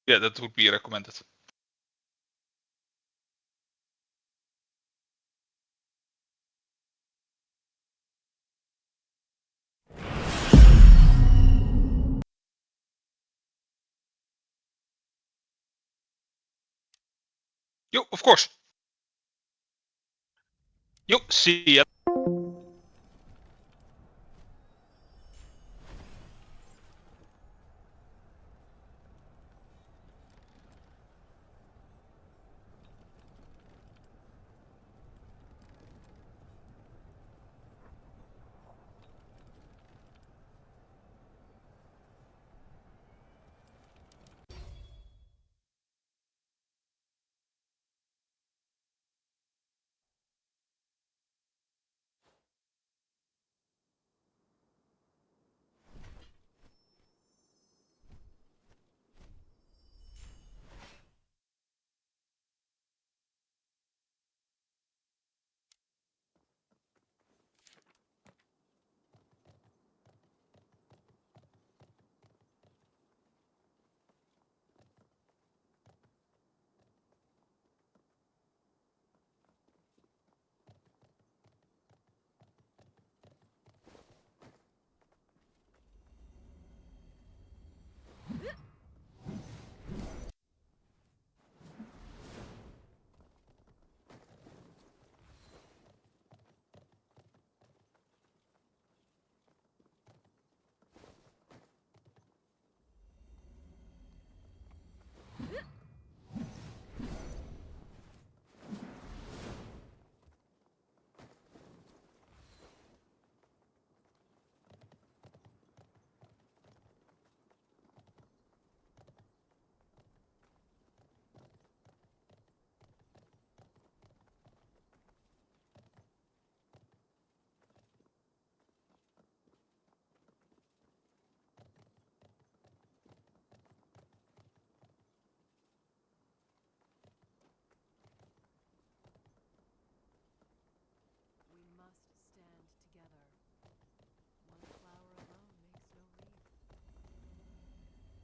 Yeah, that would be recommended. Yo, of course. Yo, see ya. We must stand together. One flower alone makes no wreath. Passion is the heart of peace.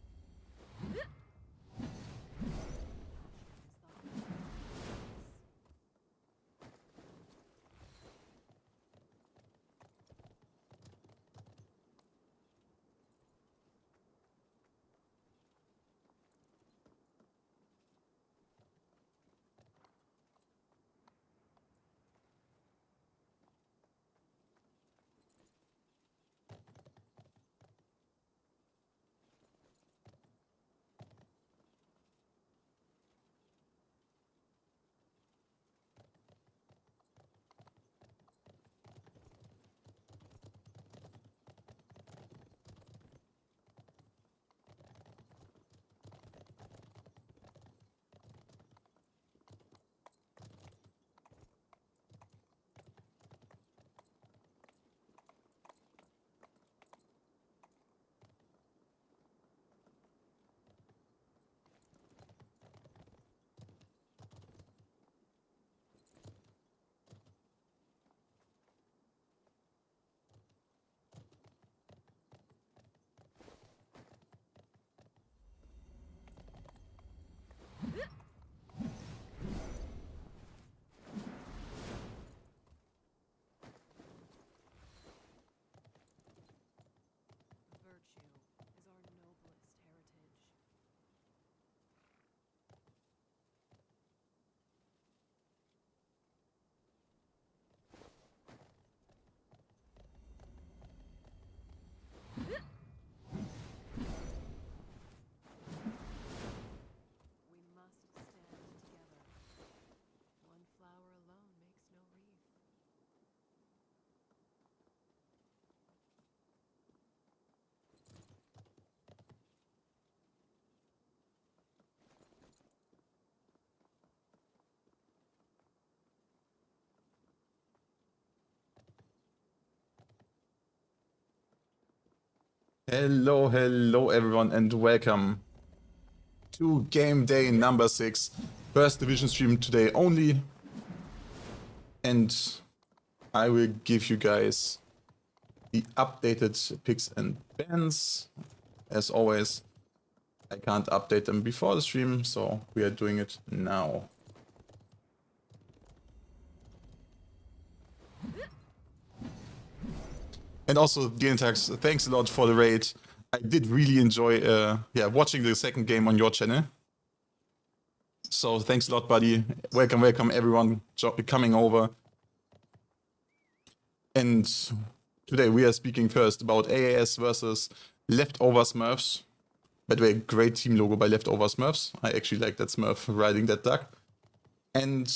Virtue is our noblest heritage. We must stand together. One flower alone makes no wreath. Hello everyone and welcome to game day number 6. First division stream today only. And I will give you guys the updated picks and bans, as always. I can't update them before the stream, so we are doing it now. And also, Genetax, thanks a lot for the raid. I did really enjoy watching the second game on your channel. So thanks a lot, buddy. Welcome everyone coming over. And today we are speaking first about AAS versus Leftover Smurfs. By the way, great team logo by Leftover Smurfs. I actually like that Smurf riding that duck. And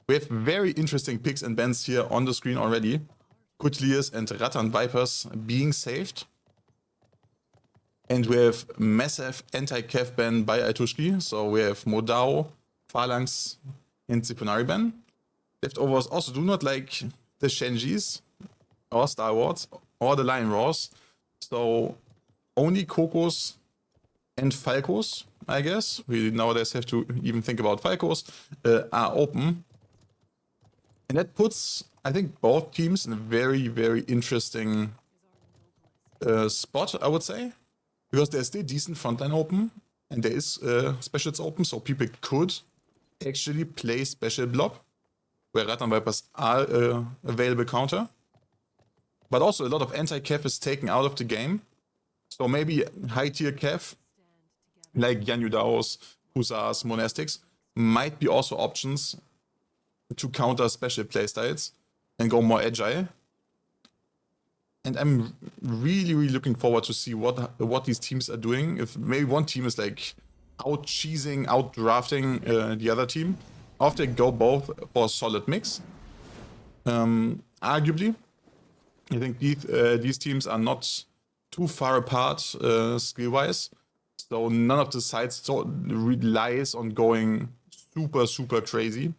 we have very interesting picks and bans here on the screen already. Kutliers and Rattan Vipers being saved. And we have massive anti-Kev ban by Altushki. So we have Modao, Phalanx, and Ziponari ban. Leftovers also do not like the Shenjis or Star Wars or the Lion Roars. So only Kokos and Falcos, I guess. We nowadays have to even think about Falcos, are open. And that puts, I think, both teams in a very, very interesting spot, I would say. Because there's still decent frontline open, and there is specials open, so people could actually play special blob, where Rattan Vipers are available counter. But also a lot of anti-Kev is taken out of the game. So maybe high-tier Kev, like Yanudaos, Hussars, Monastics, might be also options to counter special playstyles and go more agile. And I'm really, really looking forward to see what these teams are doing. If maybe one team is like out-cheesing, out-drafting the other team, or if they go both for a solid mix. Arguably, I think these teams are not too far apart skill-wise. So none of the sides relies on going super, super crazy.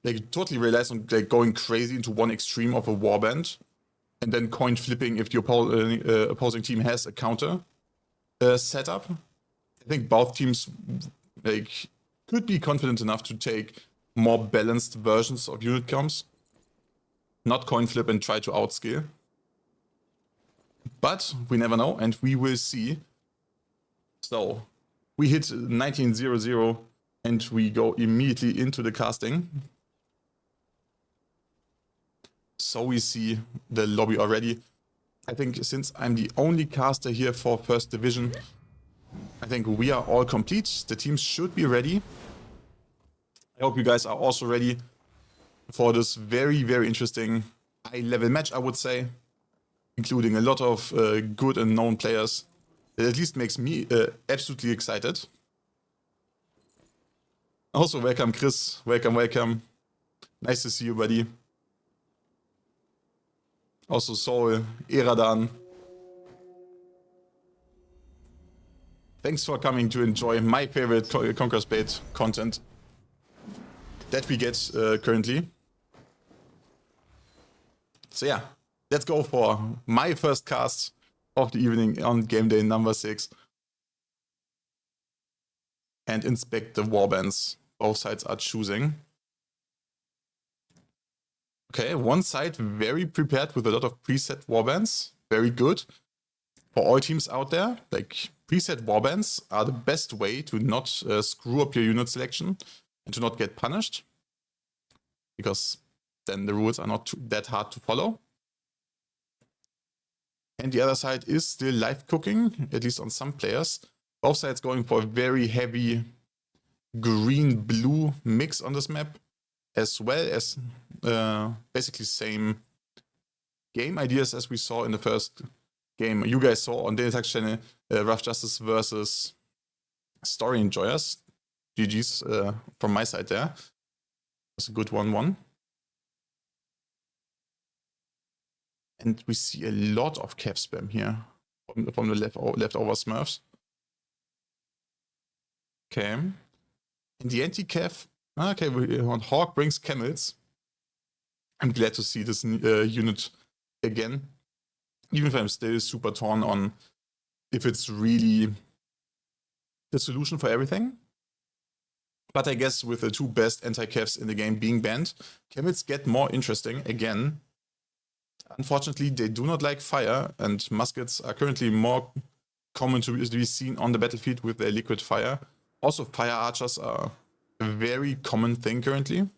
Like totally relies on like going crazy into one extreme of a warband, and then coin flipping if the opposing team has a counter setup. I think both teams like could be confident enough to take more balanced versions of unit comps, not coin flip and try to outscale. But we never know, and we will see. So we hit 1900 and we go immediately into the casting. So we see the lobby already. I think since I'm the only caster here for First Division, I think we are all complete. The teams should be ready. I hope you guys are also ready for this very, very interesting high-level match, I would say, including a lot of good and known players. It at least makes me absolutely excited. Also, welcome, Chris. Welcome. Nice to see you, buddy. Also, Soul, Eradan. Thanks for coming to enjoy my favorite Conqueror's Blade content that we get currently. So yeah, let's go for my first cast of the evening on game day number 6. And inspect the warbands both sides are choosing. Okay, one side very prepared with a lot of preset warbands. Very good. For all teams out there, like preset warbands are the best way to not screw up your unit selection and to not get punished. Because then the rules are not that hard to follow. And the other side is still live cooking, at least on some players. Both sides going for a very heavy green-blue mix on this map, as well as basically same game ideas as we saw in the first game you guys saw on Genetax channel, Rough Justice versus Story Enjoyers. GG's from my side there. That's a good 1-1. And we see a lot of Kev spam here from the leftover Smurfs. Okay. In the anti-Kev, okay, Hawk brings camels. I'm glad to see this unit again. Even if I'm still super torn on if it's really the solution for everything. But I guess with the two best anti-Kevs in the game being banned, camels get more interesting again. Unfortunately, they do not like fire, and muskets are currently more common to be seen on the battlefield with their liquid fire. Also, fire archers are a very common thing currently.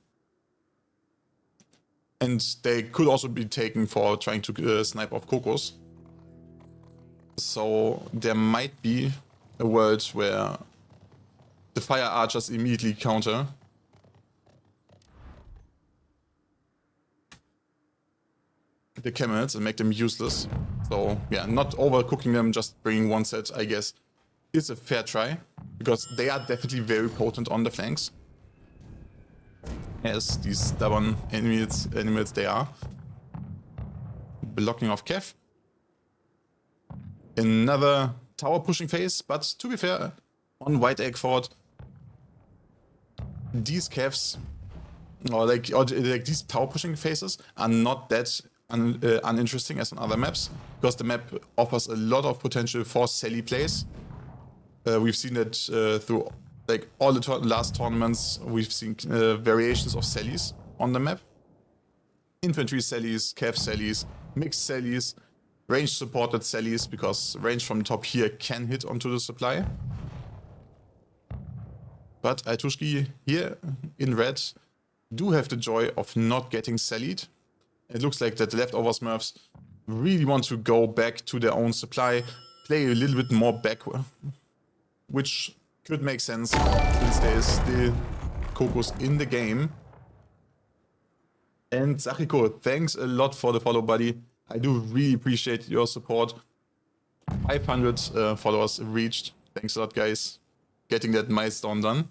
And they could also be taken for trying to snipe off Kokos. So there might be a world where the fire archers immediately counter. The camels and make them useless. So yeah, not overcooking them, just bringing one set, I guess, is a fair try. Because they are definitely very potent on the flanks. As these stubborn animals they are. Blocking off Kev. Another tower pushing phase, but to be fair, on White Egg Fort, these Kevs, or these tower pushing phases are not that uninteresting as on other maps, because the map offers a lot of potential for Sally plays. We've seen that through like all the last tournaments. We've seen variations of Sallys on the map. Infantry Sallys, Cav Sallys, mixed Sallys, range supported Sallys, because range from the top here can hit onto the supply. But Aitushki here in red do have the joy of not getting sallied. It looks like that the leftover Smurfs really want to go back to their own supply, play a little bit more back, which could make sense since there is still Kokos in the game. And Zachiko, thanks a lot for the follow, buddy. I do really appreciate your support. 500 followers reached. Thanks a lot, guys. Getting that milestone done.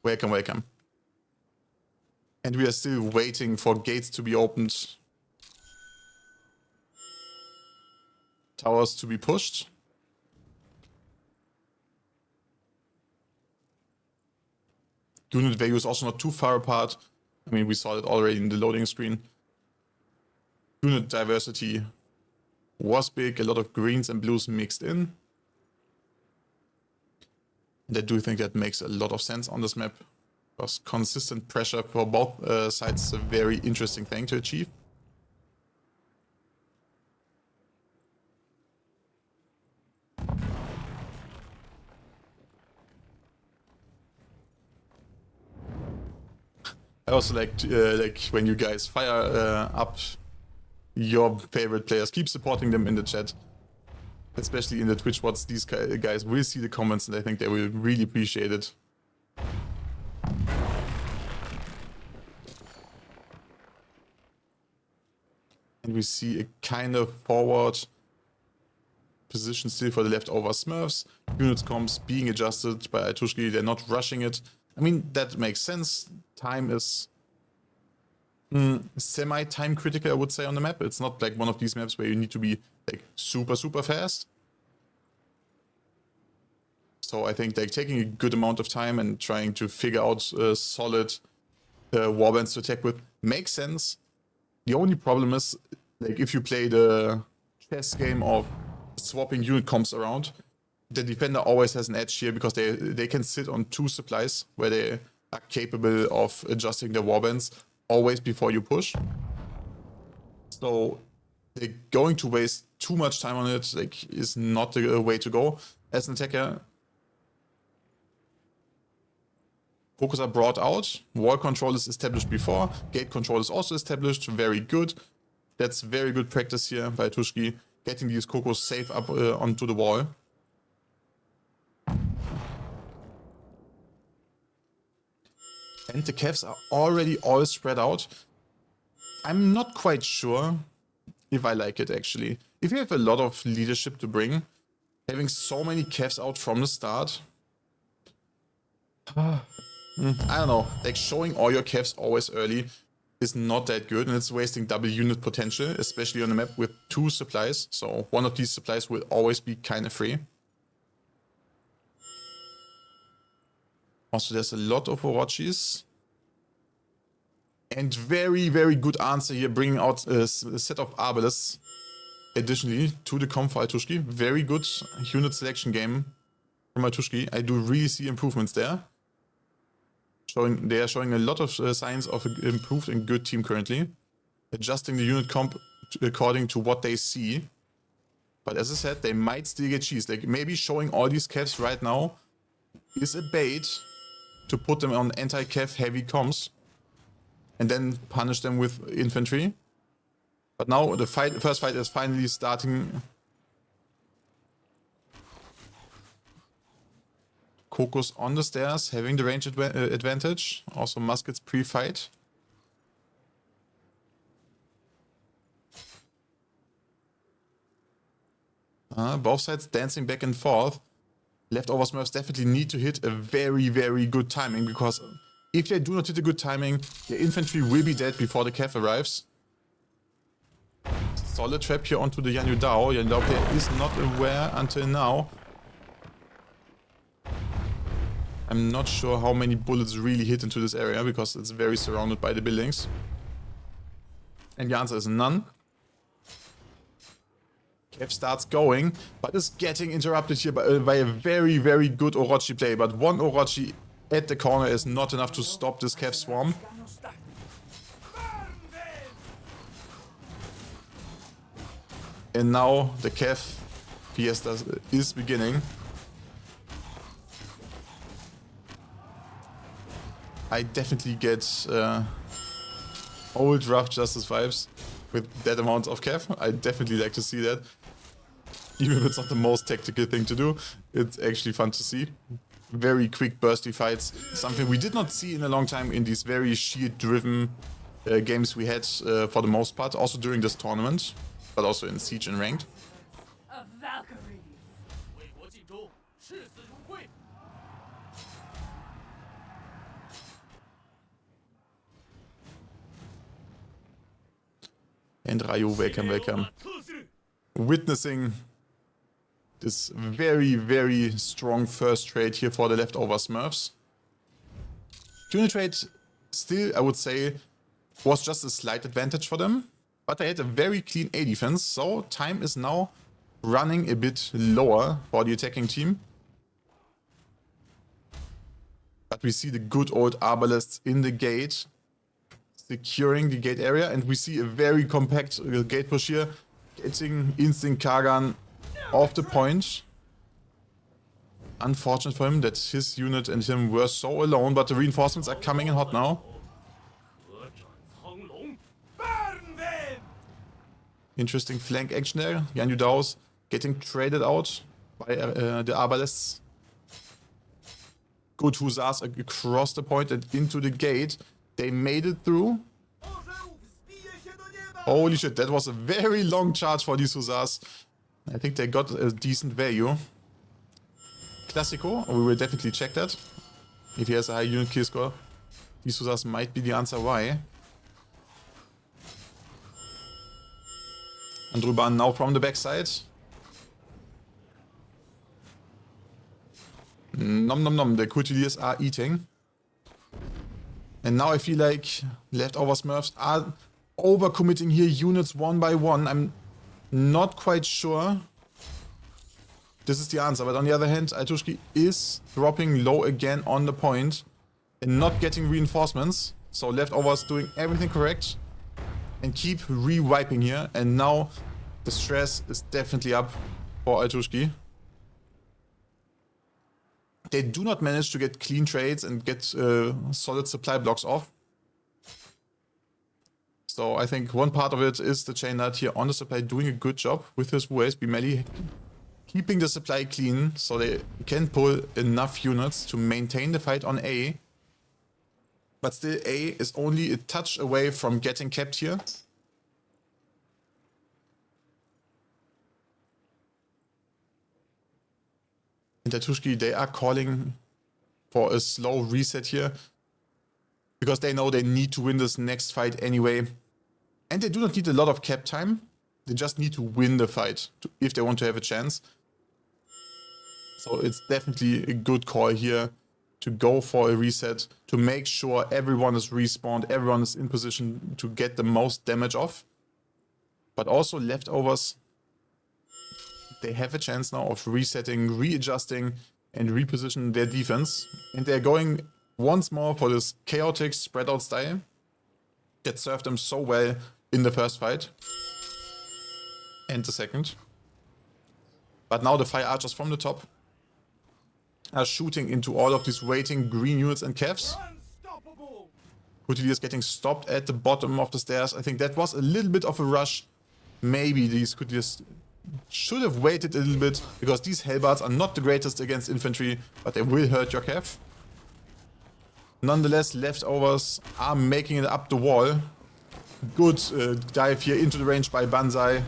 Welcome, welcome. And we are still waiting for gates to be opened. Towers to be pushed. Unit value is also not too far apart. I mean, we saw it already in the loading screen. Unit diversity was big, a lot of greens and blues mixed in. And I do think that makes a lot of sense on this map, because consistent pressure for both sides is a very interesting thing to achieve. I also like when you guys fire up your favorite players. Keep supporting them in the chat, especially in the Twitch bots. These guys will see the comments, and I think they will really appreciate it. And we see a kind of forward position still for the leftover Smurfs. Units comps being adjusted by Aitushki. They're not rushing it. I mean, that makes sense. Time is semi-time critical, I would say, on the map. It's not like one of these maps where you need to be like super fast. So I think like taking a good amount of time and trying to figure out solid warbands to attack with makes sense. The only problem is, like, if you play the chess game of swapping unit comps around, the defender always has an edge here, because they can sit on two supplies where they are capable of adjusting their warbands always before you push. So they're going to waste too much time on it, like, is not the way to go. As an attacker, focus are brought out, wall control is established before, gate control is also established, very good. That's very good practice here by Tushki, getting these Kokos safe up onto the wall. And the Cavs are already all spread out. I'm not quite sure if I like it, actually. If you have a lot of leadership to bring, having so many Cavs out from the start, I don't know, like showing all your Cavs always early is not that good, and it's wasting double unit potential, especially on a map with two supplies. So one of these supplies will always be kind of free. Also, there's a lot of Orochis. And very good answer here, bringing out a set of Arbalest additionally to the comp for Aitushki. Very good unit selection game from Aitushki. I do really see improvements there. They are showing a lot of signs of an improved and good team currently. Adjusting the unit comp according to what they see. But as I said, they might still get cheese. Like maybe showing all these Kevs right now is a bait to put them on anti-Kev heavy comms and then punish them with infantry. But now the first fight is finally starting. Kokos on the stairs, having the range advantage. Also muskets pre-fight. Both sides dancing back and forth. Leftover Smurfs definitely need to hit a very, very good timing, because if they do not hit a good timing, the infantry will be dead before the Kev arrives. Solid trap here onto the Yan Yu Dao. Yan Yu Dao player is not aware until now. I'm not sure how many bullets really hit into this area, because it's very surrounded by the buildings. And the answer is none. Kev starts going, but is getting interrupted here by a very, very good Orochi play. But one Orochi at the corner is not enough to stop this Kev swarm. And now the Kev fiesta is beginning. I definitely get old Rough Justice vibes with that amount of Kev. I definitely like to see that. Even if it's not the most tactical thing to do, it's actually fun to see. Very quick bursty fights, something we did not see in a long time in these very shield-driven games we had for the most part, also during this tournament, but also in Siege and Ranked. And Ryu, welcome, welcome. Witnessing this very, very strong first trade here for the Leftover Smurfs. Unit trade still, I would say, was just a slight advantage for them, but they had a very clean A defense, so time is now running a bit lower for the attacking team. But we see the good old Arbalists in the gate, securing the gate area, and we see a very compact gate push here, getting Instinct Kagan off the point. Unfortunate for him that his unit and him were so alone, but the reinforcements are coming in hot now. Interesting flank action there. Yan Yu Dao's getting traded out by the Arbalists. Good Hussars across the point and into the gate. They made it through. Holy shit, that was a very long charge for these Hussars. I think they got a decent value. Classico, we will definitely check that. If he has a high unit kill score, these Hussars might be the answer why. Andruban now from the backside. Nom nom nom, the Couturiers are eating. And now I feel like Leftover Smurfs are overcommitting here units one by one. I'm not quite sure this is the answer, but on the other hand, Altushki is dropping low again on the point and not getting reinforcements. So Leftovers doing everything correct and keep re-wiping here. And now the stress is definitely up for Altushki. They do not manage to get clean trades and get solid supply blocks off. So I think one part of it is the Chain Knight here on the supply doing a good job with his USB melee, keeping the supply clean so they can pull enough units to maintain the fight on A. But still A is only a touch away from getting kept here. And Tatushki, they are calling for a slow reset here, because they know they need to win this next fight anyway. And they do not need a lot of cap time. They just need to win the fight if they want to have a chance. So it's definitely a good call here to go for a reset, to make sure everyone is respawned, everyone is in position to get the most damage off. But also Leftovers, they have a chance now of resetting, readjusting, and repositioning their defense. And they're going once more for this chaotic spread out style that served them so well in the first fight. and the second. But now the fire archers from the top are shooting into all of these waiting green units and Kevs. Couturiers getting stopped at the bottom of the stairs. I think that was a little bit of a rush. Maybe these Couturiers should have waited a little bit, because these Hellbards are not the greatest against infantry, but they will hurt your Kev. Nonetheless, leftovers are making it up the wall. Good dive here into the range by Banzai.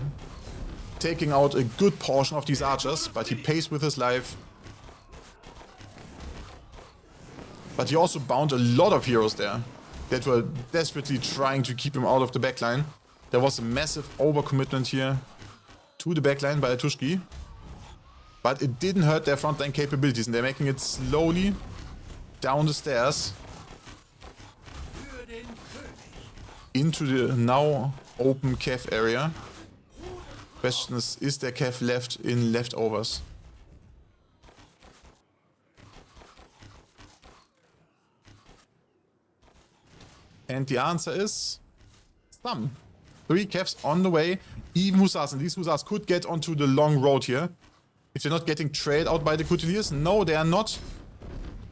Taking out a good portion of these archers, but he pays with his life. But he also bound a lot of heroes there that were desperately trying to keep him out of the backline. There was a massive overcommitment here to the backline by Atushki. But it didn't hurt their frontline capabilities, and they're making it slowly down the stairs into the now open Kev area. Question is there Kev left in leftovers? And the answer is some. 3 Kevs on the way. Even Hussars, and these Hussars could get onto the long road here. If they're not getting trailed out by the Couturiers. No, they are not.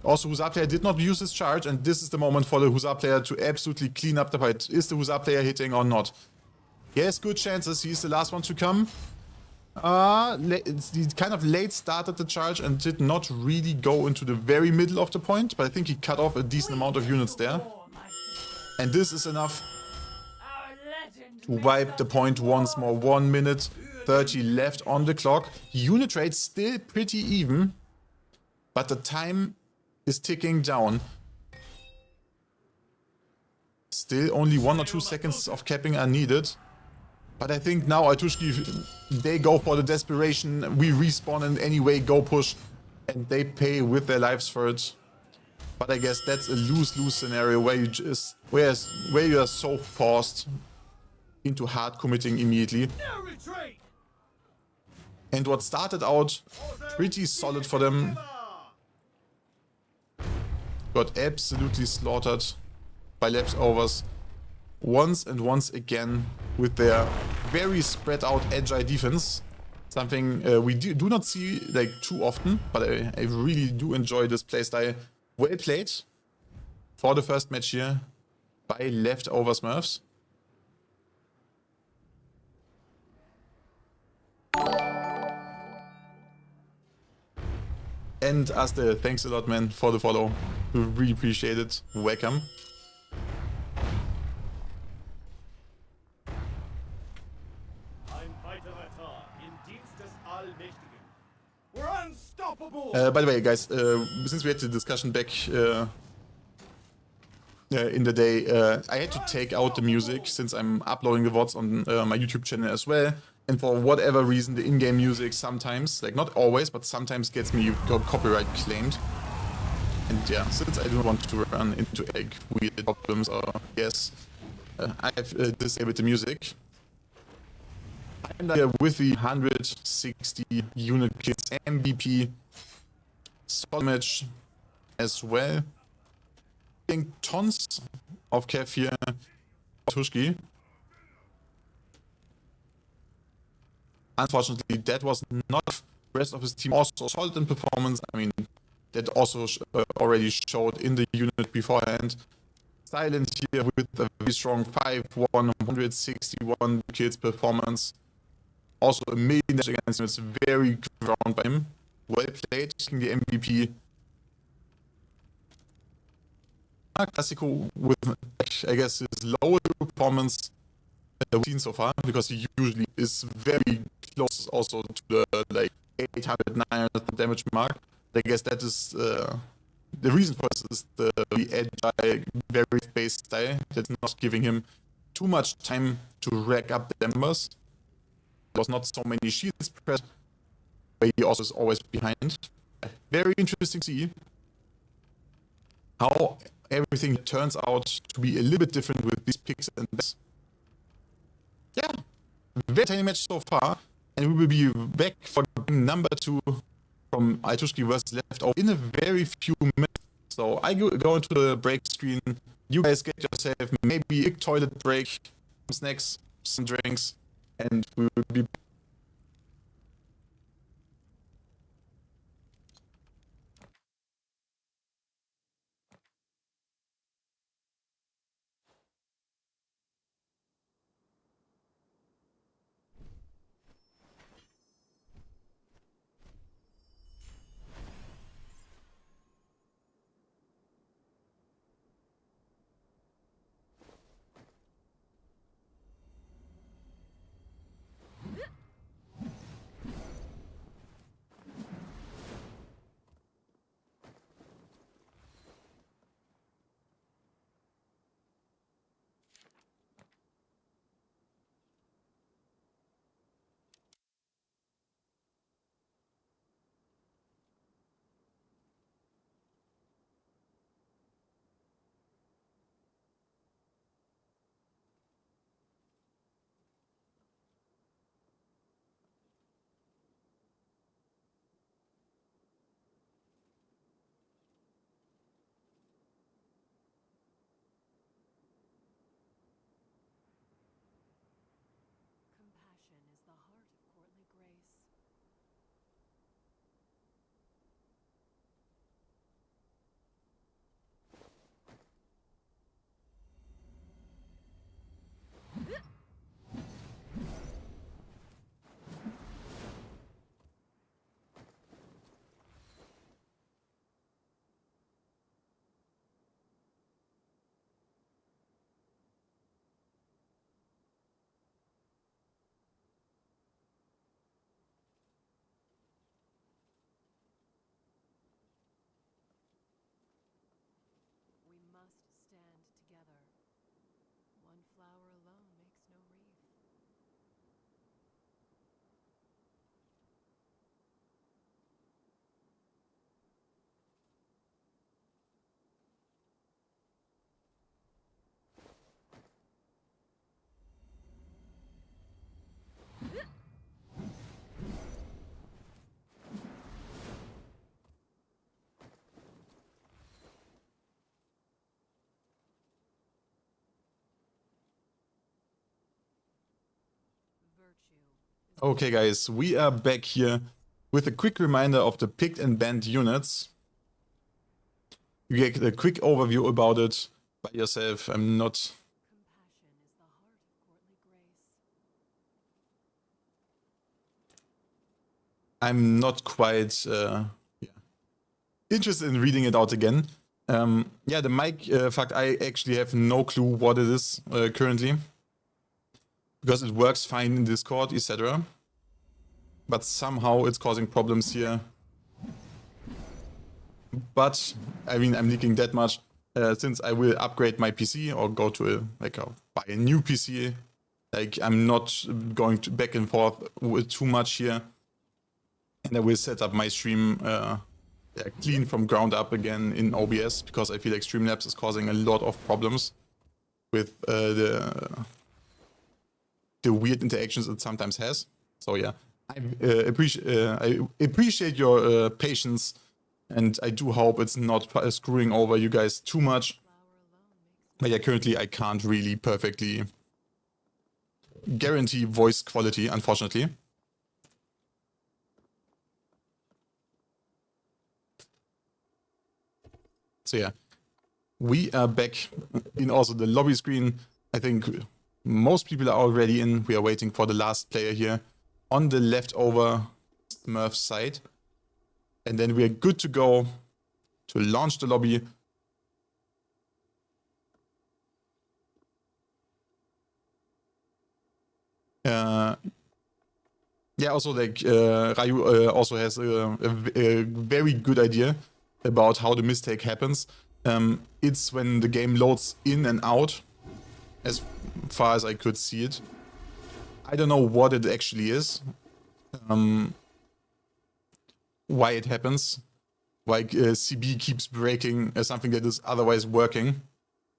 Also, Hussar player did not use his charge, and this is the moment for the Hussar player to absolutely clean up the fight. Is the Hussar player hitting or not? Yes, good chances. He's the last one to come. He kind of late started the charge and did not really go into the very middle of the point, but I think he cut off a decent amount of units there. And this is enough to wipe the point once more. 1 minute 30 left on the clock. Unit rate still pretty even, but the time is ticking down. Still only 1 or 2 seconds of capping are needed. But I think now Atushki, they go for the desperation. We respawn in any way, go push, and they pay with their lives for it. But I guess that's a lose-lose scenario where you just where you are so forced into hard committing immediately. And what started out pretty solid for them got absolutely slaughtered by leftovers once and once again with their very spread out agile defense. Something we do not see like too often, but I really do enjoy this playstyle. Well played for the first match here by leftover Smurfs. And Aste, thanks a lot, man, for the follow. We really appreciate it. Welcome. By the way, guys, since we had the discussion back in the day, I had to take out the music since I'm uploading the VODs on my YouTube channel as well. And for whatever reason, the in-game music sometimes, like not always, but sometimes gets me copyright claimed. And yeah, since I don't want to run into weird problems, or yes, I've disabled the music. I'm here with the 160 unit kills MVP. Solid match as well. I think tons of Kev here. Tushki. Unfortunately, that was not the rest of his team also solid in performance. I mean, that also already showed in the unit beforehand. Silent here with a very strong 5-1, 161 kills performance. Also a million damage against him. It's very good round by him. Well played, taking the MVP. Classico with, I guess, his lower performance we've seen so far, because he usually is very close also to the like 800, 900 damage mark. I guess that is the reason for this is the agile, very based style that's not giving him too much time to rack up the numbers. There was not so many shields pressed, but he also is always behind. Very interesting to see how everything turns out to be a little bit different with these picks and this. Yeah, very tiny match so far, and we will be back for game number 2 from Itushki vs Leftover in a very few minutes. So I go into the break screen. You guys get yourself maybe a toilet break, some snacks, some drinks, and we will be Okay guys, we are back here with a quick reminder of the picked and banned units. You get a quick overview about it by yourself. I'm not... Compassion is the heart of courtly grace. I'm not quite interested in reading it out again. Yeah, the mic fact, I actually have no clue what it is currently. Because it works fine in Discord, etc. But somehow it's causing problems here. But, I mean, I'm leaking that much. Since I will upgrade my PC or go to buy a new PC. Like, I'm not going to back and forth with too much here. And I will set up my stream clean from ground up again in OBS, because I feel like Streamlabs is causing a lot of problems with the weird interactions it sometimes has. So yeah, I appreciate your patience, and I do hope it's not screwing over you guys too much. But yeah, currently I can't really perfectly guarantee voice quality, unfortunately. So yeah, we are back in also the lobby screen. I think most people are already in. We are waiting for the last player here on the leftover Smurf side. And then we are good to go to launch the lobby. Yeah, also like Ryu also has a very good idea about how the mistake happens. It's when the game loads in and out, as far as I could see it. I don't know what it actually is, why it happens, why CB keeps breaking something that is otherwise working.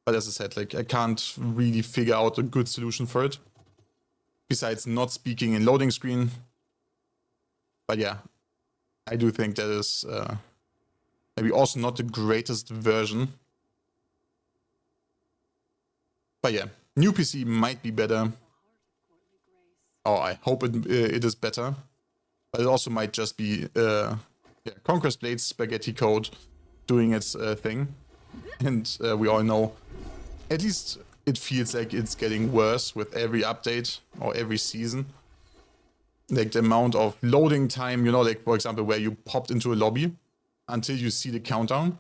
But as I said, like I can't really figure out a good solution for it, besides not speaking in loading screen. But yeah, I do think that is maybe also not the greatest version. But yeah, new PC might be better. Oh, I hope it is better. But it also might just be Conquest Blade's spaghetti code doing its thing. And we all know, at least it feels like it's getting worse with every update or every season. Like the amount of loading time, you know, like for example, where you popped into a lobby until you see the countdown.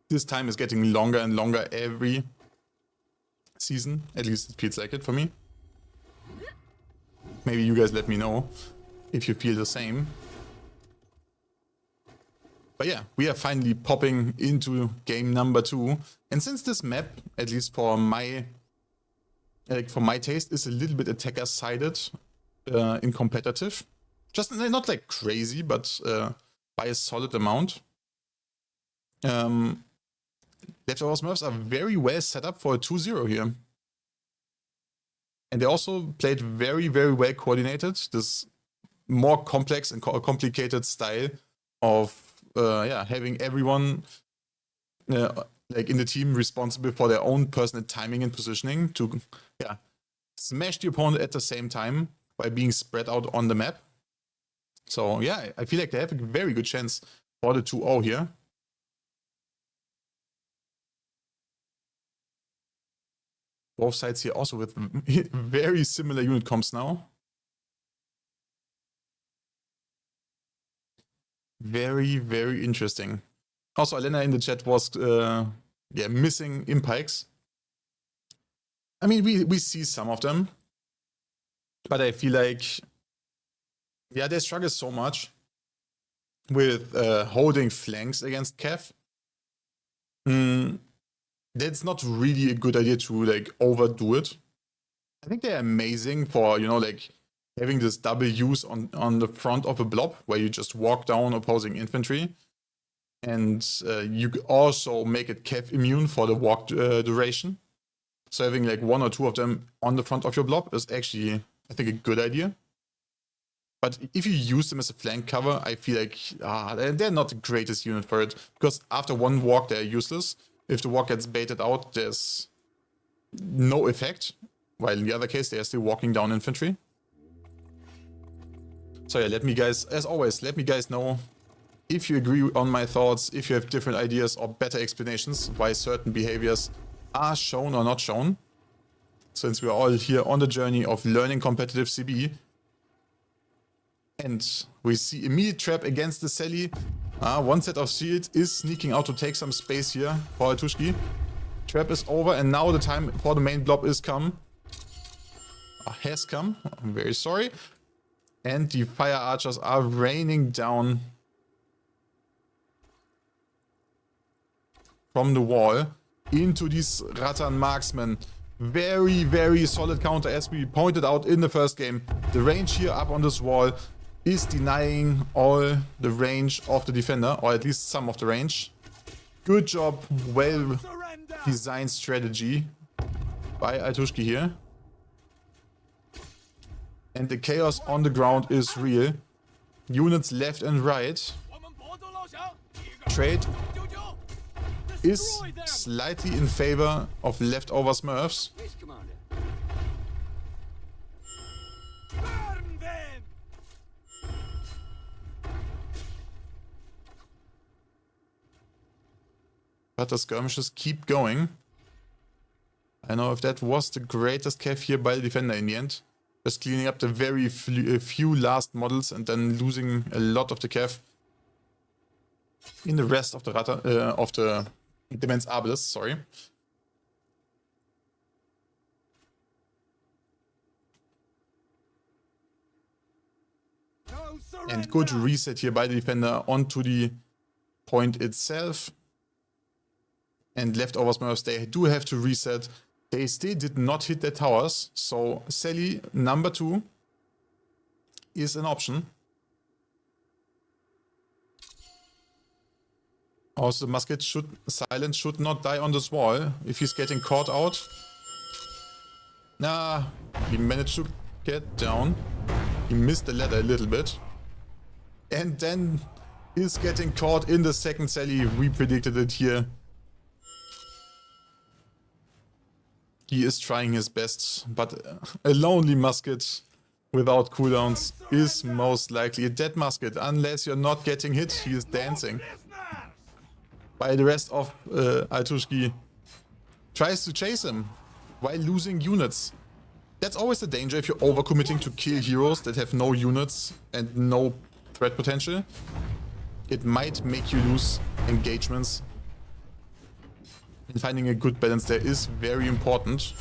This time is getting longer and longer every season. At least it feels like it for me. Maybe you guys let me know if you feel the same. But yeah, we are finally popping into game number 2. And since this map, at least for my taste, is a little bit attacker-sided in competitive. Just not like crazy, but by a solid amount. Leftover Smurfs are very well set up for a 2-0 here. And they also played very, very well coordinated. This more complex and complicated style of having everyone like in the team responsible for their own personal timing and positioning to smash the opponent at the same time by being spread out on the map. So yeah, I feel like they have a very good chance for the 2-0 here. Both sides here also with very similar unit comps now. Very, very interesting. Also, Elena in the chat was missing impikes. I mean, we see some of them, but I feel like they struggle so much with holding flanks against Kev. That's not really a good idea to like overdo it. I think they're amazing for, you know, like having this double use on the front of a blob where you just walk down opposing infantry. And you also make it Kev immune for the walk duration. So having like 1 or 2 of them on the front of your blob is actually, I think, a good idea. But if you use them as a flank cover, I feel like they're not the greatest unit for it. Because after one walk, they're useless. If the walk gets baited out, there's no effect. While in the other case, they are still walking down infantry. So yeah, let me guys, as always, let me guys know if you agree on my thoughts, if you have different ideas or better explanations why certain behaviors are shown or not shown. Since we're all here on the journey of learning competitive CB. And we see immediate trap against the Sally. One set of shield is sneaking out to take some space here for Altushki. Trap is over and now the time for the main blob is come. Has come. I'm very sorry. And the fire archers are raining down from the wall into these Rattan marksmen. Very, very solid counter as we pointed out in the first game. The range here up on this wall is denying all the range of the defender, or at least some of the range. Good job, well designed strategy by Altushki here. And the chaos on the ground is real. Units left and right. Trade is slightly in favor of leftover Smurfs. But the skirmishes keep going. I know if that was the greatest cav here by the defender in the end. Just cleaning up the very few last models and then losing a lot of the cav in the rest of the Demens Abilis, sorry. And good reset here by the defender onto the point itself. And leftover Smurfs, they do have to reset. They still did not hit their towers, so Sally number 2 is an option. Also, the musket silent should not die on this wall if he's getting caught out. Nah, he managed to get down. He missed the ladder a little bit. And then is getting caught in the second Sally. We predicted it here. He is trying his best, but a lonely musket without cooldowns is most likely a dead musket. Unless you're not getting hit, he is dancing. While the rest of Altushki tries to chase him while losing units. That's always the danger if you're overcommitting to kill heroes that have no units and no threat potential. It might make you lose engagements. And finding a good balance there is very important.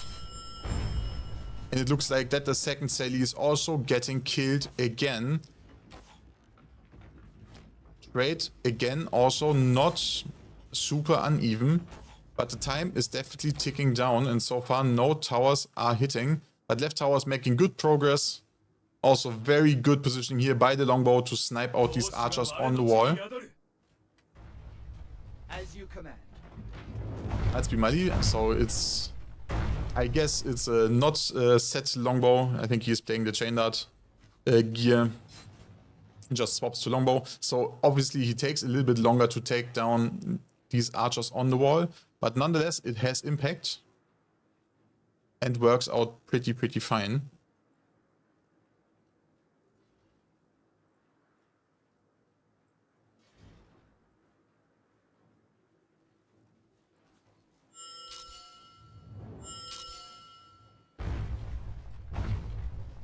And it looks like that the second Sally is also getting killed again. Trade again, also not super uneven. But the time is definitely ticking down and so far no towers are hitting. But left tower is making good progress. Also very good positioning here by the longbow to snipe out these archers on the wall. As you command. That's Bimali, so it's... I guess it's a not set longbow. I think he's playing the chain dart gear. Just swaps to longbow. So obviously he takes a little bit longer to take down these archers on the wall. But nonetheless, it has impact. And works out pretty fine.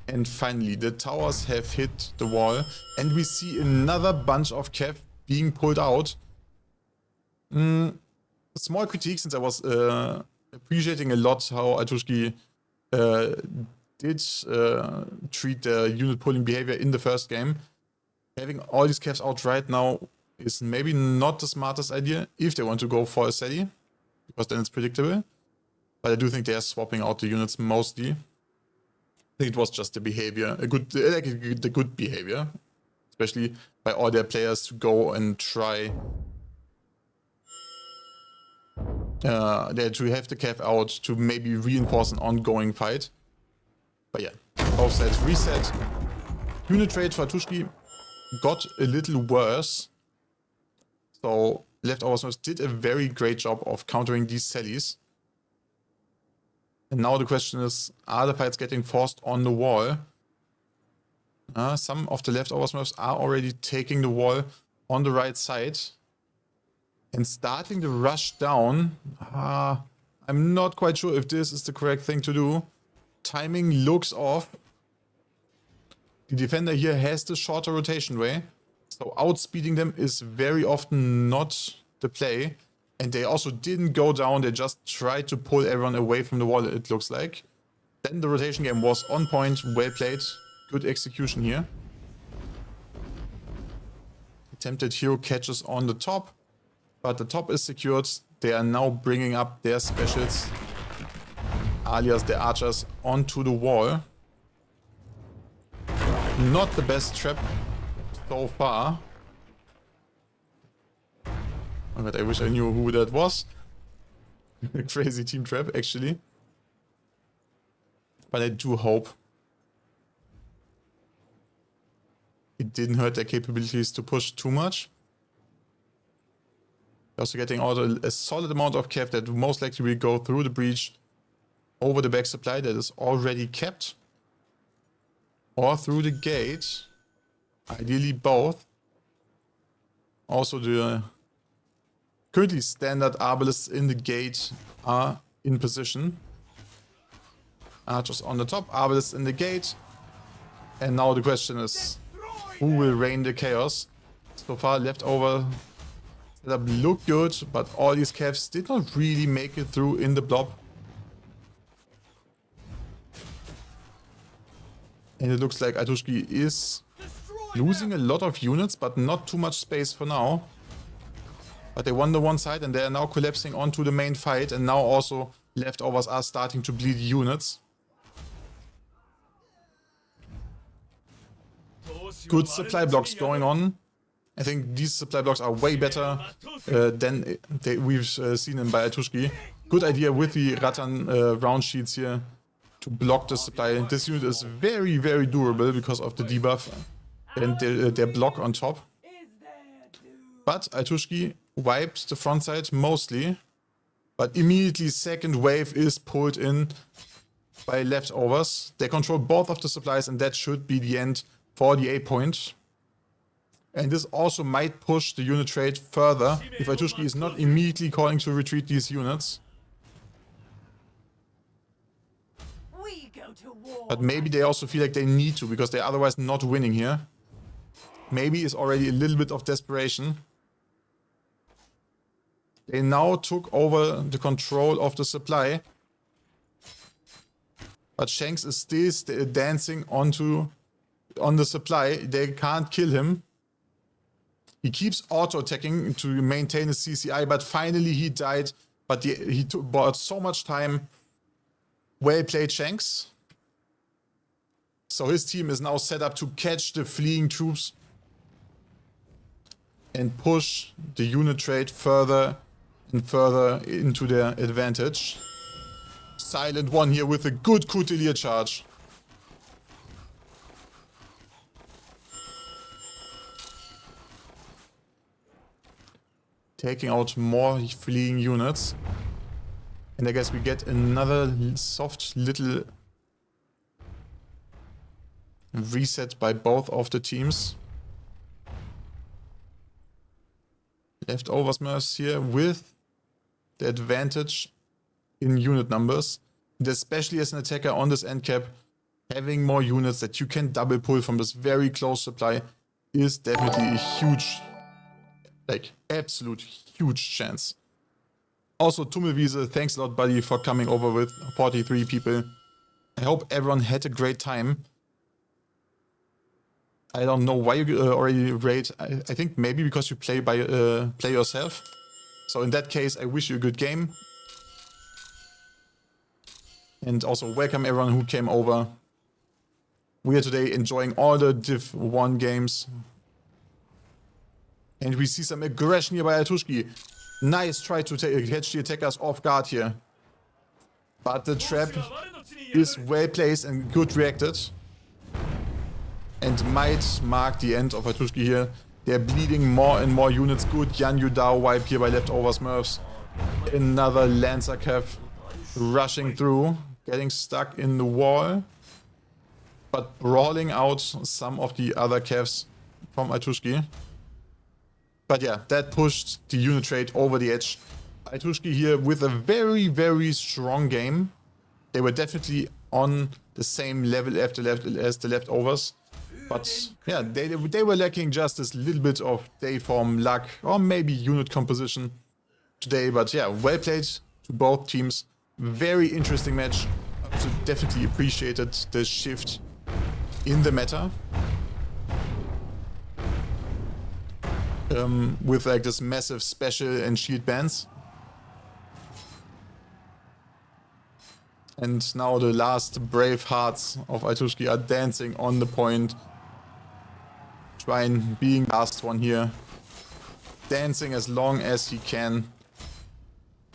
And finally, the towers have hit the wall. And we see another bunch of cav being pulled out. Small critique, since I was appreciating a lot how Altushki did treat the unit pulling behavior in the first game. Having all these cavs out right now is maybe not the smartest idea if they want to go for a Sally, because then it's predictable. But I do think they are swapping out the units mostly. I think it was just the behavior, the good behavior, especially by all their players to go and try to have the cav out to maybe reinforce an ongoing fight. But yeah, both sides reset. Unit trade for Altushki got a little worse. So leftover Smurfs did a very great job of countering these Sallys. And now the question is, are the fights getting forced on the wall? Some of the leftover Smurfs are already taking the wall on the right side and starting the rush down. I'm not quite sure if this is the correct thing to do. Timing looks off. The defender here has the shorter rotation way, so outspeeding them is very often not the play. And they also didn't go down, they just tried to pull everyone away from the wall, it looks like. Then the rotation game was on point, well played, good execution here. Attempted hero catches on the top, but the top is secured. They are now bringing up their specials, alias the archers, onto the wall. Not the best trap so far. Oh god, I wish I knew who that was. A crazy team trap, actually. But I do hope it didn't hurt their capabilities to push too much. Also getting out a solid amount of cap that most likely will go through the breach over the back supply that is already kept. Or through the gate. Ideally both. Also the currently standard arbalists in the gate are in position. Archers on the top, arbalists in the gate. And now the question is, who will reign the chaos? So far leftover setup looked good, but all these cavs did not really make it through in the blob. And it looks like Atushki is losing a lot of units, but not too much space for now. But they won the one side and they are now collapsing onto the main fight, and now also leftovers are starting to bleed units. Good supply blocks going on. I think these supply blocks are way better than we've seen in by Atushki. Good idea with the Rattan round sheets here to block the supply. This unit is very, very durable because of the debuff and their block on top. But Atushki wiped the front side mostly, but immediately second wave is pulled in by leftovers. They control both of the supplies, and that should be the end for the A point. And this also might push the unit trade further if Atushki is not immediately calling to retreat these units. But maybe they also feel like they need to, because they're otherwise not winning here. Maybe it's already a little bit of desperation. They now took over the control of the supply. But Shanks is still dancing on the supply. They can't kill him. He keeps auto-attacking to maintain his CCI, but finally he died. But he bought so much time. Well played, Shanks. So his team is now set up to catch the fleeing troops and push the unit trade further and further into their advantage. Silent one here with a good Coutelier charge. Taking out more fleeing units. And I guess we get another soft little reset by both of the teams. Leftover Smurfs here with the advantage in unit numbers. And especially as an attacker on this end cap, having more units that you can double pull from this very close supply is definitely a huge, like absolute huge chance. Also, Tummelwiese, thanks a lot, buddy, for coming over with 43 people. I hope everyone had a great time. I don't know why you already raid. I think maybe because you play yourself. So in that case, I wish you a good game. And also welcome everyone who came over. We are today enjoying all the Div 1 games. And we see some aggression here by Atushki. Nice try to catch the attackers off guard here. But the trap is well placed and good reacted. And might mark the end of Atushki here. They're bleeding more and more units. Good Yan Yudao wipe here by leftover Smurfs. Another Lancer Cav rushing through. Getting stuck in the wall. but brawling out some of the other Cavs from Itushki. But yeah, that pushed the unit rate over the edge. Itushki here with a very, very strong game. They were definitely on the same level as the leftovers. But yeah, they were lacking just this little bit of day form luck or maybe unit composition today. But yeah, well played to both teams. Very interesting match. So definitely appreciated the shift in the meta. With like this massive special and shield bans. And now the last brave hearts of Itushki are dancing on the point. Trine being the last one here. Dancing as long as he can.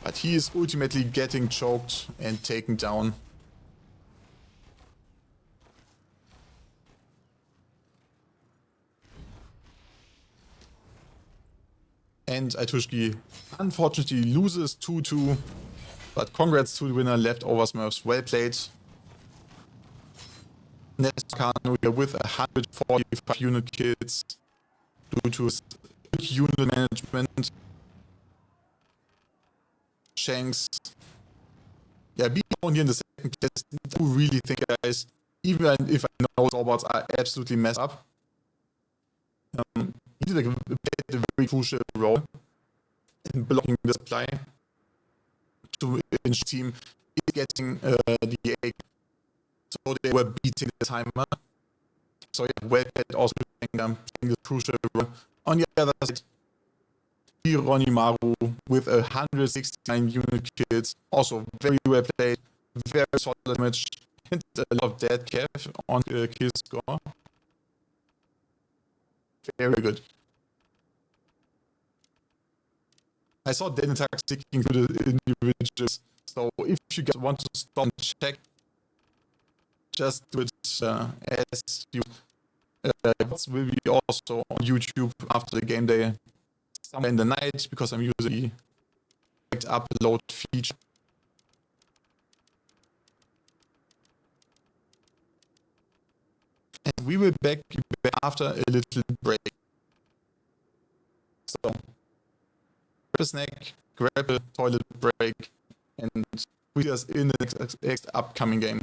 But he is ultimately getting choked and taken down. And Itushki unfortunately loses 2-2. But congrats to the winner, Leftover Smurfs. Well played. Nescano here with 145 unit kills due to his good unit management. Shanks. Yeah, being down here in the second place, I do really think, guys, even if I know Zorbots are absolutely messed up, he did a very crucial role in blocking the supply to ensure team is getting the egg. So they were beating the timer. So yeah, well played also playing the crucial role. On the other side, Hironimaru with 169 unit kills. Also very well played, very solid damage, and a lot of dead cav on the kill score. Very good. I saw dead attacks sticking to the individuals. So if you guys want to stop and check, just do it as you. It will be also on YouTube after the game day, somewhere in the night, because I'm using the upload feature. And we will be back after a little break. So, grab a snack, grab a toilet break, and we see us in the next upcoming game.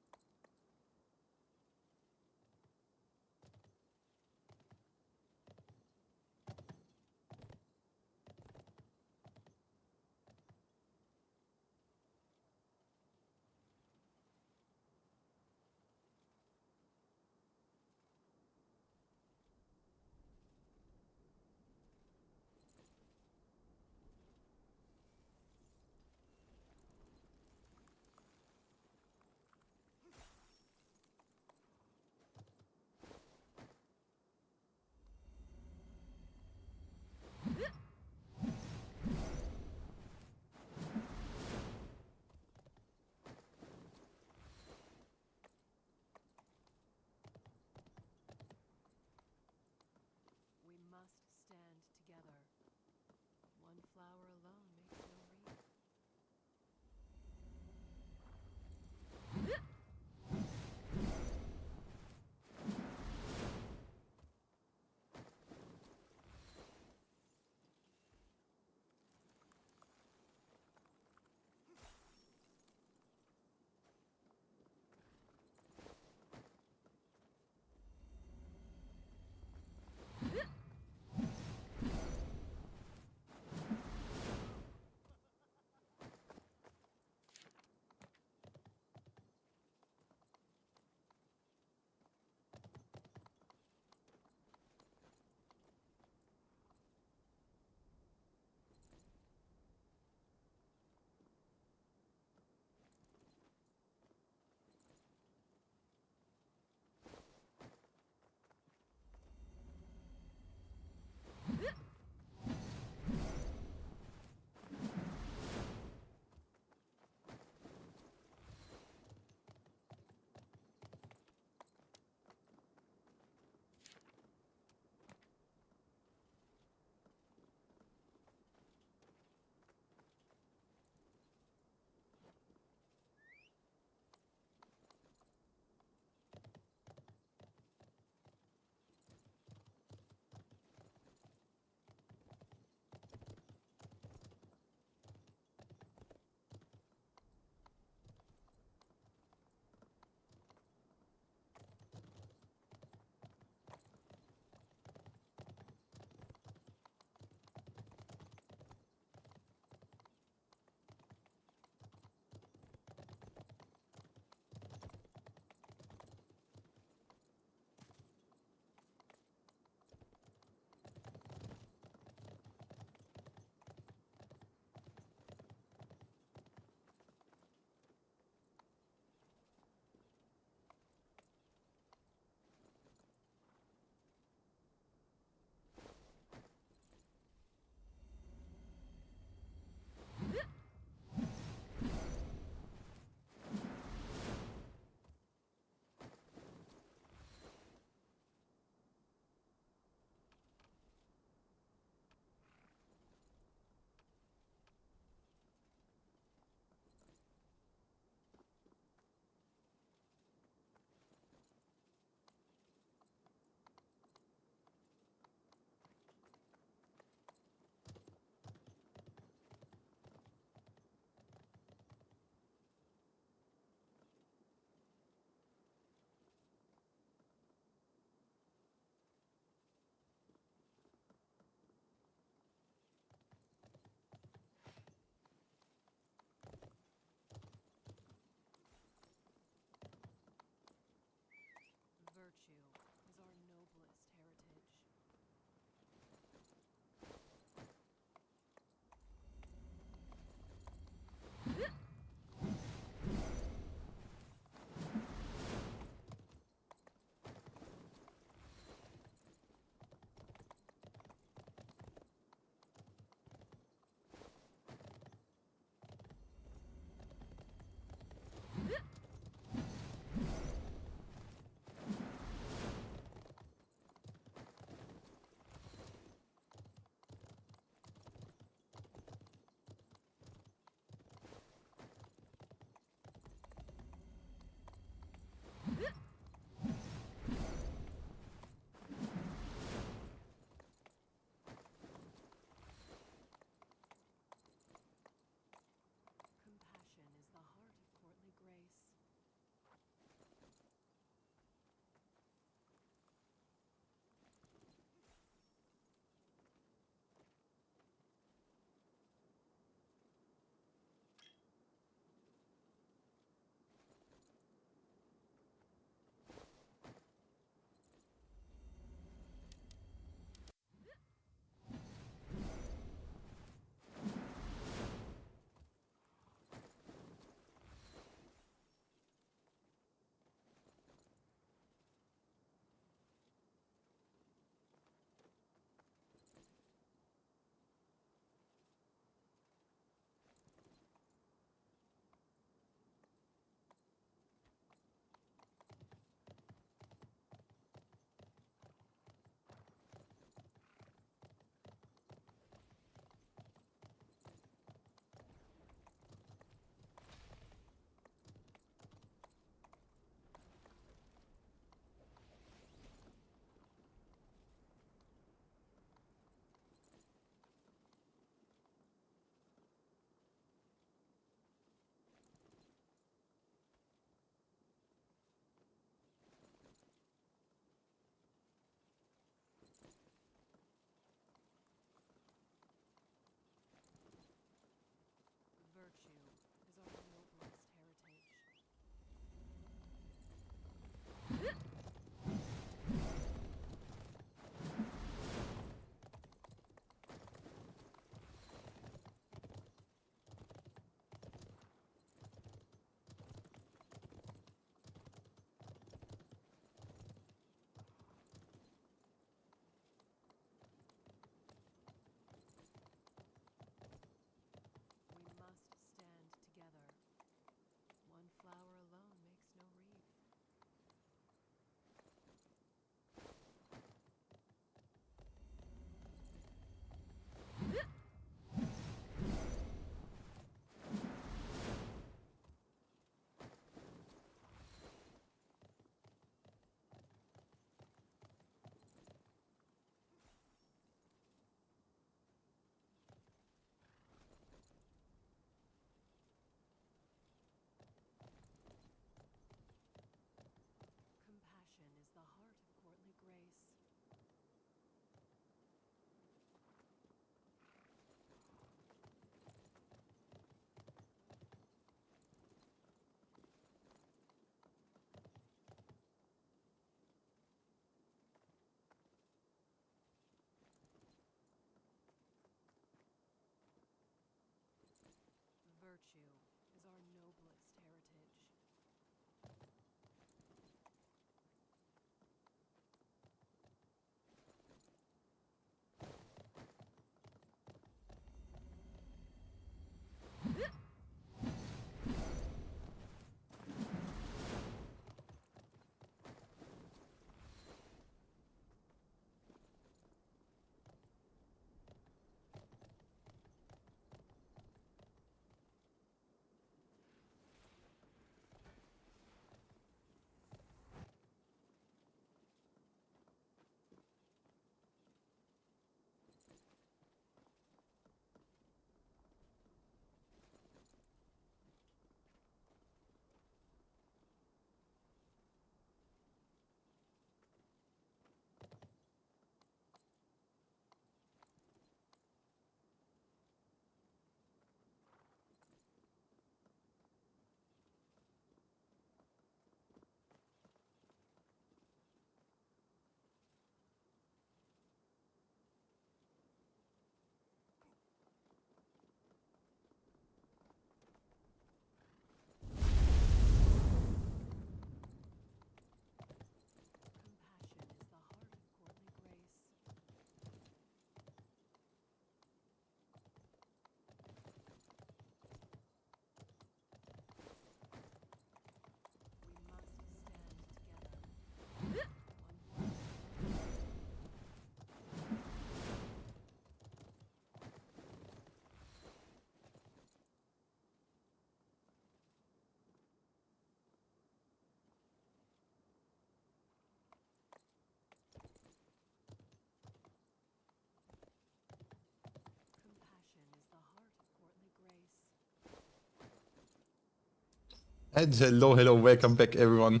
And hello, welcome back everyone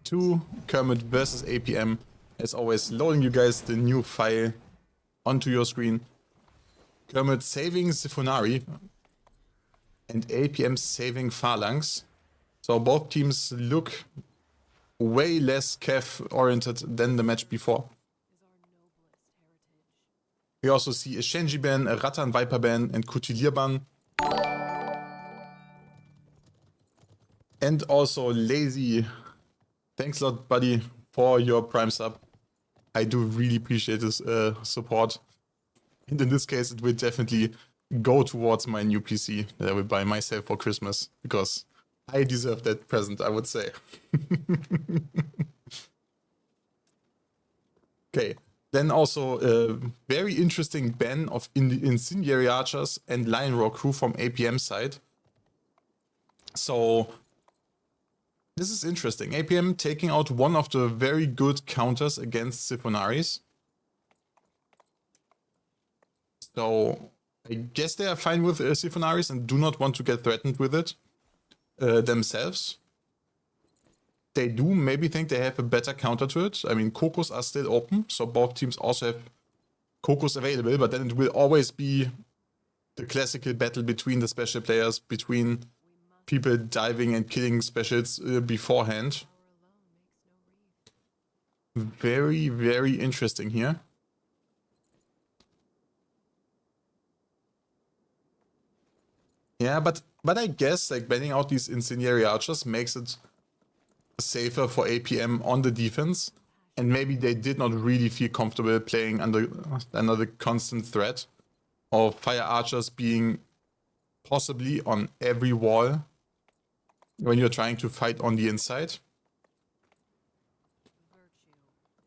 to Kermit versus APM. As always, loading you guys the new file onto your screen. Kermit saving Siphonari and APM saving Phalanx. So both teams look way less Kev oriented than the match before. We also see a Shenji ban, a Rattan Viper ban, and Kutilier ban. And also Lazy. Thanks a lot, buddy, for your Prime sub. I do really appreciate this support. And in this case, it will definitely go towards my new PC that I will buy myself for Christmas. Because I deserve that present, I would say. Okay. Then also a very interesting ban of Incendiary Archers and Lion Roar crew from APM side. So this is interesting. APM taking out one of the very good counters against Siphonaris. So I guess they are fine with Siphonaris and do not want to get threatened with it themselves. They do maybe think they have a better counter to it. I mean, Kokos are still open, so both teams also have Kokos available, but then it will always be the classical battle between the special players, between people diving and killing specials beforehand. Very, very interesting here. Yeah, but I guess like banning out these Incendiary Archers makes it safer for APM on the defense, and maybe they did not really feel comfortable playing under the constant threat of Fire Archers being possibly on every wall when you're trying to fight on the inside.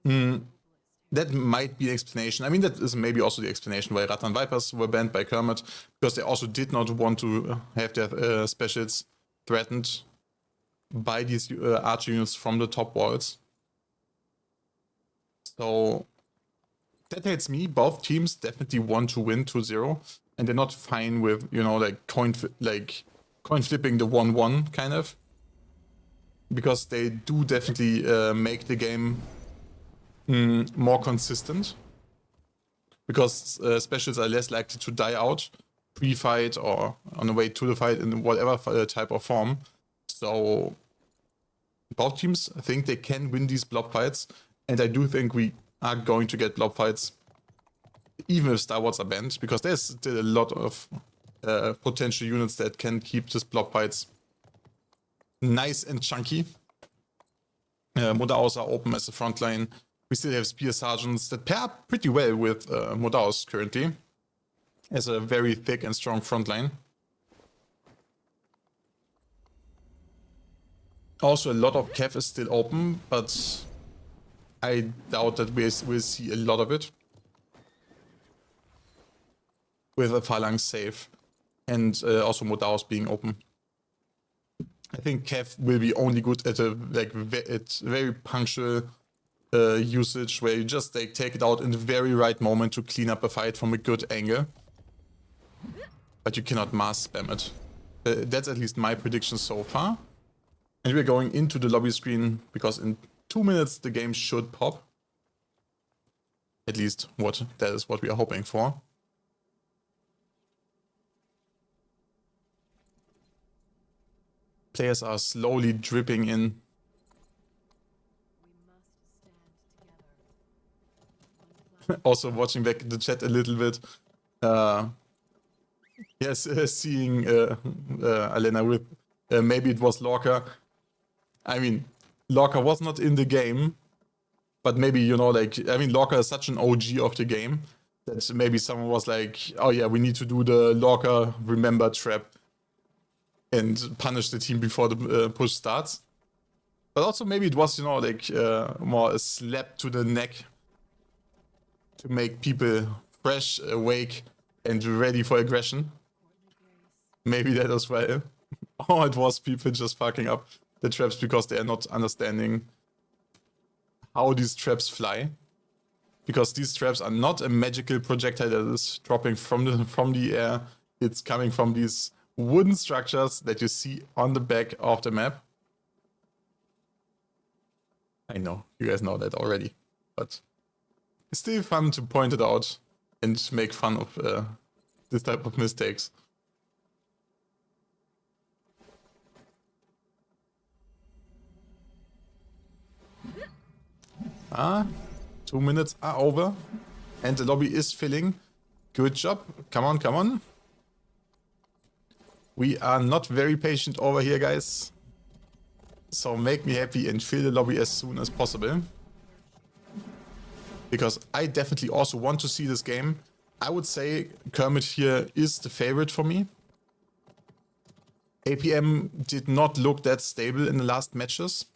That might be an explanation. I mean, that is maybe also the explanation why Rattan Vipers were banned by Kermit, because they also did not want to have their specials threatened by these archer units from the top walls. So that tells me both teams definitely want to win 2-0, and they're not fine with, you know, like coin flipping the 1-1 kind of, because they do definitely make the game more consistent, because specials are less likely to die out pre-fight or on the way to the fight in whatever type of form. So both teams think they can win these blob fights, and I do think we are going to get blob fights even if Star Wars are banned, because there's still a lot of potential units that can keep this blob fights nice and chunky. Modaos are open as a front line. We still have Spear Sergeants that pair up pretty well with Modaos currently as a very thick and strong front line. Also, a lot of Kev is still open, but I doubt that we'll see a lot of it with a Phalanx safe and also Modaos being open. I think Kev will be only good at it's very punctual usage where you just take it out in the very right moment to clean up a fight from a good angle. But you cannot mass spam it. That's at least my prediction so far. And we're going into the lobby screen because in 2 minutes the game should pop. At least that is what we are hoping for. Players are slowly dripping in. Also watching back the chat a little bit. Yes, seeing Alena with maybe it was Lorca. I mean, Lorca was not in the game, but maybe, you know, like, I mean, Lorca is such an OG of the game that maybe someone was like, oh yeah, we need to do the Lorca remember trap and punish the team before the push starts. But also maybe it was, you know, like more a slap to the neck to make people fresh, awake, and ready for aggression. Maybe that as well. Or it was people just fucking up the traps because they are not understanding how these traps fly. Because these traps are not a magical projectile that is dropping from the air. It's coming from these wooden structures that you see on the back of the map. I know, you guys know that already, but it's still fun to point it out and make fun of this type of mistakes. Ah, 2 minutes are over and the lobby is filling. Good job. Come on, come on. We are not very patient over here, guys. So make me happy and fill the lobby as soon as possible. Because I definitely also want to see this game. I would say Kermit here is the favorite for me. APM did not look that stable in the last matches.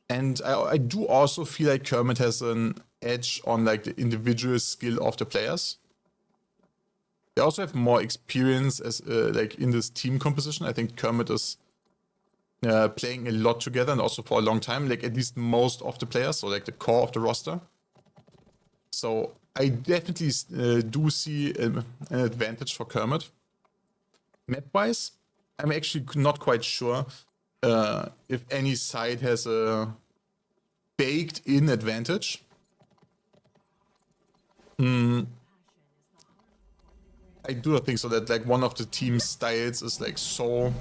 And I do also feel like Kermit has an edge on like the individual skill of the players. They also have more experience as like in this team composition. I think Kermit is playing a lot together and also for a long time, like at least most of the players, so like the core of the roster. So I definitely do see an advantage for Kermit. Map-wise, I'm actually not quite sure if any side has a baked-in advantage. I do not think so, that like one of the team styles is like so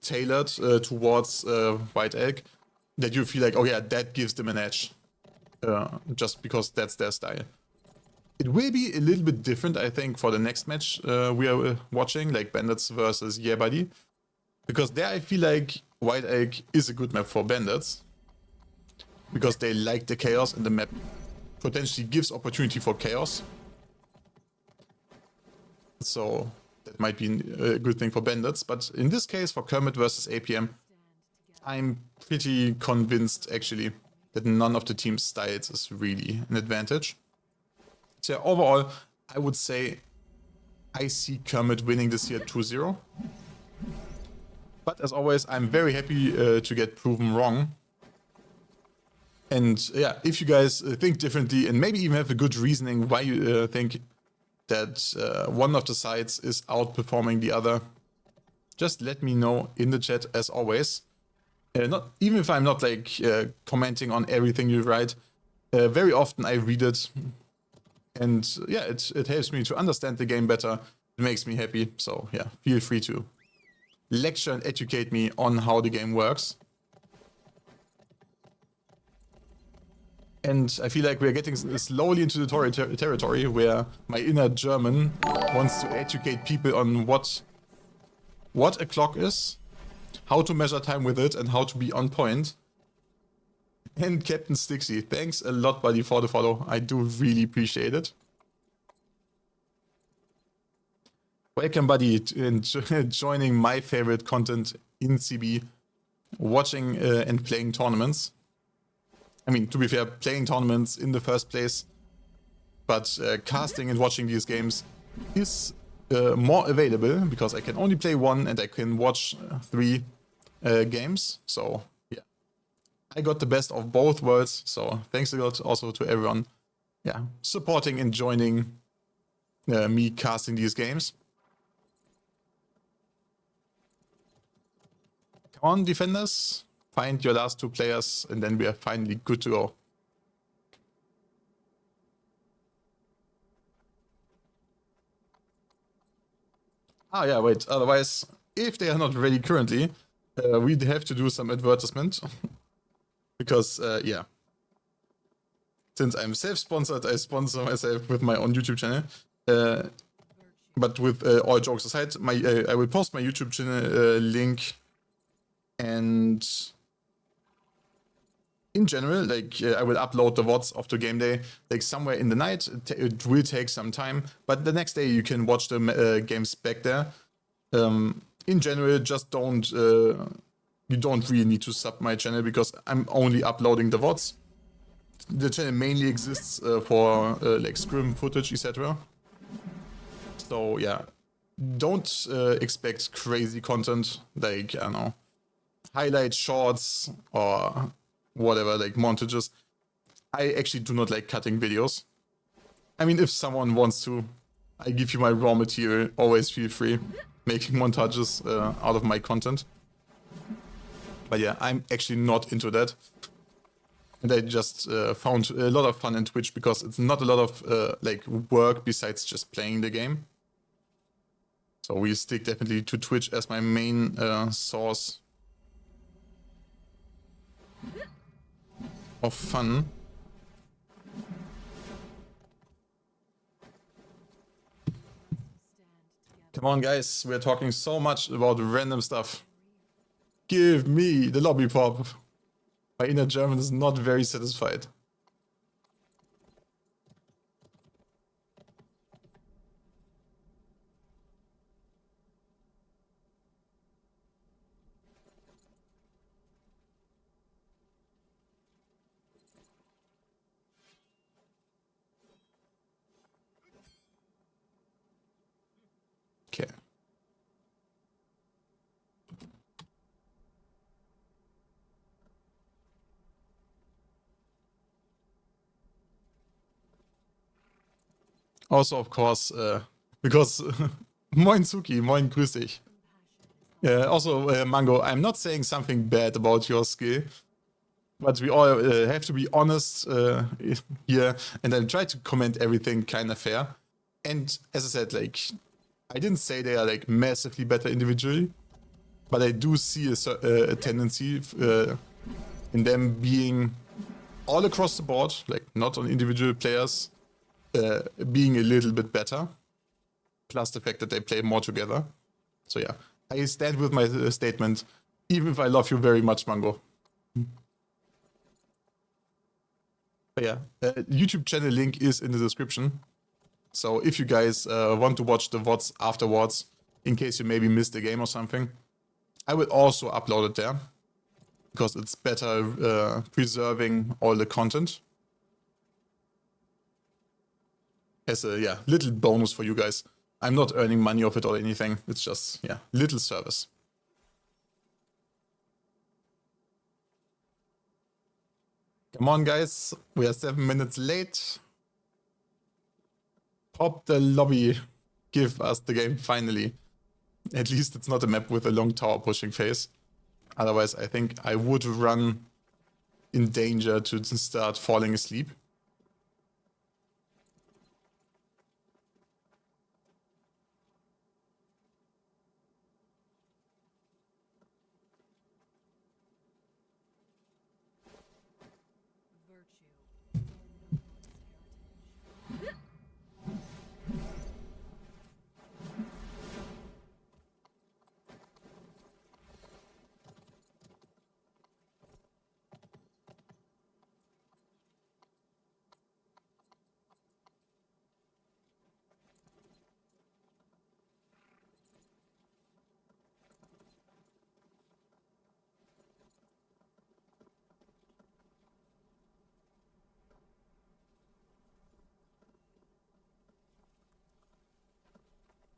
tailored towards White Elk that you feel like, oh yeah, that gives them an edge. Just because that's their style. It will be a little bit different, I think, for the next match we are watching, like Bandits versus Yeah Buddy. Because there I feel like White Elk is a good map for Bandits. Because they like the chaos and the map potentially gives opportunity for chaos. So that might be a good thing for Bandits. But in this case, for Kermit versus APM, I'm pretty convinced actually that none of the team's styles is really an advantage. So overall, I would say I see Kermit winning this year 2-0. But as always, I'm very happy to get proven wrong. And yeah, if you guys think differently and maybe even have a good reasoning why you think that one of the sides is outperforming the other, just let me know in the chat as always. Not even if I'm not like commenting on everything you write, very often I read it. And yeah, it helps me to understand the game better. It makes me happy. So yeah, feel free to lecture and educate me on how the game works. And I feel like we're getting slowly into the territory where my inner German wants to educate people on what a clock is, how to measure time with it, and how to be on point. And Captain Stixie, thanks a lot, buddy, for the follow. I do really appreciate it. Welcome, buddy, and joining my favorite content in CB, watching and playing tournaments. I mean, to be fair, playing tournaments in the first place, but casting and watching these games is more available because I can only play one and I can watch 3 games. So yeah, I got the best of both worlds. So thanks a lot also to everyone, yeah, supporting and joining me casting these games. Come on, defenders. Find your last 2 players, and then we are finally good to go. Ah, yeah, wait. Otherwise, if they are not ready currently, we'd have to do some advertisement. Because, yeah. Since I'm self-sponsored, I sponsor myself with my own YouTube channel. But with all jokes aside, I will post my YouTube channel link. And in general, like I will upload the VODs of the game day like somewhere in the night. It will take some time, but the next day you can watch the games back there. In general, just don't you don't really need to sub my channel because I'm only uploading the VODs. The channel mainly exists for like scrim footage, etc. So yeah, don't expect crazy content like, I don't know, highlight shorts or whatever, like montages. I actually do not like cutting videos. I mean, if someone wants to, I give you my raw material, always feel free making montages out of my content. But yeah, I'm actually not into that. And I just found a lot of fun in Twitch because it's not a lot of like work besides just playing the game. So we stick definitely to Twitch as my main source of fun. Come on, guys, we're talking so much about random stuff. Give me the lobby pop. My inner German is not very satisfied. Okay. Also, of course, because moin Suki, moin, grüß dich. Also, Mango, I'm not saying something bad about your skill, but we all have to be honest here, and I try to comment everything kind of fair. And as I said, like, I didn't say they are like massively better individually, but I do see a tendency in them being all across the board, like not on individual players, being a little bit better. Plus the fact that they play more together. So yeah, I stand with my statement, even if I love you very much, Mango. But yeah, YouTube channel link is in the description. So if you guys want to watch the VODs afterwards, in case you maybe missed the game or something, I will also upload it there. Because it's better preserving all the content. As a little bonus for you guys. I'm not earning money off it or anything. It's just, little service. Come on, guys. We are 7 minutes late. Pop the lobby. Give us the game, finally. At least it's not a map with a long tower pushing phase. Otherwise, I think I would run in danger to start falling asleep.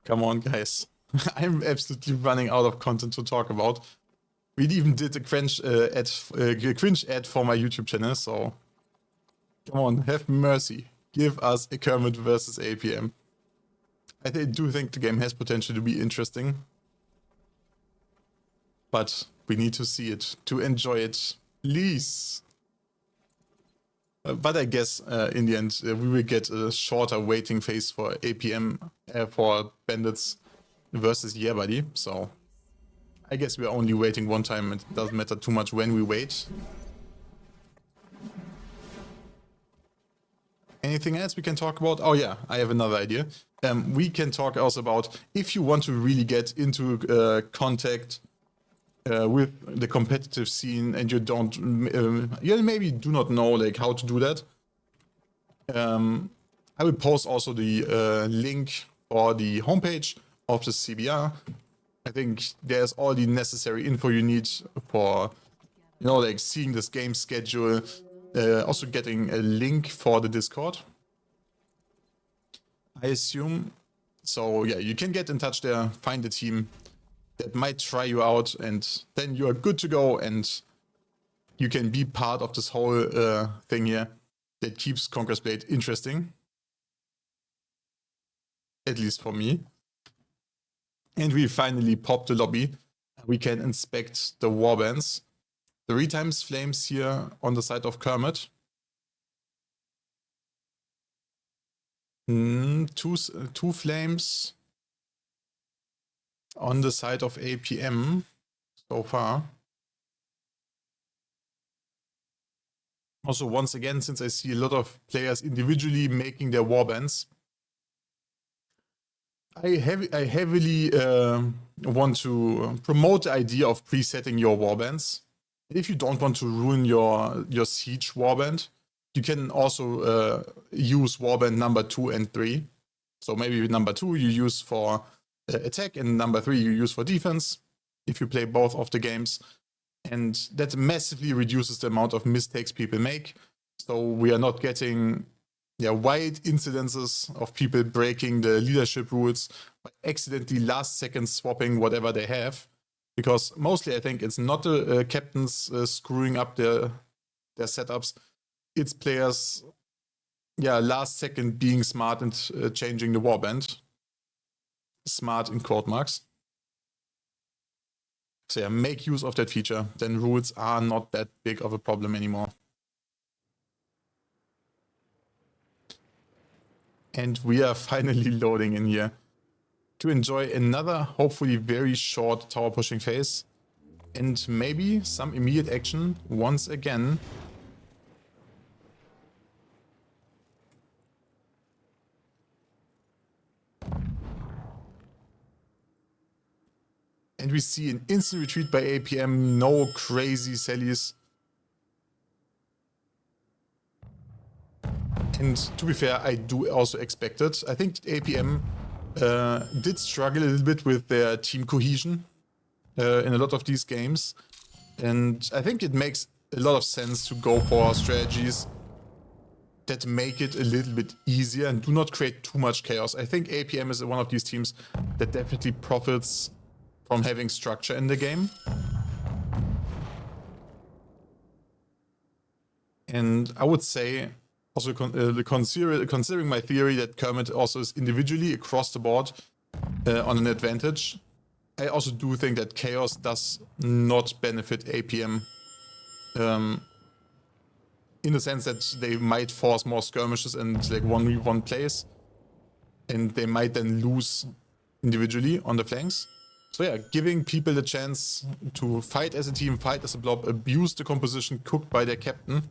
Come on, guys. I'm absolutely running out of content to talk about. We even did a cringe ad for my YouTube channel, so come on, have mercy. Give us a Kermit versus APM. I do think the game has potential to be interesting, but we need to see it to enjoy it, please. But I guess in the end we will get a shorter waiting phase for APM for Bandits versus Yeah Buddy. So I guess we're only waiting one time. It doesn't matter too much when we wait. Anything else we can talk about? Oh yeah, I have another idea. We can talk also about if you want to really get into contact with the competitive scene and you don't, you maybe do not know like how to do that. I will post also the link for the homepage of the CBR. I think there's all the necessary info you need for, like seeing this game schedule, also getting a link for the Discord, I assume. So yeah, you can get in touch there, find a team that might try you out, and then you are good to go, and you can be part of this whole thing here that keeps Conqueror's Blade interesting. At least for me. And we finally popped the lobby. We can inspect the warbands. 3 times flames here on the side of Kermit. Two flames on the side of APM so far. Also, once again, since I see a lot of players individually making their warbands, I heavily want to promote the idea of presetting your warbands. If you don't want to ruin your siege warband, you can also use warband number 2 and 3. So maybe number 2 you use for attack and number 3 you use for defense if you play both of the games. And that massively reduces the amount of mistakes people make. So we are not getting wide incidences of people breaking the leadership rules by accidentally last second swapping whatever they have. Because mostly I think it's not the captains screwing up their setups. It's players, last second being smart and changing the warband. Smart in quote marks. So make use of that feature. Then rules are not that big of a problem anymore. And we are finally loading in here to enjoy another, hopefully very short tower pushing phase. And maybe some immediate action once again. And we see an instant retreat by APM, no crazy sallies. And to be fair, I do also expect it. I think APM did struggle a little bit with their team cohesion in a lot of these games. And I think it makes a lot of sense to go for strategies that make it a little bit easier and do not create too much chaos. I think APM is one of these teams that definitely profits from having structure in the game. And I would say, also considering my theory that Kermit also is individually across the board on an advantage, I also do think that chaos does not benefit APM in the sense that they might force more skirmishes and like 1v1 plays, and they might then lose individually on the flanks. So giving people the chance to fight as a team, fight as a blob, abuse the composition cooked by their captain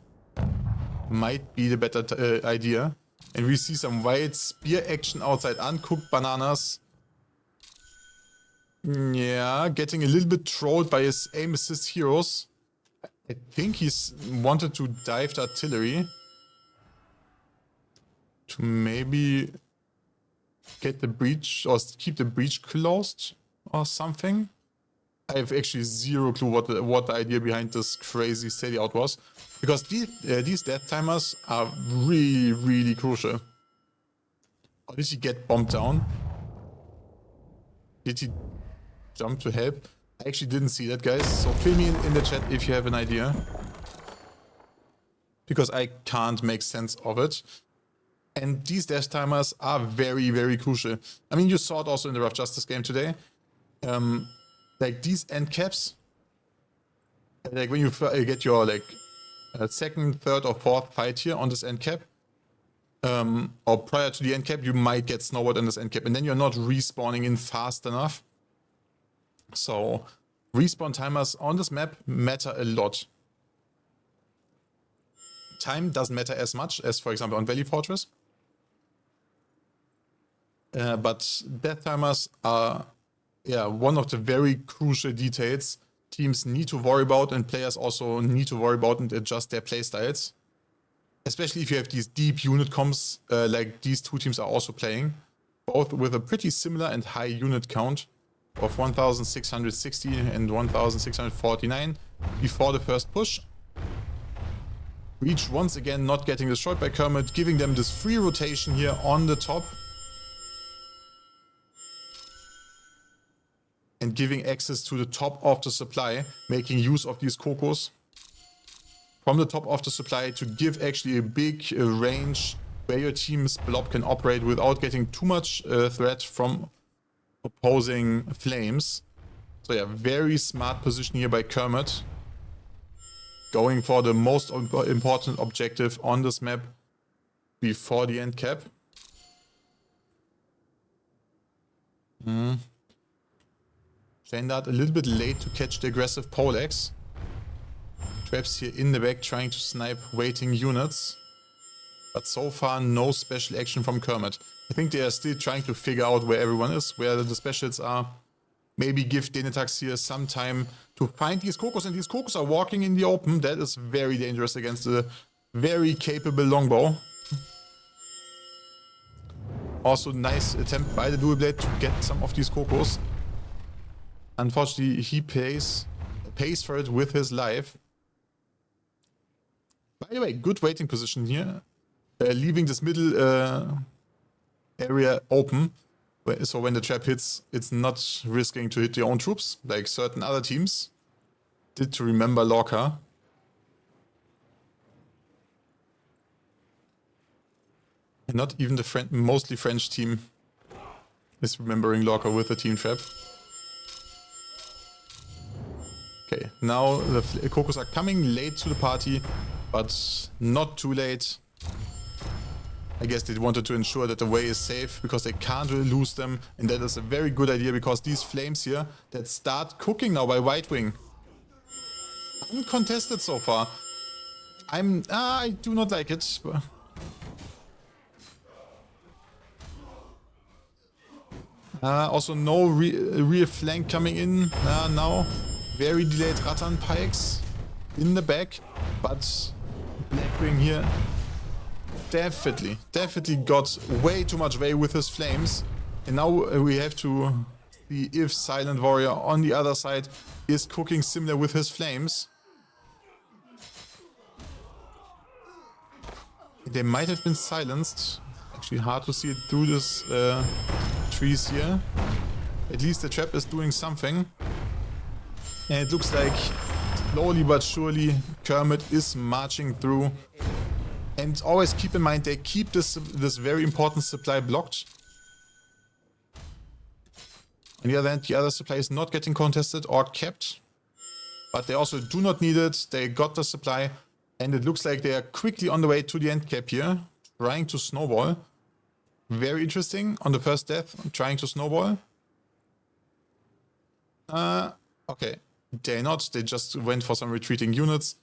might be the better idea. And we see some wild spear action outside uncooked bananas. Yeah, getting a little bit trolled by his aim assist heroes. I think he's wanted to dive the artillery to maybe get the breach or keep the breach closed or something. I have actually zero clue what the idea behind this crazy steady out was, because these death timers are really, really crucial. Or did he get bombed down? Did he jump to help? I actually didn't see that, guys. So fill me in the chat if you have an idea, because I can't make sense of it. And these death timers are very, very crucial. I mean, you saw it also in the Rough Justice game today. Like these end caps, like when you get your like second, third, or fourth fight here on this end cap, or prior to the end cap, you might get snowballed in this end cap, and then you're not respawning in fast enough. So respawn timers on this map matter a lot. Time doesn't matter as much as, for example, on Valley Fortress. But death timers are one of the very crucial details teams need to worry about, and players also need to worry about and adjust their playstyles. Especially if you have these deep unit comps like these two teams are also playing, both with a pretty similar and high unit count of 1,660 and 1,649 before the first push. Reach once again not getting destroyed by Kermit, giving them this free rotation here on the top. And giving access to the top of the supply, making use of these Cocos from the top of the supply to give actually a big range where your team's blob can operate without getting too much threat from opposing flames. So very smart position here by Kermit. going for the most important objective on this map before the end cap. Jandart a little bit late to catch the aggressive poleaxe. Traps here in the back trying to snipe waiting units. But so far no special action from Kermit. I think they are still trying to figure out where everyone is, where the specials are. Maybe give Denetax here some time to find these Kokos, and these Kokos are walking in the open. That is very dangerous against a very capable longbow. Also nice attempt by the dual blade to get some of these Kokos. Unfortunately, he pays for it with his life. By the way, good waiting position here. Leaving this middle area open. So when the trap hits, it's not risking to hit your own troops, like certain other teams did to remember Lorca. And not even the mostly French team is remembering Lorca with a team trap. Okay, now the Kokos are coming late to the party, but not too late. I guess they wanted to ensure that the way is safe because they can't really lose them, and that is a very good idea because these flames here that start cooking now by White Wing. Uncontested so far. I do not like it. Also no rear flank coming in now. Very delayed Rattan pikes in the back, but Blackwing here definitely got way too much way with his flames. And now we have to see if Silent Warrior on the other side is cooking similar with his flames. They might have been silenced. Actually hard to see it through this trees here. At least the trap is doing something. And it looks like slowly but surely Kermit is marching through. And always keep in mind they keep this very important supply blocked. On the other hand, the other supply is not getting contested or kept. But they also do not need it. They got the supply. And it looks like they are quickly on the way to the end cap here. Trying to snowball. Very interesting. On the first death, trying to snowball. Okay. They're not. They just went for some retreating units.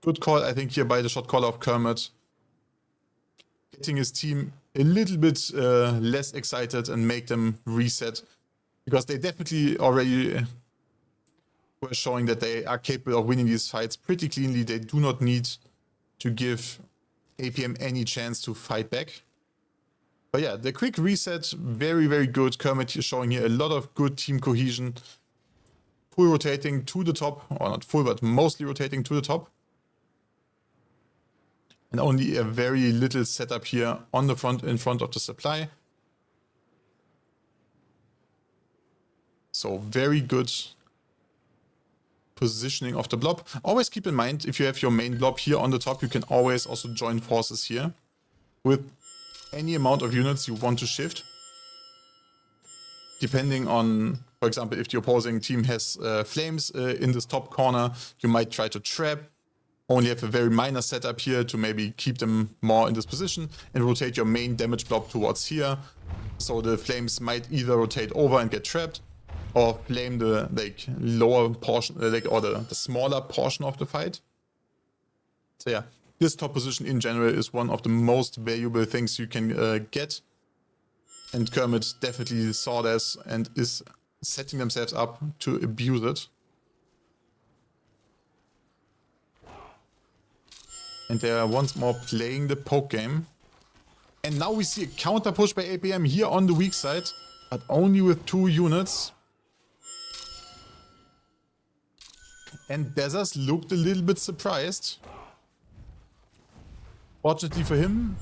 Good call, I think, here by the shot caller of Kermit. Getting his team a little bit less excited and make them reset. Because they definitely already were showing that they are capable of winning these fights pretty cleanly. They do not need to give APM any chance to fight back. But yeah, the quick reset, very good. Kermit is showing here a lot of good team cohesion. Full rotating to the top, or not full, but mostly rotating to the top. And only a very little setup here on the front, in front of the supply. So very good positioning of the blob. Always keep in mind, if you have your main blob here on the top, you can always also join forces here with any amount of units you want to shift. Depending on, for example, if the opposing team has flames in this top corner, you might try to trap. Only have a very minor setup here to maybe keep them more in this position and rotate your main damage blob towards here. So the flames might either rotate over and get trapped, or flame the lower portion, or the smaller portion of the fight. So yeah, this top position in general is one of the most valuable things you can get. And Kermit definitely saw this and is setting themselves up to abuse it. And they are once more playing the poke game. And now we see a counter push by APM here on the weak side, but only with 2 units. And Dezas looked a little bit surprised. Fortunately for him,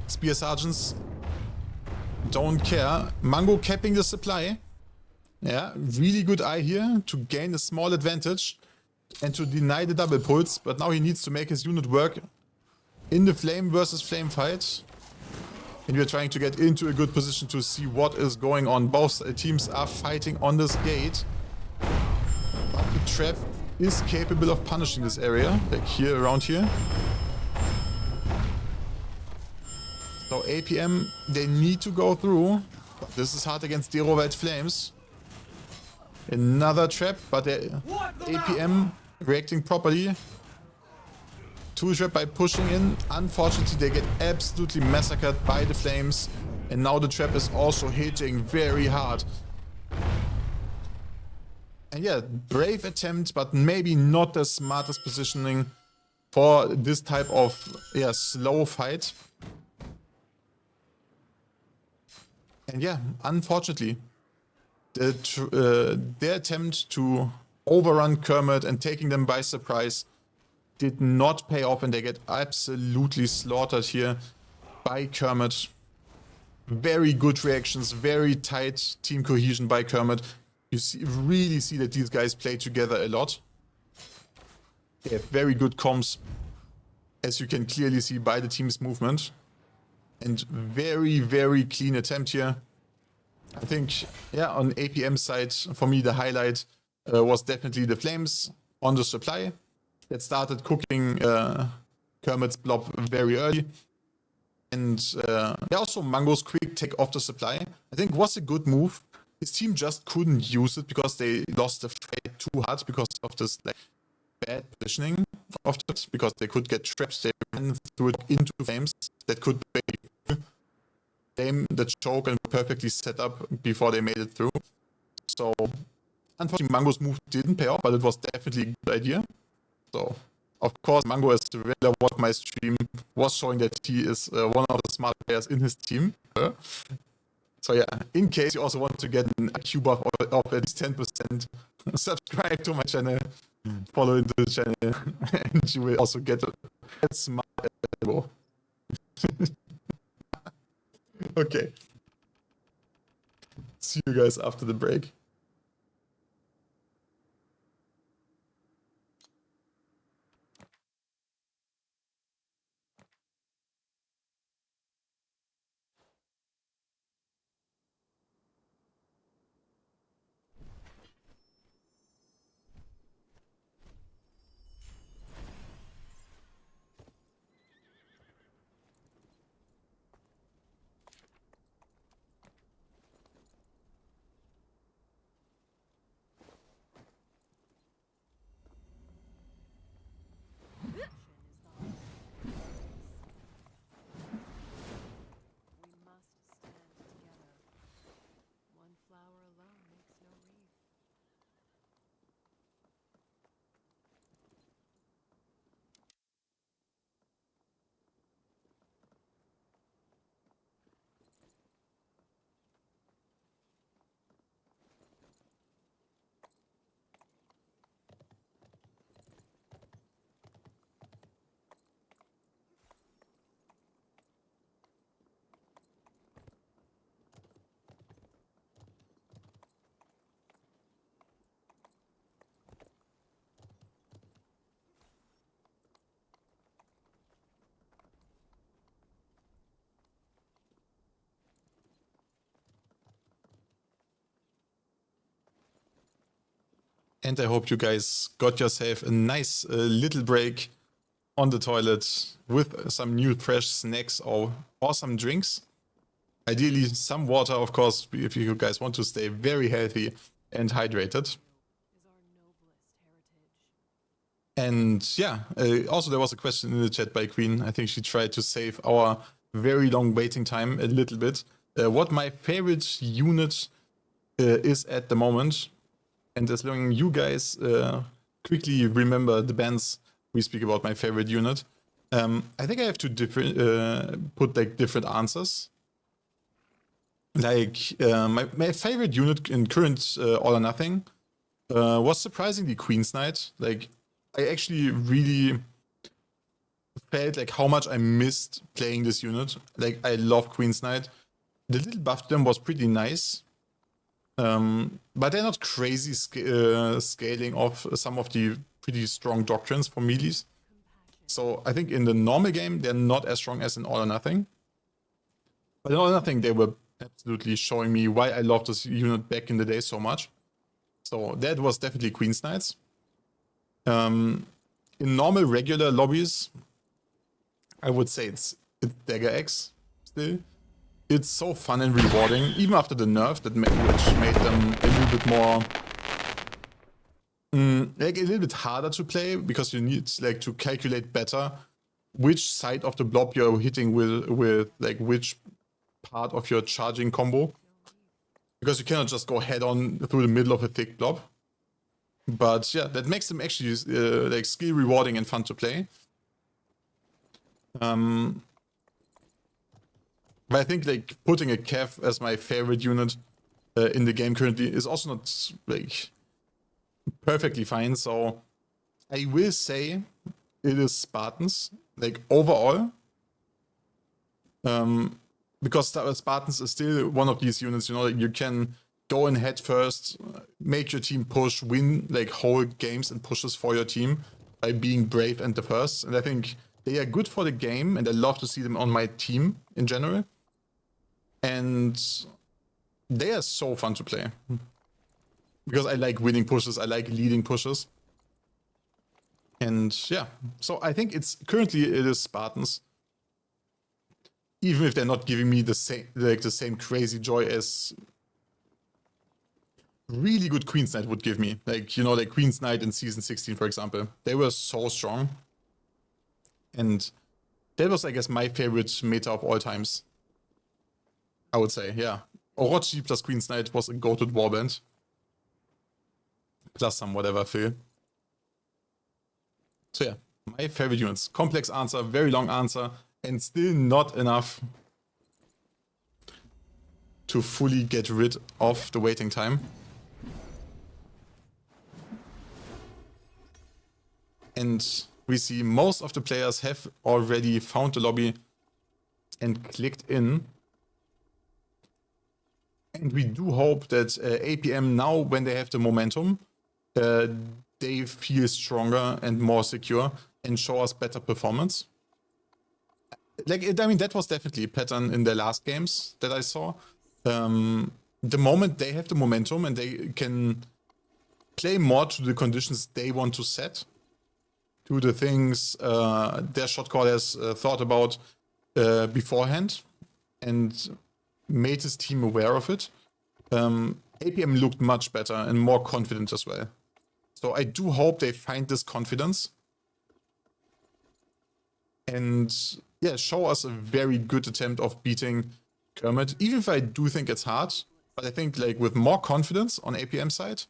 Spear Sergeants don't care. Mango capping the supply. Yeah, really good eye here to gain a small advantage and to deny the double pulse. But now he needs to make his unit work in the flame versus flame fight. And we're trying to get into a good position to see what is going on. Both teams are fighting on this gate. But the trap is capable of punishing this area, like here, around here. So APM, they need to go through. This is hard against Zero White Flames. Another trap, but APM reacting properly. Two trap by pushing in. Unfortunately, they get absolutely massacred by the flames. And now the trap is also hitting very hard. And yeah, brave attempt, but maybe not the smartest positioning for this type of slow fight. And yeah, unfortunately, their attempt to overrun Kermit and taking them by surprise did not pay off, and they get absolutely slaughtered here by Kermit. Very good reactions, very tight team cohesion by Kermit. You really see that these guys play together a lot. They have very good comms, as you can clearly see by the team's movement. And very, very clean attempt here. I think, on APM side, for me, the highlight was definitely the flames on the supply that started cooking Kermit's blob very early. And also Mango's quick take off the supply, I think, was a good move. His team just couldn't use it because they lost the fight too hard because of this bad positioning of it, because they could get traps, they ran through it into flames that could aim the choke and perfectly set up before they made it through. So unfortunately Mango's move didn't pay off, but it was definitely a good idea. So of course Mango, as the regular watch my stream, was showing that he is one of the smart players in his team. So yeah, in case you also want to get an IQ buff of at least 10%, subscribe to my channel, follow into the channel, and you will also get a smart elbow. Okay. See you guys after the break. And I hope you guys got yourself a nice little break on the toilet with some new fresh snacks or some drinks. Ideally some water, of course, if you guys want to stay very healthy and hydrated. And yeah, also there was a question in the chat by Queen. I think she tried to save our very long waiting time a little bit. What my favorite unit is at the moment. And as long as you guys quickly remember the bands we speak about my favorite unit, I think I have to put different answers. My favorite unit in current All or Nothing was surprisingly Queen's Knight. I actually really felt how much I missed playing this unit. I love Queen's Knight. The little buff to them was pretty nice. But they're not crazy scaling off some of the pretty strong doctrines for melees. So I think in the normal game, they're not as strong as in All or Nothing. But in All or Nothing, they were absolutely showing me why I loved this unit back in the day so much. So that was definitely Queen's Knights. In normal, regular lobbies, I would say it's Dagger X still. It's so fun and rewarding, even after the nerf which made them a little bit more, like a little bit harder to play because you need like to calculate better which side of the blob you're hitting with like which part of your charging combo, because you cannot just go head on through the middle of a thick blob. But yeah, that makes them actually like skill rewarding and fun to play. But I think like putting a Cav as my favorite unit in the game currently is also not like perfectly fine. So I will say it is Spartans, like overall. Because Spartans is still one of these units, you know, like you can go in head first, make your team push, win like whole games and pushes for your team by being brave and the first. And I think they are good for the game, and I love to see them on my team in general. And they are so fun to play. Because I like winning pushes, I like leading pushes. And yeah, so I think it is Spartans. Even if they're not giving me the same crazy joy as really good Queen's Knight would give me. Like, you know, like Queen's Knight in Season 16, for example. They were so strong. And that was, I guess, my favorite meta of all times. I would say, yeah. Orochi plus Queen's Knight was a goated warband. Plus some whatever fill. So yeah, my favorite units. Complex answer, very long answer, and still not enough to fully get rid of the waiting time. And we see most of the players have already found the lobby and clicked in. And we do hope that APM now, when they have the momentum, they feel stronger and more secure and show us better performance. Like, I mean, that was definitely a pattern in the last games that I saw. The moment they have the momentum and they can play more to the conditions they want to set, to the things their shot callers thought about beforehand and made his team aware of it, APM looked much better and more confident as well. So I do hope they find this confidence and yeah, show us a very good attempt of beating Kermit, even if I do think it's hard. But I think like with more confidence on APM side,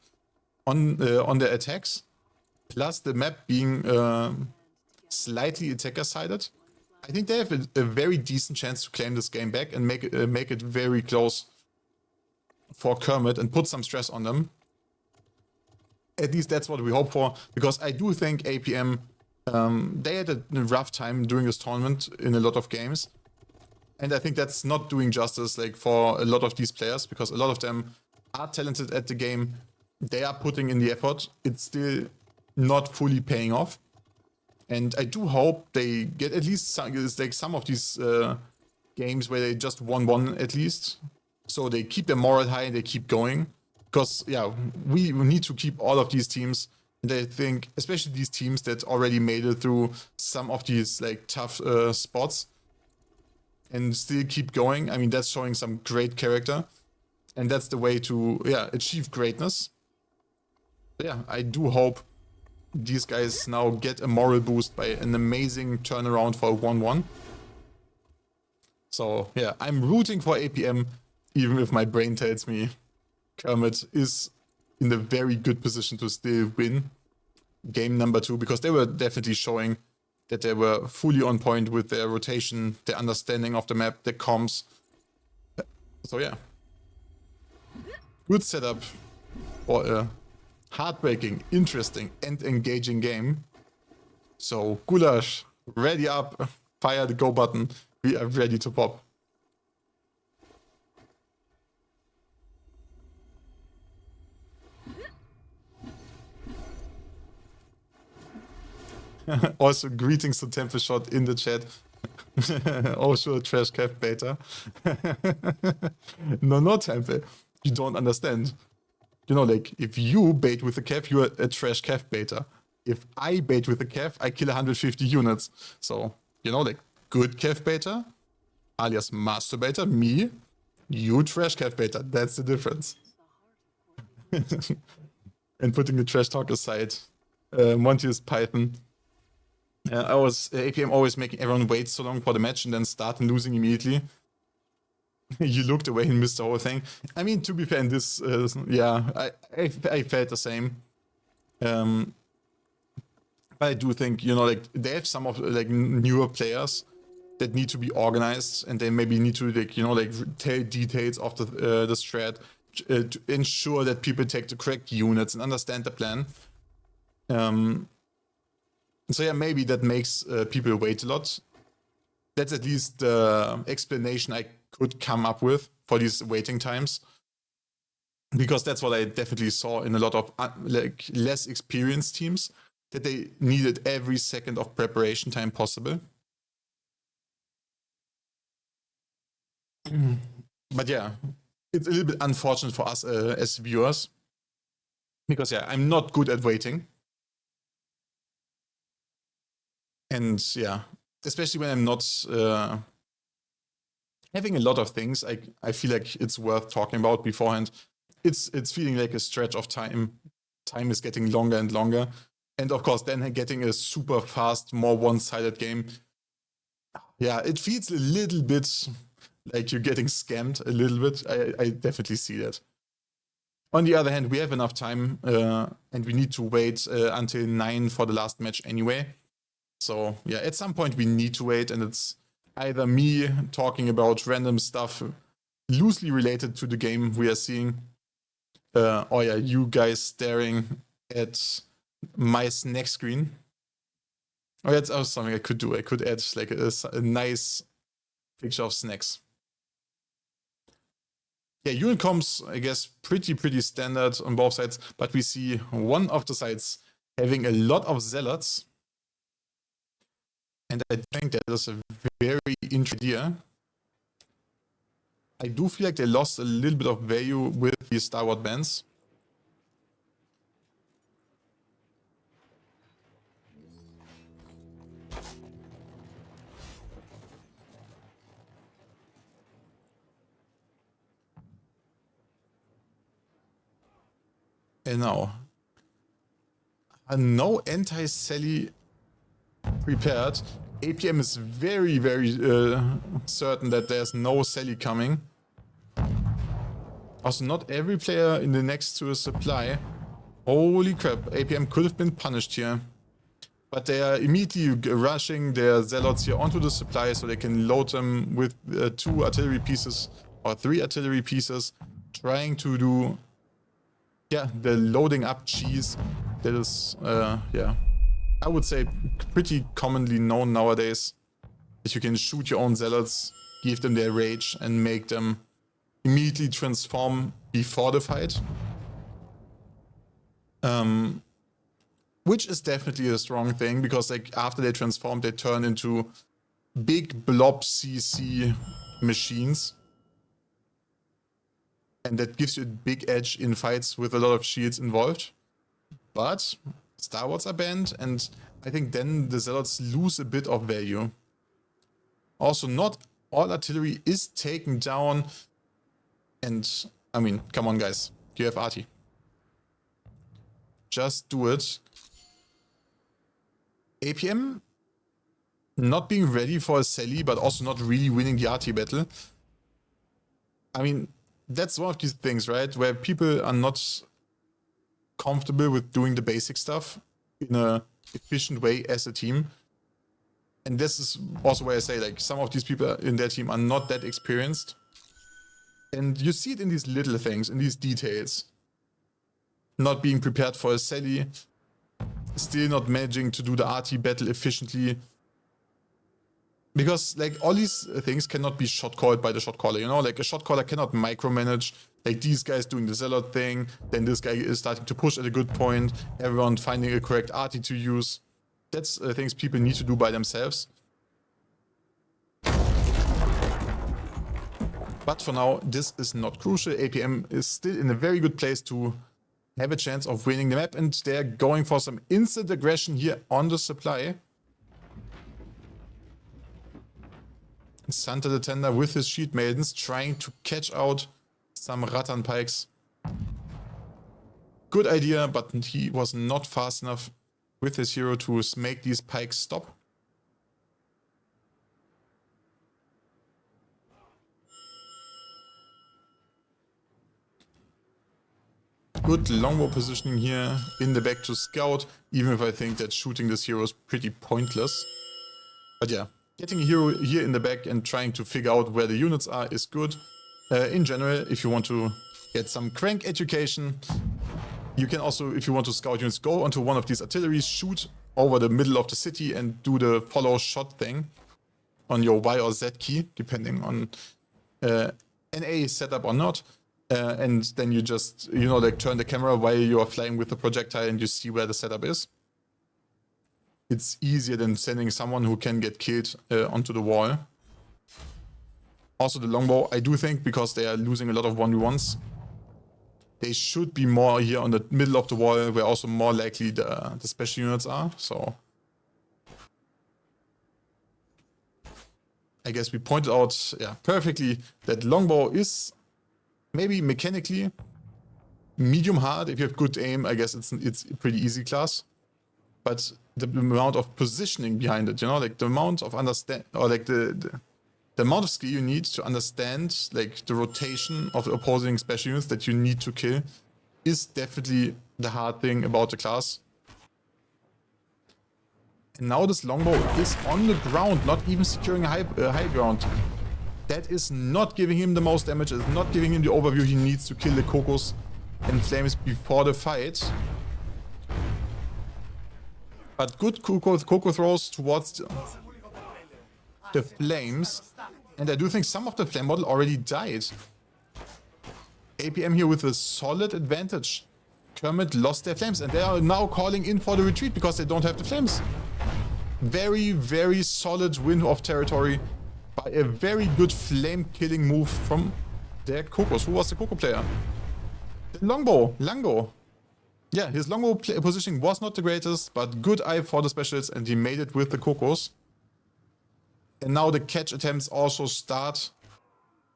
on their attacks, plus the map being slightly attacker-sided, I think they have a very decent chance to claim this game back and make it very close for Kermit and put some stress on them. At least that's what we hope for, because I do think APM, they had a rough time during this tournament in a lot of games. And I think that's not doing justice like for a lot of these players, because a lot of them are talented at the game. They are putting in the effort. It's still not fully paying off. And I do hope they get at least some of these games where they just won one at least. So they keep their moral high and they keep going. Because, yeah, we need to keep all of these teams. And I think, especially these teams that already made it through some of these like tough spots and still keep going. I mean, that's showing some great character. And that's the way to, yeah, achieve greatness. But yeah, I do hope these guys now get a moral boost by an amazing turnaround for a 1-1. So yeah, I'm rooting for APM, even if my brain tells me Kermit is in a very good position to still win game number 2, because they were definitely showing that they were fully on point with their rotation, their understanding of the map, their comms. So yeah, good setup for a heartbreaking, interesting, and engaging game. So Gulash, ready up, fire the go button. We are ready to pop. Also, greetings to Temple Shot in the chat. Oh, sure, trash Cav beta. No, Temple. You don't understand. You know, like, if you bait with the Cav, you're a trash Cav beta. if I bait with the Kev, I kill 150 units. So, you know, like good Kev baiter, alias master baiter, me, you trash Kev baiter. That's the difference. And putting the trash talk aside, Monty's Python. APM always making everyone wait so long for the match and then start and losing immediately. You looked away and missed the whole thing. I mean, to be fair, in this, yeah, I felt the same. But I do think, you know, like they have some of like newer players that need to be organized, and they maybe need to, like, you know, like tell details of the strat to ensure that people take the correct units and understand the plan. So yeah, maybe that makes people wait a lot. That's at least the explanation I could come up with for these waiting times, because that's what I definitely saw in a lot of like less experienced teams, that they needed every second of preparation time possible. But yeah, it's a little bit unfortunate for us as viewers, because yeah, I'm not good at waiting. And yeah, especially when I'm not having a lot of things, I feel like it's worth talking about beforehand. It's feeling like a stretch of time. Time is getting longer and longer. And of course, then getting a super fast, more one-sided game. Yeah, it feels a little bit like you're getting scammed a little bit. I definitely see that. On the other hand, we have enough time and we need to wait until 9 for the last match anyway. So yeah, at some point we need to wait, and it's either me talking about random stuff loosely related to the game we are seeing, or yeah, you guys staring at my snack screen. Oh, that's also something I could do. I could add like a nice picture of snacks. Yeah, unit comps, I guess, pretty standard on both sides, but we see one of the sides having a lot of zealots. And I think that is a very interesting idea. I do feel like they lost a little bit of value with the Star Wars bands. And now, no anti-Sally prepared. APM is very certain that there's no Sally coming. Also, not every player in the next to a supply. Holy crap, APM could have been punished here. But they are immediately rushing their zealots here onto the supply so they can load them with 2 artillery pieces or 3 artillery pieces, trying to do, yeah, the loading up cheese that is, yeah, I would say pretty commonly known nowadays, that you can shoot your own zealots, give them their rage, and make them immediately transform before the fight. Which is definitely a strong thing, because like after they transform, they turn into big blob CC machines. And that gives you a big edge in fights with a lot of shields involved. But Star Wars are banned, and I think then the zealots lose a bit of value. Also, not all artillery is taken down. And I mean, come on guys, you have arty. Just do it. APM not being ready for a Sally, but also not really winning the arty battle. I mean, that's one of these things, right? Where people are not comfortable with doing the basic stuff in a efficient way as a team. And this is also where I say, like, some of these people in their team are not that experienced. And you see it in these little things, in these details. Not being prepared for a Sally, still not managing to do the RT battle efficiently. Because, like, all these things cannot be shot called by the shot caller, you know? Like, a shot caller cannot micromanage, like, these guys doing the zealot thing, then this guy is starting to push at a good point, everyone finding a correct RT to use. That's things people need to do by themselves. But for now, this is not crucial. APM is still in a very good place to have a chance of winning the map, and they're going for some instant aggression here on the supply. Santa the Tender with his Sheet Maidens trying to catch out some Rattan Pikes. Good idea, but he was not fast enough with his hero to make these Pikes stop. Good longbow positioning here in the back to scout, even if I think that shooting this hero is pretty pointless. But yeah, getting a hero here in the back and trying to figure out where the units are is good. In general, if you want to get some crank education, you can also, if you want to scout units, go onto one of these artilleries, shoot over the middle of the city and do the follow shot thing on your Y or Z key, depending on NA setup or not. And then you just, you know, like turn the camera while you are flying with the projectile and you see where the setup is. It's easier than sending someone who can get killed onto the wall. Also the longbow, I do think, because they are losing a lot of 1v1s, they should be more here on the middle of the wall, where also more likely the special units are. So I guess we pointed out, yeah, perfectly that longbow is maybe mechanically medium hard. If you have good aim, I guess it's a pretty easy class. But the amount of positioning behind it, you know, like the amount of understand, or like the amount of skill you need to understand, like the rotation of the opposing special units that you need to kill, is definitely the hard thing about the class. And now this longbow is on the ground, not even securing a high ground. That is not giving him the most damage, it's not giving him the overview he needs to kill the Cocos and Flames before the fight. But good Coco throws towards the Flames. And I do think some of the Flame model already died. APM here with a solid advantage. Kermit lost their Flames and they are now calling in for the retreat because they don't have the Flames. Very, very solid win of territory by a very good flame killing move from their Cocos. Who was the Coco player? The longbow, Lango. Yeah, his longbow positioning was not the greatest, but good eye for the specialists and he made it with the Cocos. And now the catch attempts also start.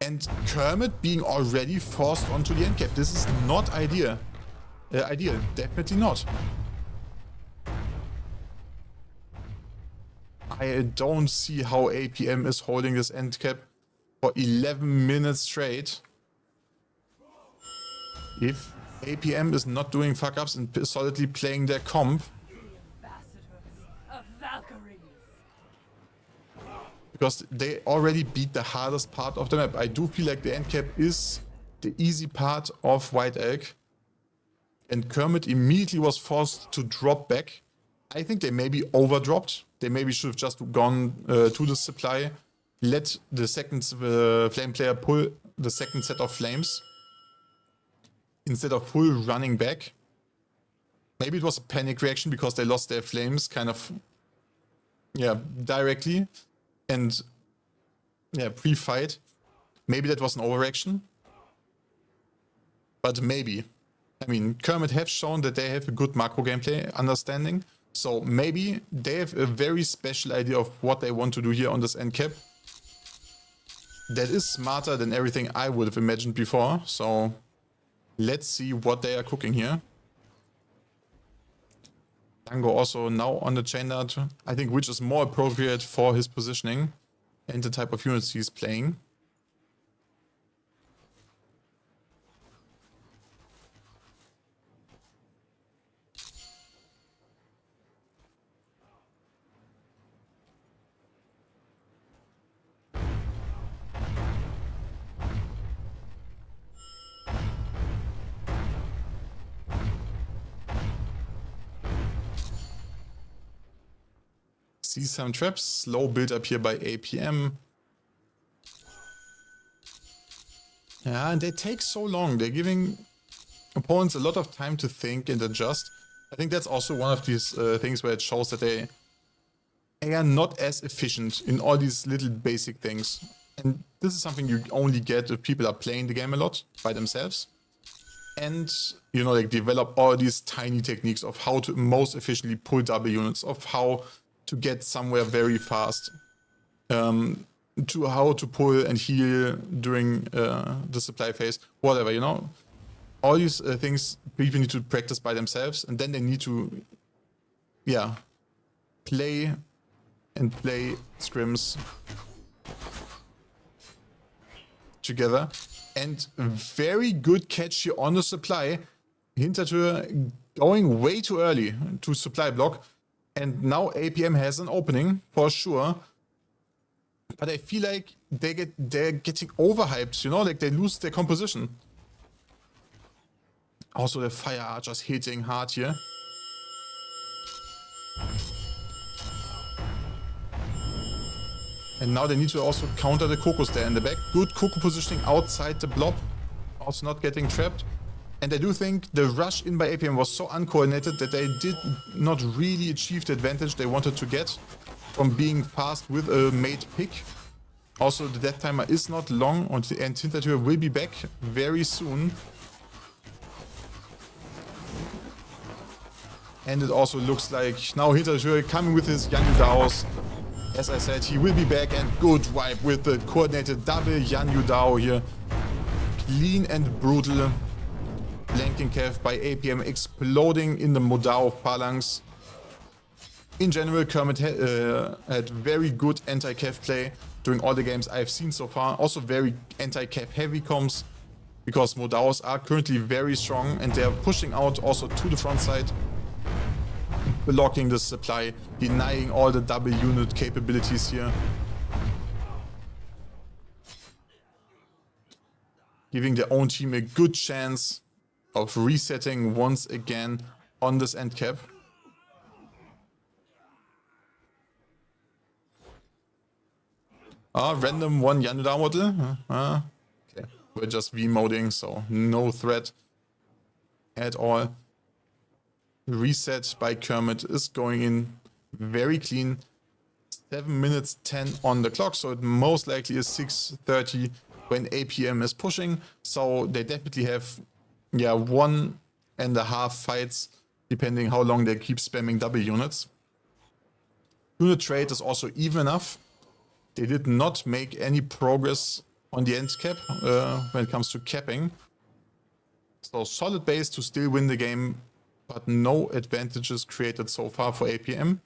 And Kermit being already forced onto the end cap. This is not ideal. Definitely not. I don't see how APM is holding this end cap for 11 minutes straight. If APM is not doing fuck-ups and solidly playing their comp. Because they already beat the hardest part of the map. I do feel like the end cap is the easy part of White Elk. And Kermit immediately was forced to drop back. I think they maybe overdropped. They maybe should have just gone to the supply, let the second flame player pull the second set of flames instead of full running back. Maybe it was a panic reaction because they lost their flames kind of, yeah, directly and, yeah, pre-fight. Maybe that was an overreaction. But maybe. I mean, Kermit have shown that they have a good macro gameplay understanding. So maybe they have a very special idea of what they want to do here on this end cap. That is smarter than everything I would have imagined before. So let's see what they are cooking here. Tango also now on the chain dart, I think, which is more appropriate for his positioning and the type of units he's playing. See some traps, slow build up here by APM. Yeah, and they take so long. They're giving opponents a lot of time to think and adjust. I think that's also one of these things where it shows that they are not as efficient in all these little basic things. And this is something you only get if people are playing the game a lot by themselves. and, you know, like develop all these tiny techniques of how to most efficiently pull double units, of how to get somewhere very fast, to how to pull and heal during the supply phase, whatever, you know. All these things people need to practice by themselves, and then they need to, yeah, play scrims together. And very good catch here on the supply. Hintertür going way too early to supply block. And now APM has an opening for sure. But I feel like they're getting overhyped, you know, like they lose their composition. Also the Fire Archer's hitting hard here. And now they need to also counter the Kokos there in the back. Good Koko positioning outside the blob. Also not getting trapped. And I do think the rush in by APM was so uncoordinated that they did not really achieve the advantage they wanted to get from being fast with a mate pick. Also, the death timer is not long, and Hintertür will be back very soon. And it also looks like now Hintertür coming with his Yanyu Daos. As I said, he will be back, and good wipe with the coordinated double Yanyu Dao here. Clean and brutal. Blanking Kev by APM exploding in the Modao of Phalanx. In general, Kermit had very good anti-Kev play during all the games I've seen so far. Also very anti-Kev heavy comms, because Modaos are currently very strong and they are pushing out also to the front side, blocking the supply, denying all the double unit capabilities here. Giving their own team a good chance of resetting once again on this end cap. Random one Yanuda model. Okay. We're just V-moding, so no threat at all. Reset by Kermit is going in very clean. 7 minutes 10 on the clock, so it most likely is 6:30 when APM is pushing. So they definitely have, yeah, 1.5 fights, depending how long they keep spamming double units. Unit trade is also even enough. They did not make any progress on the end cap when it comes to capping. So solid base to still win the game, but no advantages created so far for APM.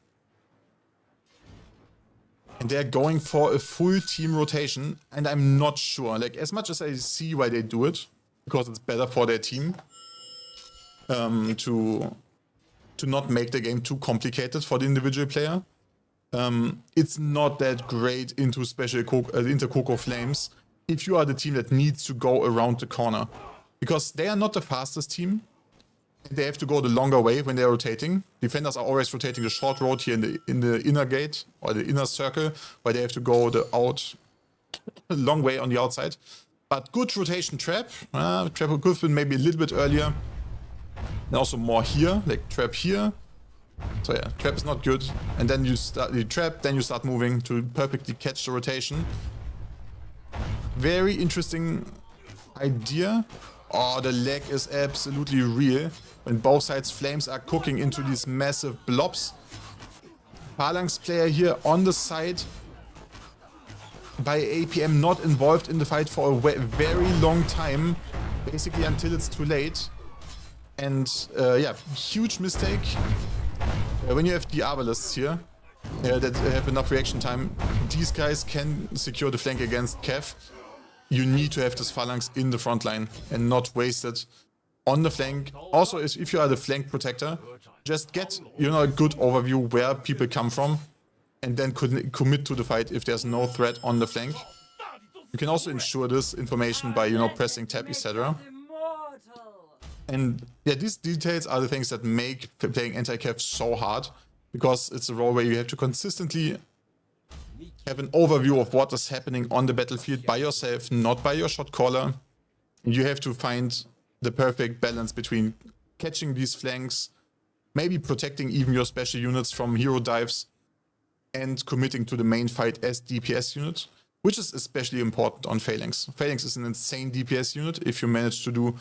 And they're going for a full team rotation, and I'm not sure, like, as much as I see why they do it, because it's better for their team, to not make the game too complicated for the individual player. It's not that great into into Koko Flames if you are the team that needs to go around the corner, because they are not the fastest team. They have to go the longer way when they're rotating. Defenders are always rotating the short road here in the inner gate or the inner circle, where they have to go the long way on the outside. But good rotation trap. Trap could have been maybe a little bit earlier. And also more here, like trap here. So yeah, trap is not good. And then you trap, then you start moving to perfectly catch the rotation. Very interesting idea. Oh, the lag is absolutely real. When both sides flames are cooking into these massive blobs. Phalanx player here on the side by APM, not involved in the fight for a very long time. Basically until it's too late. And yeah, huge mistake. When you have the Arbalists here that have enough reaction time, these guys can secure the flank against Kev. You need to have this Phalanx in the front line and not waste it on the flank. Also, if you are the flank protector, just get, you know, a good overview where people come from and then commit to the fight if there's no threat on the flank. You can also ensure this information by, you know, pressing tab, etc. And yeah, these details are the things that make playing anti-Kev so hard, because it's a role where you have to consistently have an overview of what is happening on the battlefield by yourself, not by your shot caller. You have to find the perfect balance between catching these flanks, maybe protecting even your special units from hero dives, and committing to the main fight as DPS unit, which is especially important on Phalanx. Phalanx is an insane DPS unit if you manage to do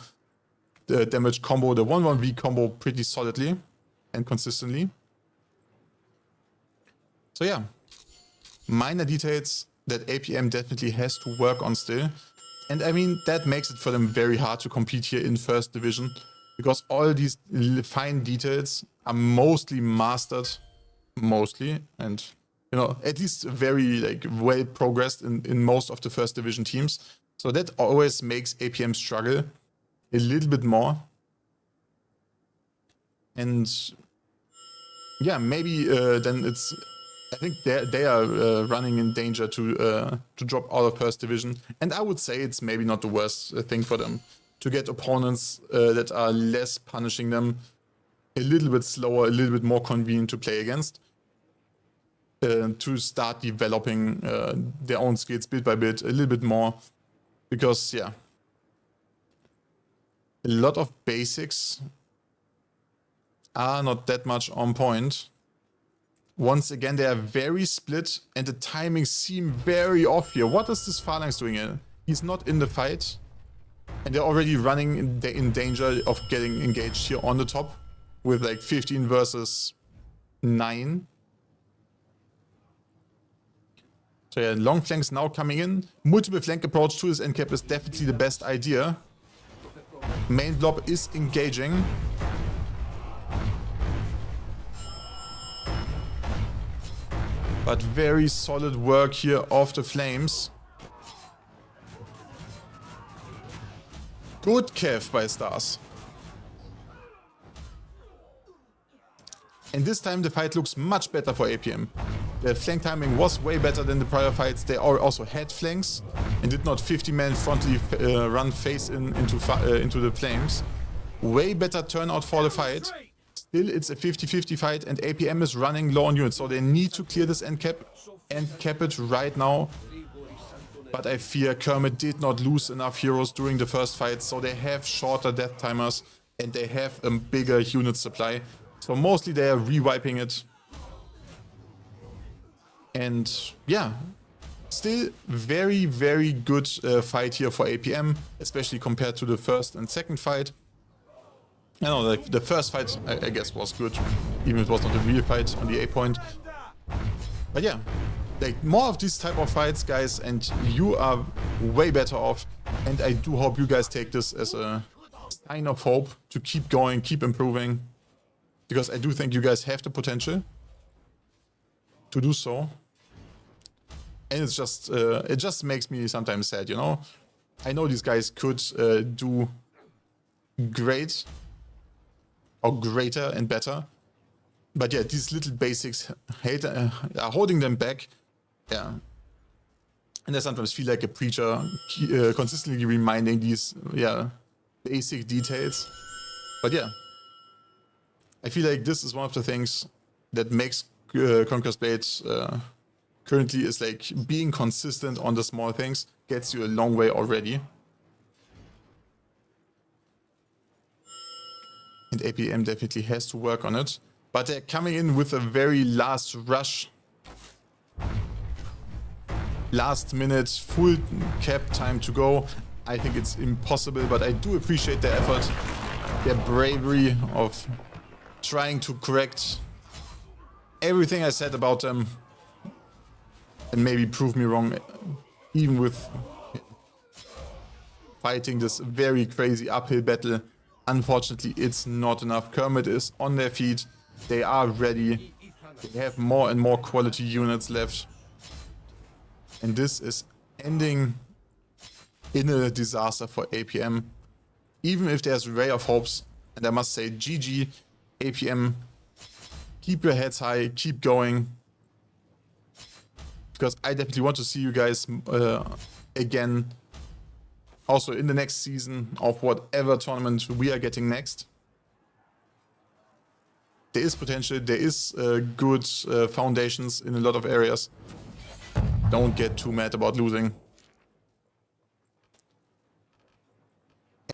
damage combo, the 1-1v combo pretty solidly and consistently. So yeah, minor details that APM definitely has to work on still. And I mean, that makes it for them very hard to compete here in First Division, because all these fine details are mostly mastered, and you know, at least very like well progressed in most of the First Division teams. So that always makes APM struggle a little bit more. And yeah, maybe then it's, I think they are running in danger to drop out of First Division. And I would say it's maybe not the worst thing for them to get opponents that are less punishing them, a little bit slower, a little bit more convenient to play against, to start developing their own skills bit by bit, a little bit more. Because, yeah, a lot of basics are not that much on point. Once again, they are very split and the timings seem very off here. What is this Phalanx doing here? He's not in the fight. And they're already running in danger of getting engaged here on the top with like 15 versus 9. So yeah, long flanks now coming in. Multiple flank approach to this end cap is definitely the best idea. Main blob is engaging. But very solid work here of the flames. Good Kev by Stars. And this time the fight looks much better for APM. The flank timing was way better than the prior fights. They also had flanks and did not 50-man frontally run face into the flames. Way better turnout for the fight. Still, it's a 50-50 fight and APM is running low on units, so they need to clear this end cap it right now. But I fear Kermit did not lose enough heroes during the first fight, so they have shorter death timers and they have a bigger unit supply. So mostly they are rewiping it. And yeah, still very, very good fight here for APM, especially compared to the first and second fight. I know, like the first fight I guess was good, even if it was not a real fight on the A point. But yeah, like more of these type of fights, guys, and you are way better off. And I do hope you guys take this as a sign of hope to keep going, keep improving. Because I do think you guys have the potential to do so. And it's just, it just makes me sometimes sad, you know? I know these guys could do great or greater and better. But yeah, these little basics are holding them back. Yeah. And I sometimes feel like a preacher consistently reminding these, yeah, basic details. But yeah, I feel like this is one of the things that makes Conqueror's Blade currently is like being consistent on the small things gets you a long way already. And APM definitely has to work on it. But they're coming in with a very last rush. Last minute, full cap time to go. I think it's impossible, but I do appreciate their effort, their bravery of trying to correct everything I said about them and maybe prove me wrong, even with fighting this very crazy uphill battle. Unfortunately, it's not enough. Kermit is on their feet. They are ready. They have more and more quality units left. And this is ending in a disaster for APM. Even if there's a ray of hopes, and I must say GG, APM, keep your heads high, keep going. Because I definitely want to see you guys again. Also in the next season of whatever tournament we are getting next. There is potential, there is good foundations in a lot of areas. Don't get too mad about losing.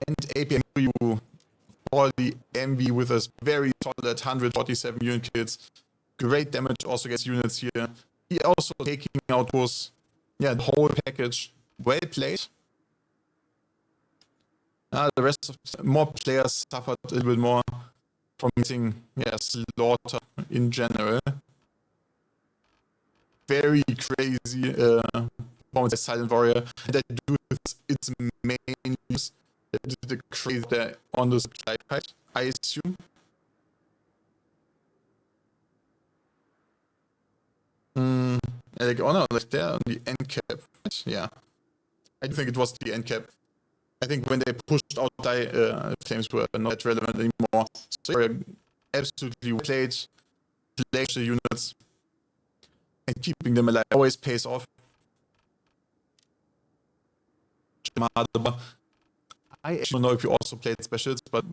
And APM you for the MV with us, very solid 147 unit kills. Great damage also gets units here. He also taking out those, yeah, the whole package. Well played. The rest of more players suffered a little bit more from getting slaughter in general. Very crazy performance by Silent Warrior. And that do its main use. The crazy there on the supply pipe, I assume. Like, oh no, like there on the end cap. Yeah. I think it was the end cap. I think when they pushed out flames were not that relevant anymore. So they're absolutely played, playing the units, and keeping them alive always pays off. I actually don't know if you also played specials, but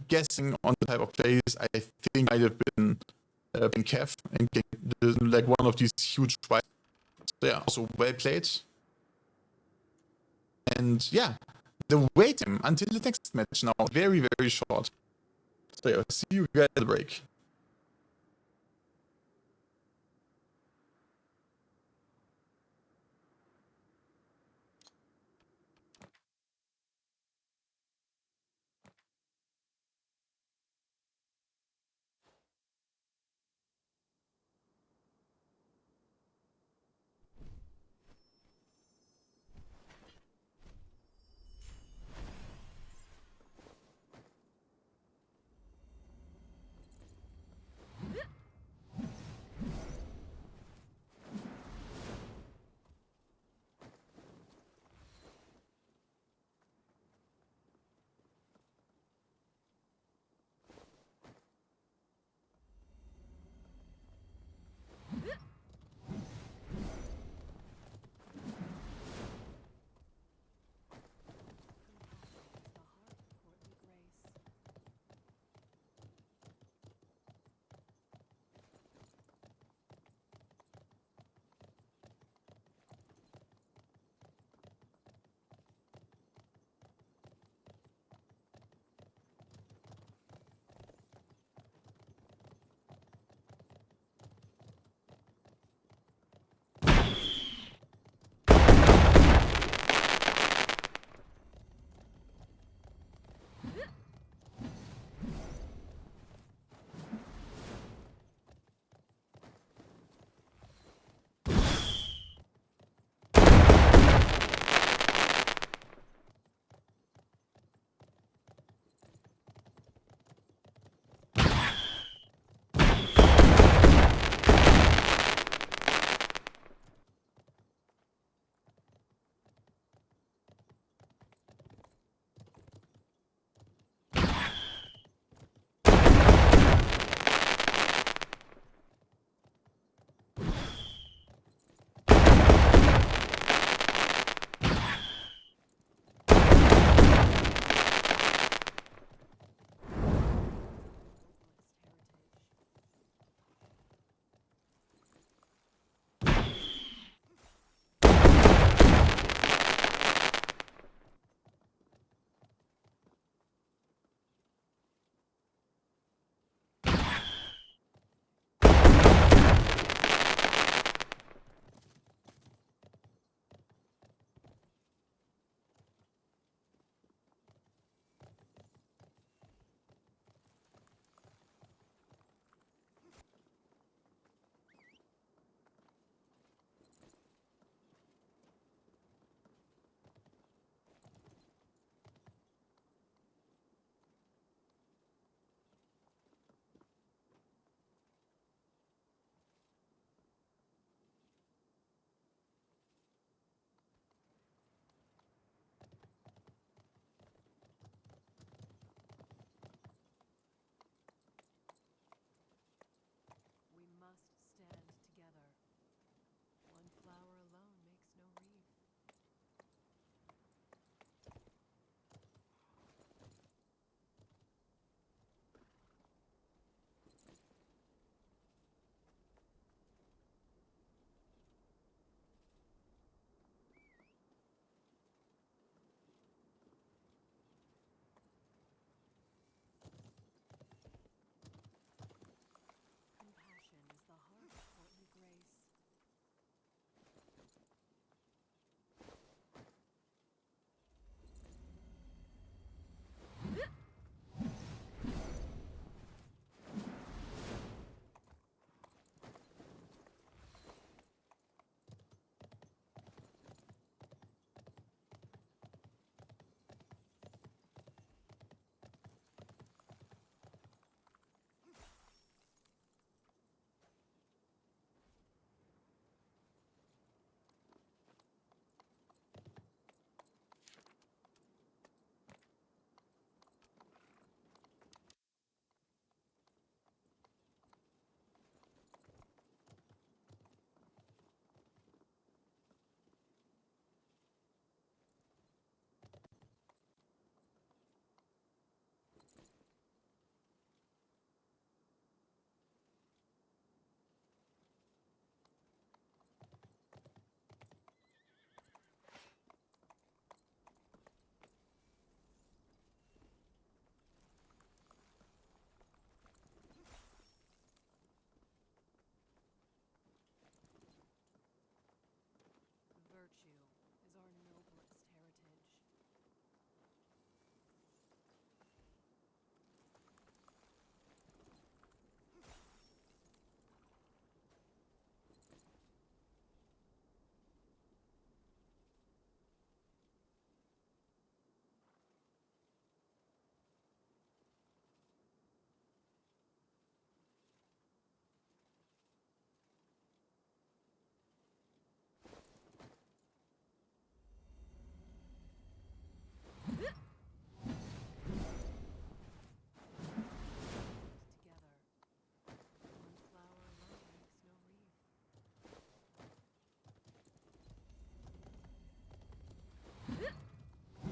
guessing on the type of plays, I think might have been Kev and like one of these huge fights. So yeah, also well played. And yeah, the wait time until the next match now very, very short. So yeah, see you guys at the break.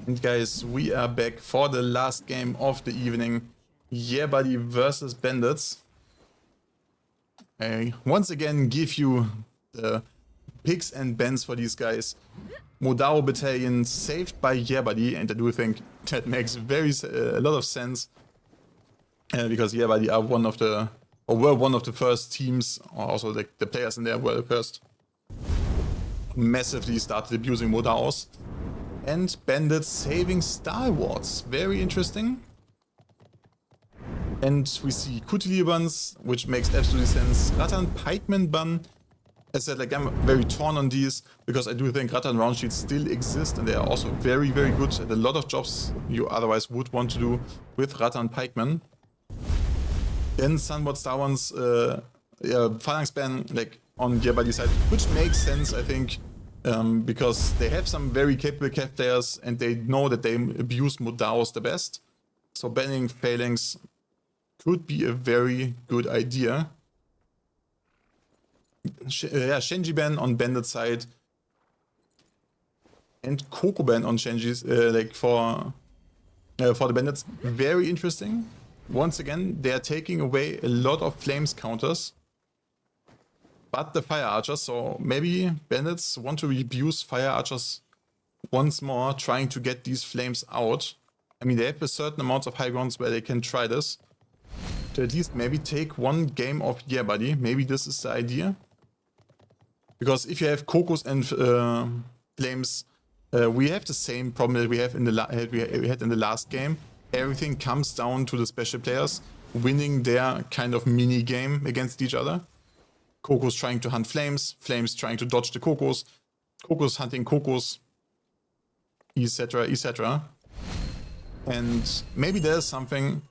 And guys, we are back for the last game of the evening. Yeah Buddy versus Bandits. I once again give you the picks and bans for these guys. Modao Battalion saved by Yeah Buddy, and I do think that makes a lot of sense. Because Yeah Buddy are were one of the first teams, or also the players in there were the first massively started abusing Modaos. And Bandits saving Star Wars. Very interesting. And we see Kutili bans, which makes absolutely sense. Rattan Pikeman ban. As I said, like, I'm very torn on these, because I do think Rattan round sheets still exist, and they are also very, very good at a lot of jobs you otherwise would want to do with Rattan Pikeman. Then Sunbot Star Ones, Phalanx ban, like, on Yeah Buddy side, which makes sense, I think. Because they have some very capable Cav players and they know that they abuse Modaos the best. So banning Phalanx could be a very good idea. Shenji ban on Bandit side. And Coco ban on Shenji's, like for the Bandits. Very interesting. Once again, they are taking away a lot of Flames counters. But the Fire Archers, so maybe Bandits want to abuse Fire Archers once more, trying to get these Flames out. I mean, they have a certain amount of high grounds where they can try this. To at least maybe take one game of Yeah Buddy. Maybe this is the idea. Because if you have Cocos and Flames, we have the same problem that we have in we had in the last game. Everything comes down to the special players winning their kind of mini game against each other. Cocos trying to hunt Flames, Flames trying to dodge the Cocos, Cocos hunting Cocos, etc, etc. And maybe there's something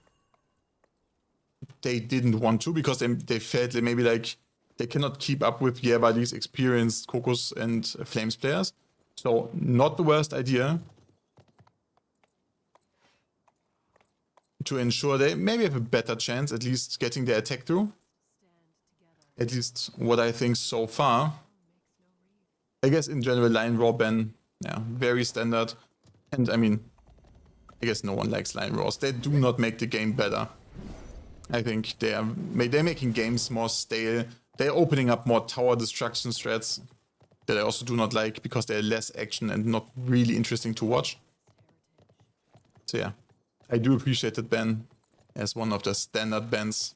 they didn't want to, because they felt that maybe like they cannot keep up with Yeah Buddy's experienced Cocos and Flames players. So not the worst idea to ensure they maybe have a better chance at least getting their attack through. At least what I think so far. I guess in general, Lion Roar ban, yeah, very standard. And I mean, I guess no one likes Lion Roars. They do not make the game better. I think they're making games more stale. They're opening up more tower destruction strats that I also do not like, because they're less action and not really interesting to watch. So yeah, I do appreciate that ban as one of the standard bans.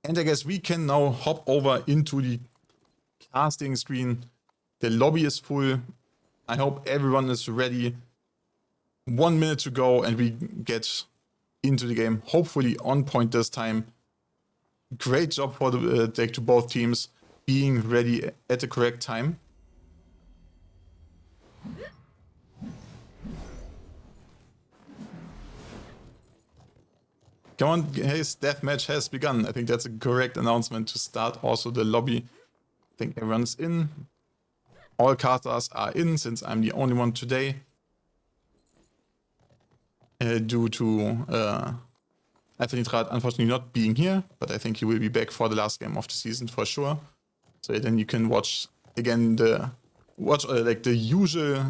And I guess we can now hop over into the casting screen. The lobby is full. I hope everyone is ready. 1 minute to go and we get into the game. Hopefully on point this time. Great job for the deck to both teams being ready at the correct time. Come on, guys, deathmatch has begun. I think that's a correct announcement to start also the lobby. I think everyone's in. All casters are in, since I'm the only one today. Due to Alphanitrat unfortunately not being here, but I think he will be back for the last game of the season for sure. So then you can watch again like the usual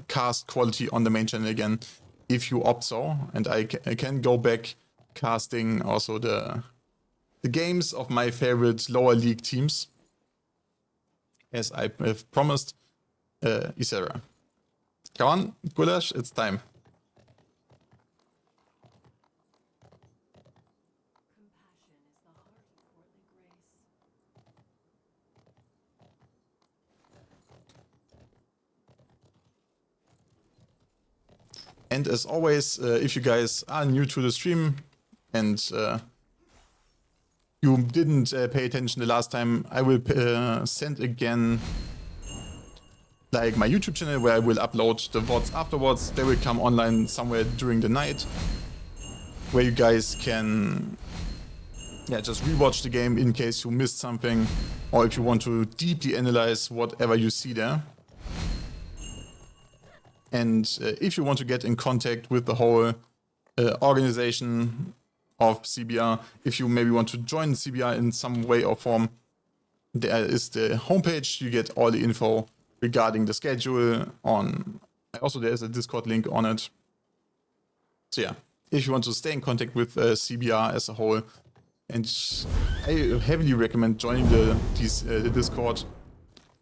cast quality on the main channel again, if you opt so. And I can go back casting also the games of my favorite lower league teams, as I have promised, etc. Come on, Gulash, it's time. Compassion is the heart of courtly grace. And as always, if you guys are new to the stream and you didn't pay attention the last time, I will send again like my YouTube channel, where I will upload the VODs afterwards. They will come online somewhere during the night, where you guys can just rewatch the game in case you missed something, or if you want to deeply analyze whatever you see there. And if you want to get in contact with the whole organization of CBR, if you maybe want to join CBR in some way or form, there is the homepage. You get all the info regarding the schedule on. Also, there's a Discord link on it. So yeah, if you want to stay in contact with CBR as a whole, and I heavily recommend joining the Discord.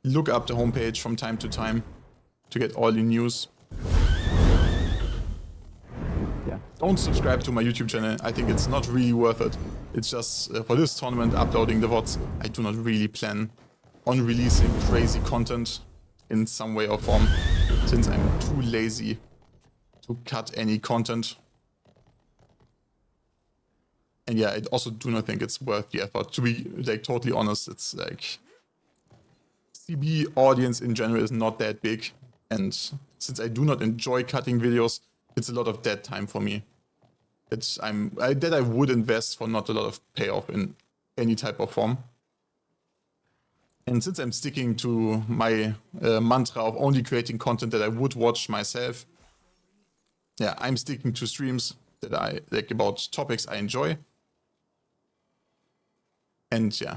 Look up the homepage from time to time to get all the news. Yeah, don't subscribe to my YouTube channel. I think it's not really worth it. It's just for this tournament, uploading the VODs. I do not really plan on releasing crazy content in some way or form, since I'm too lazy to cut any content. And yeah, I also do not think it's worth the effort. To be like totally honest, it's like CB audience in general is not that big, and since I do not enjoy cutting videos, it's a lot of dead time for me. That I would invest for not a lot of payoff in any type of form. And since I'm sticking to my mantra of only creating content that I would watch myself, yeah, I'm sticking to streams that I like about topics I enjoy. And yeah,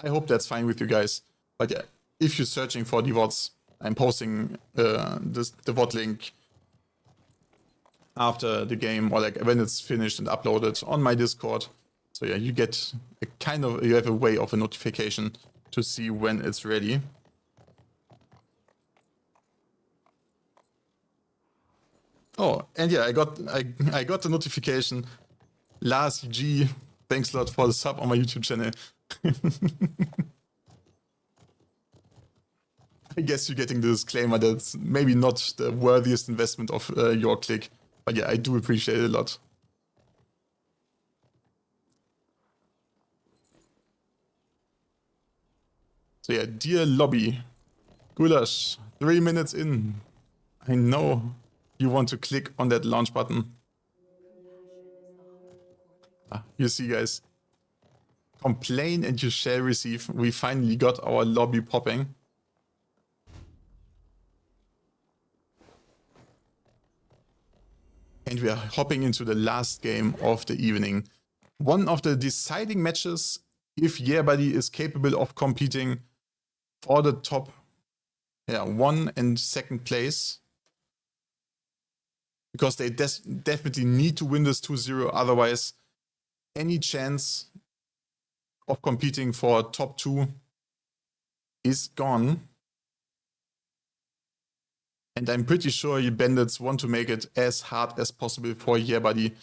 I hope that's fine with you guys. But yeah, if you're searching for the VODs, I'm posting the VOD link after the game, or like when it's finished and uploaded on my Discord. So yeah, you get you have a way of a notification to see when it's ready. Oh, and yeah, I got the notification. Lars G, thanks a lot for the sub on my YouTube channel. I guess you're getting the disclaimer that's maybe not the worthiest investment of your click. But yeah, I do appreciate it a lot. So yeah, dear lobby, Gulash, 3 minutes in. I know you want to click on that launch button. You see, guys. Complain and you shall receive. We finally got our lobby popping. And we are hopping into the last game of the evening. One of the deciding matches if Yerbuddy is capable of competing for the top 1 and 2nd place. Because they definitely need to win this 2-0, otherwise any chance of competing for top 2 is gone. And I'm pretty sure you bandits want to make it as hard as possible for Yerbuddy.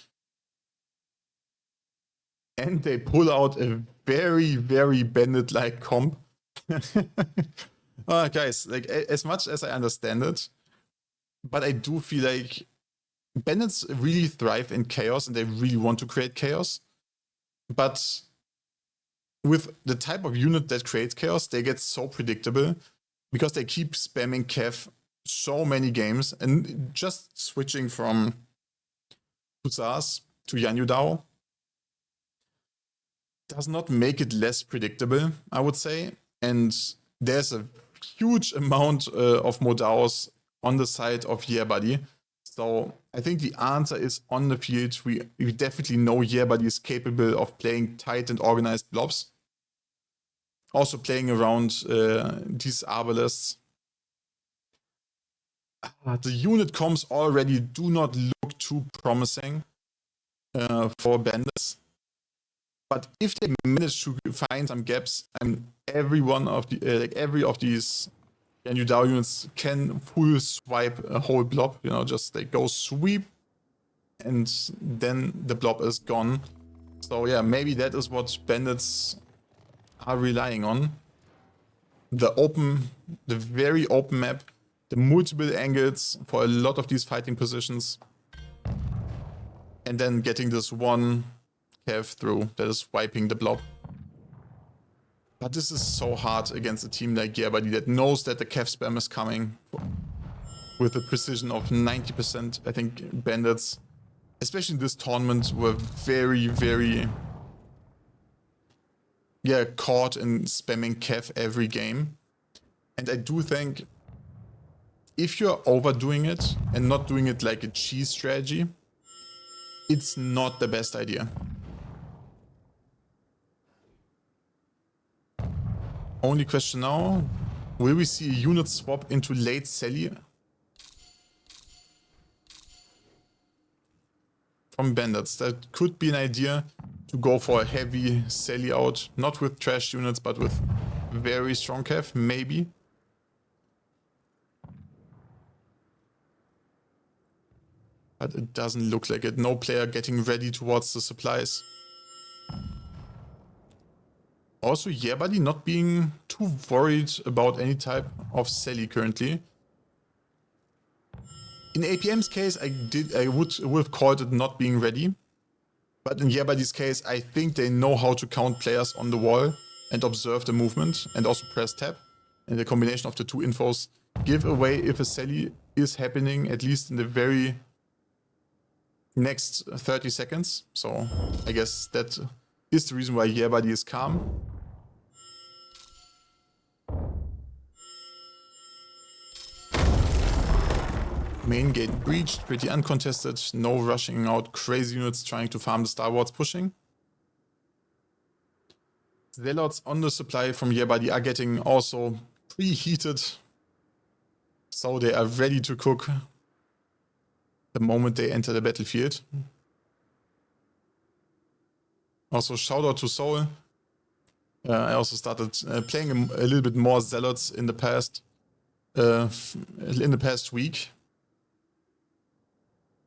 And they pull out a very, very bandit-like comp. Guys, like as much as I understand it, but I do feel like bandits really thrive in chaos and they really want to create chaos. But with the type of unit that creates chaos, they get so predictable because they keep spamming Kev so many games, and just switching from Hussars to Yanyudao does not make it less predictable, I would say. And there's a huge amount of Modaos on the side of Yerbuddy. So I think the answer is on the field. We definitely know Yerbuddy is capable of playing tight and organized blobs. Also playing around these Arbalists. The unit comps already do not look too promising for bandits. But if they manage to find some gaps, every one of the every of these Yanyudao units can full swipe a whole blob. You know, just they go sweep, and then the blob is gone. So yeah, maybe that is what bandits are relying on. The very open map, the multiple angles for a lot of these fighting positions, and then getting this one Kev through that is wiping the blob. But this is so hard against a team like Yerbuddy that knows that the Kev spam is coming with a precision of 90%. I think bandits, especially in this tournament, were very, very caught in spamming Kev every game. And I do think if you're overdoing it and not doing it like a cheese strategy, it's not the best idea. Only question now, Will we see a unit swap into late Sally? From Bandits. That could be an idea to go for a heavy Sally out. Not with trash units, but with very strong cav, maybe. But it doesn't look like it. No player getting ready towards the supplies. Also, yeah, buddy, not being too worried about any type of Sally currently. In APM's case, I would have called it not being ready. But in Yabadi's case, I think they know how to count players on the wall and observe the movement and also press tab. And the combination of the two infos give away if a Sally is happening, at least in the very next 30 seconds. So I guess that is the reason why Yabadi is calm. Main gate breached, pretty uncontested, no rushing out crazy units trying to farm the Star Wards pushing. Zealots on the supply from Yabadi are getting also preheated, so they are ready to cook the moment they enter the battlefield. Also, shout out to Soul. I also started playing a little bit more Zealots in the past week.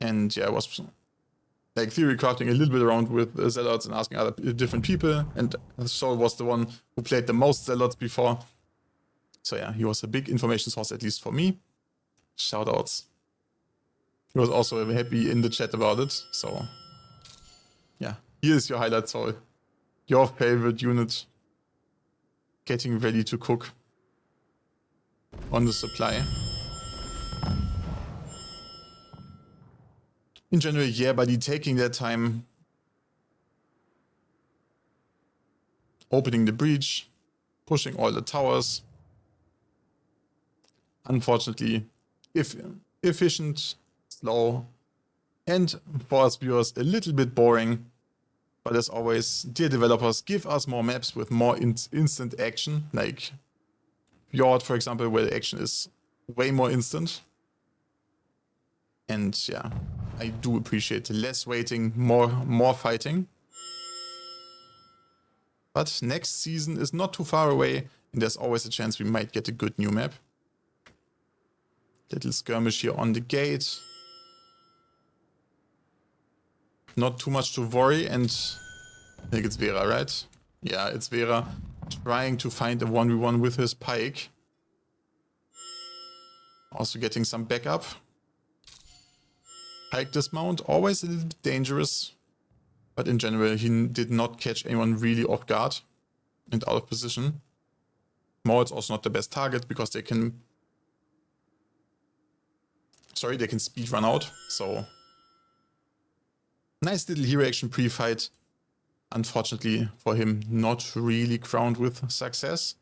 And yeah, I was like theory crafting a little bit around with Zealots and asking other different people. And Soul was the one who played the most Zealots before. So yeah, he was a big information source, at least for me. Shoutouts. He was also happy in the chat about it. So yeah, here's your highlight, Soul. Your favorite unit getting ready to cook on the supply. In general, yeah, buddy, taking their time, opening the breach, pushing all the towers. Unfortunately, efficient, slow, and for us viewers, a little bit boring. But as always, dear developers, give us more maps with more instant action, like Fjord, for example, where the action is way more instant. And yeah, I do appreciate less waiting, more fighting. But next season is not too far away, and there's always a chance we might get a good new map. Little skirmish here on the gate. Not too much to worry, and I think it's Vera, right? Yeah, it's Vera trying to find a 1v1 with his pike. Also getting some backup. Pike dismount, always a little bit dangerous, but in general he did not catch anyone really off guard and out of position. Maul's also not the best target because they can speed run out, so nice little hero action pre-fight. Unfortunately for him, not really crowned with success.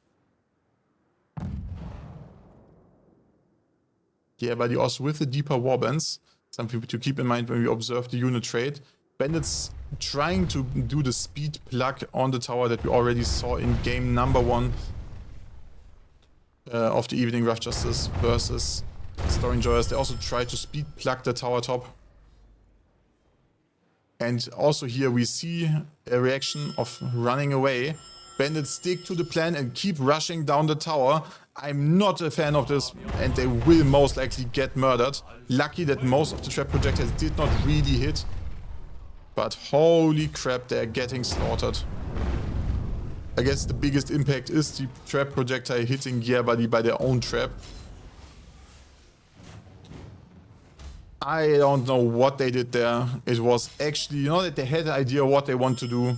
Yeah, but he also with the deeper warbands. Something to keep in mind when we observe the unit trade. Bandits trying to do the speed plug on the tower that we already saw in game number 1 of the Evening Rough Justice versus Story Enjoyers. They also try to speed plug the tower top. And also here we see a reaction of running away. Bandits stick to the plan and keep rushing down the tower. I'm not a fan of this, and they will most likely get murdered. Lucky that most of the trap projectiles did not really hit. But holy crap, they're getting slaughtered. I guess the biggest impact is the trap projectile hitting Gearbuddy by their own trap. I don't know what they did there. It was actually, you know, that they had an idea what they want to do.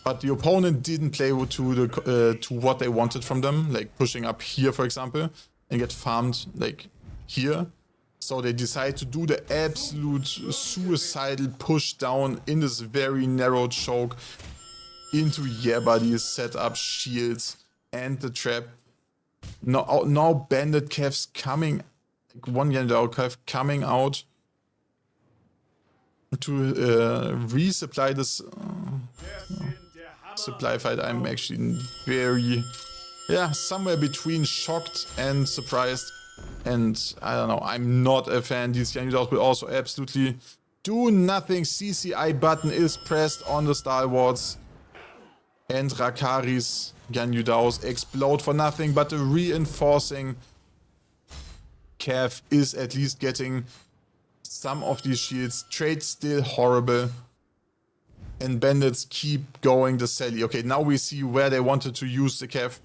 But the opponent didn't play to what they wanted from them, like pushing up here, for example, and get farmed like here. So they decide to do the absolute suicidal push down in this very narrow choke into Yerbuddy's setup shields and the trap. Now Bandit Cavs coming, like one Yandao Cav coming out to resupply this supply fight. I'm actually very yeah, somewhere between shocked and surprised. And I don't know, I'm not a fan. These Yanudaos will also absolutely do nothing. CCI button is pressed on the stalwarts. And Rakari's Yanudaos explode for nothing, but the reinforcing Cav is at least getting some of these shields. Trade still horrible. And bandits keep going the Sally. Okay, now we see where they wanted to use the Cav.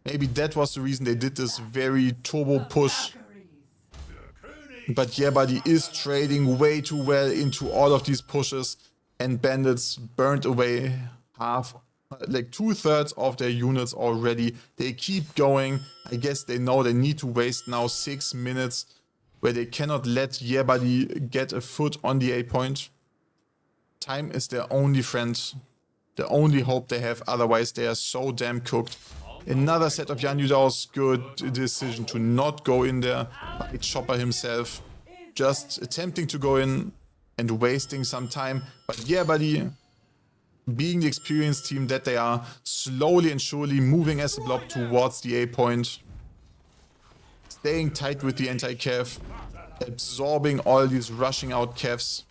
Maybe that was the reason they did this very turbo push. But yeah, buddy is trading way too well into all of these pushes. And bandits burned away half, like 2/3 of their units already. They keep going. I guess they know they need to waste now 6 minutes where they cannot let Yerbadi get a foot on the A point. Time is their only friend, the only hope they have, otherwise they are so damn cooked. Another set of Yanudaos, good decision to not go in there by Chopper himself. Just attempting to go in and wasting some time. But Yerbadi, being the experienced team that they are, slowly and surely moving as a blob towards the A point. Staying tight with the anti-Cav, absorbing all these rushing out Cavs.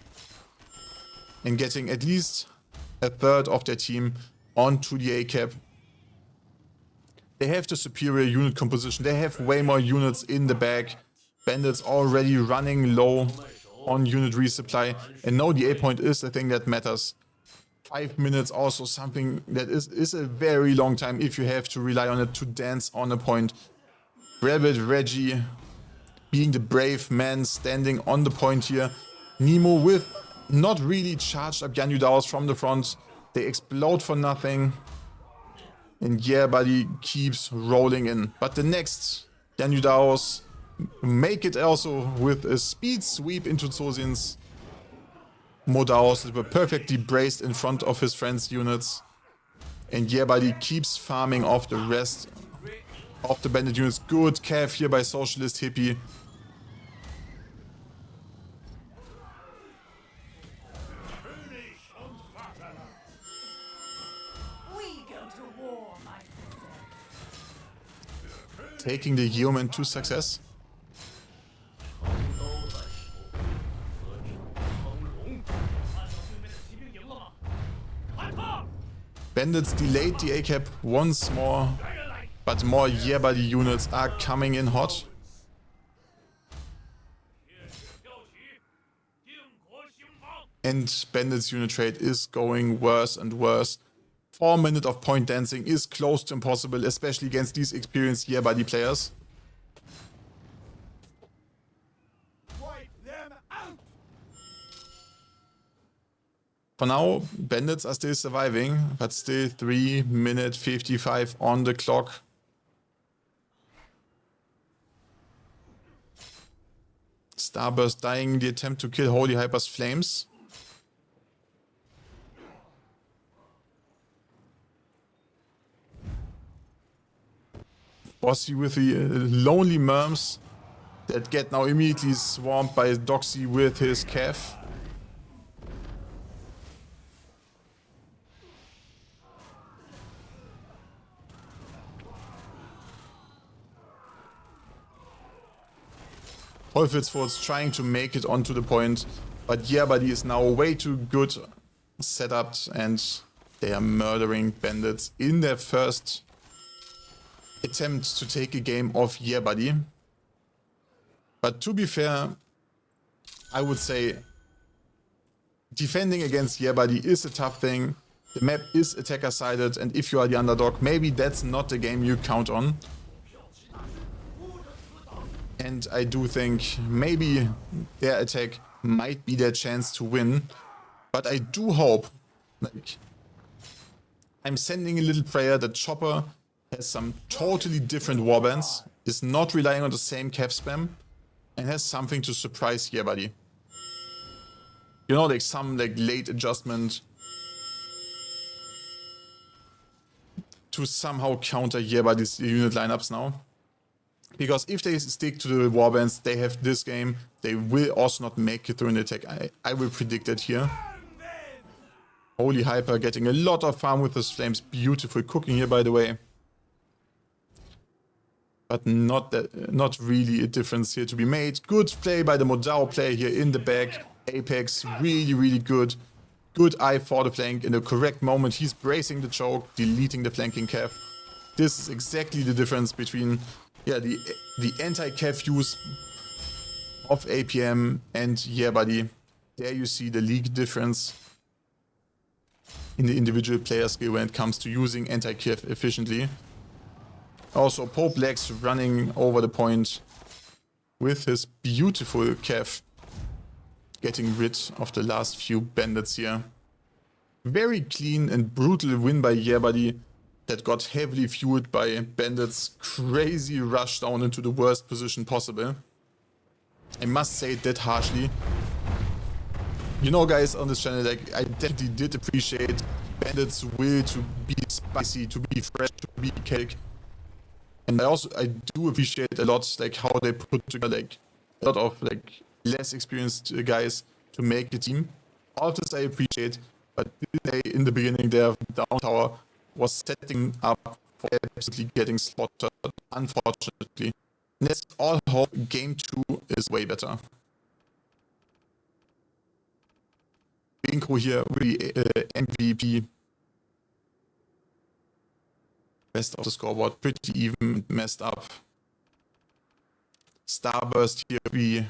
And getting at least a third of their team onto the A cap. They have the superior unit composition. They have way more units in the bag. Bandits already running low on unit resupply. And now the A point is the thing that matters. 5 minutes also something that is a very long time if you have to rely on it to dance on a point. Rabbit Reggie being the brave man standing on the point here. Nemo with not really charged up Yanudaos from the front. They explode for nothing. And Yerbadi keeps rolling in. But the next Yanudaos make it also with a speed sweep into Zosin's Modaos that were perfectly braced in front of his friend's units. And Yerbadi keeps farming off the rest of the bandit units. Good Cav here by Socialist Hippie. Taking the human to success. Bandits delayed the A-cap once more, but more Yerbadi units are coming in hot. And Bandits unit trade is going worse and worse. 4 minutes of point dancing is close to impossible, especially against these experienced Yerbadi players. For now, Bandits are still surviving, but still 3 minutes 55 on the clock. Starburst dying in the attempt to kill Holy Hyper's flames. Bossy with the lonely merms that get now immediately swamped by Doxy with his Cav. Teufelsfurt's trying to make it onto the point, but Yerbadi is now way too good set up and they are murdering bandits in their first attempt to take a game off Yerbadi. But to be fair, I would say defending against Yerbadi is a tough thing. The map is attacker-sided, and if you are the underdog, maybe that's not the game you count on. And I do think maybe their attack might be their chance to win. But I do hope, like, I'm sending a little prayer that Chopper has some totally different warbands, is not relying on the same Cav spam, and has something to surprise Yerbadi. You know, like some like late adjustment to somehow counter Yerbadi's unit lineups now. Because if they stick to the warbands they have this game, they will also not make it through an attack. I will predict it here. Holy Hyper getting a lot of farm with his flames. Beautiful cooking here, by the way. But not really a difference here to be made. Good play by the Modao player here in the back. Apex, really, really good. Good eye for the flank in the correct moment. He's bracing the choke, deleting the flanking cav. This is exactly the difference between the anti-cav use of APM and yeah, buddy. There you see the league difference in the individual player skill when it comes to using anti-cav efficiently. Also, Pope Lex running over the point with his beautiful cav, getting rid of the last few bandits here. Very clean and brutal win by Yerbuddy that got heavily fueled by bandits. Crazy rush down into the worst position possible. I must say it that harshly. You know, guys, on this channel, like, I definitely did appreciate bandits' will to be spicy, to be fresh, to be cake. And I do appreciate a lot, like, how they put together, like, a lot of, like, less experienced guys to make a team. All of this I appreciate, but they, in the beginning, their down tower was setting up for absolutely getting slaughtered, unfortunately. And let's all hope game 2 is way better. Binko here, really MVP. Best of the scoreboard, pretty even, messed up. Starburst here, really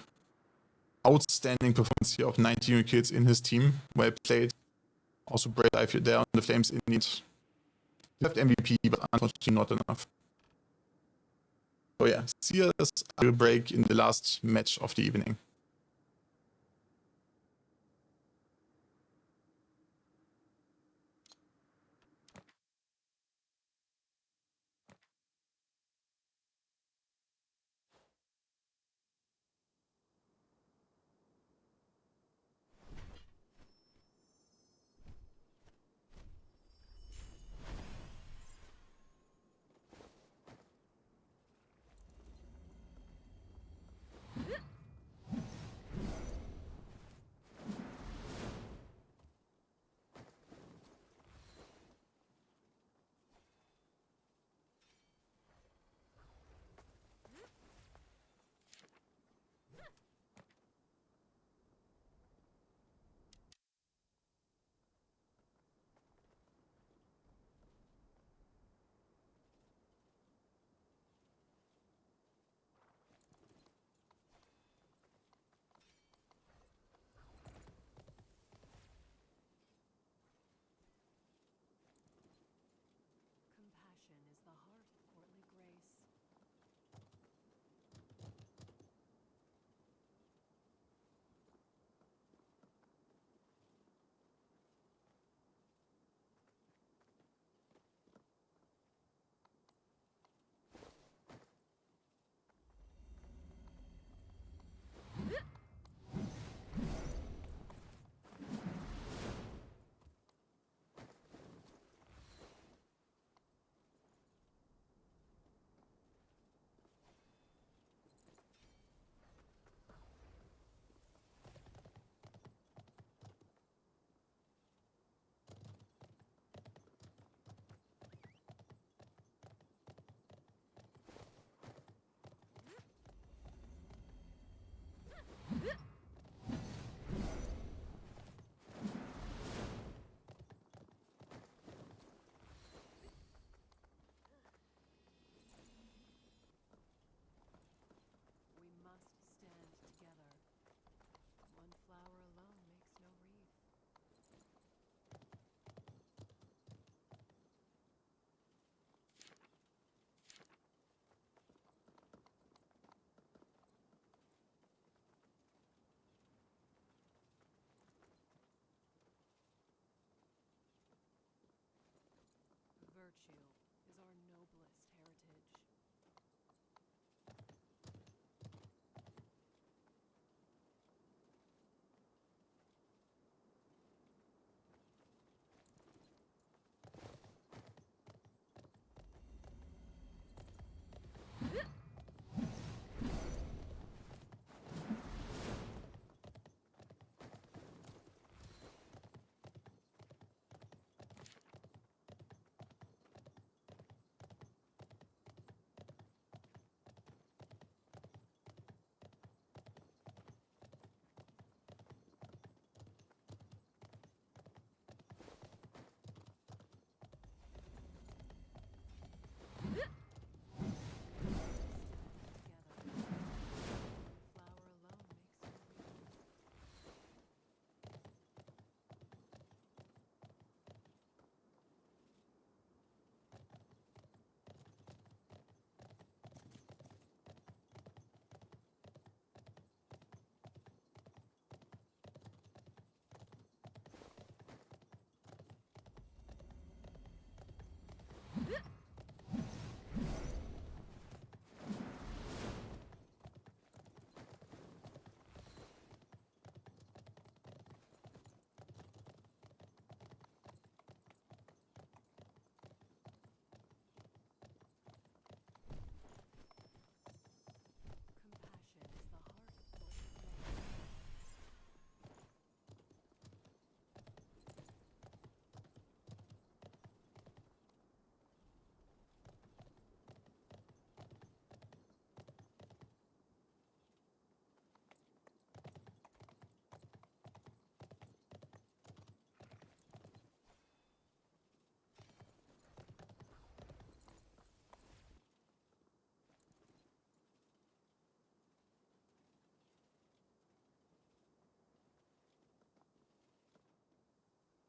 outstanding performance here of 19 kills in his team. Well played. Also Brave Life there on the Flames in need. Left MVP, but unfortunately not enough. So yeah, Sears will break in the last match of the evening.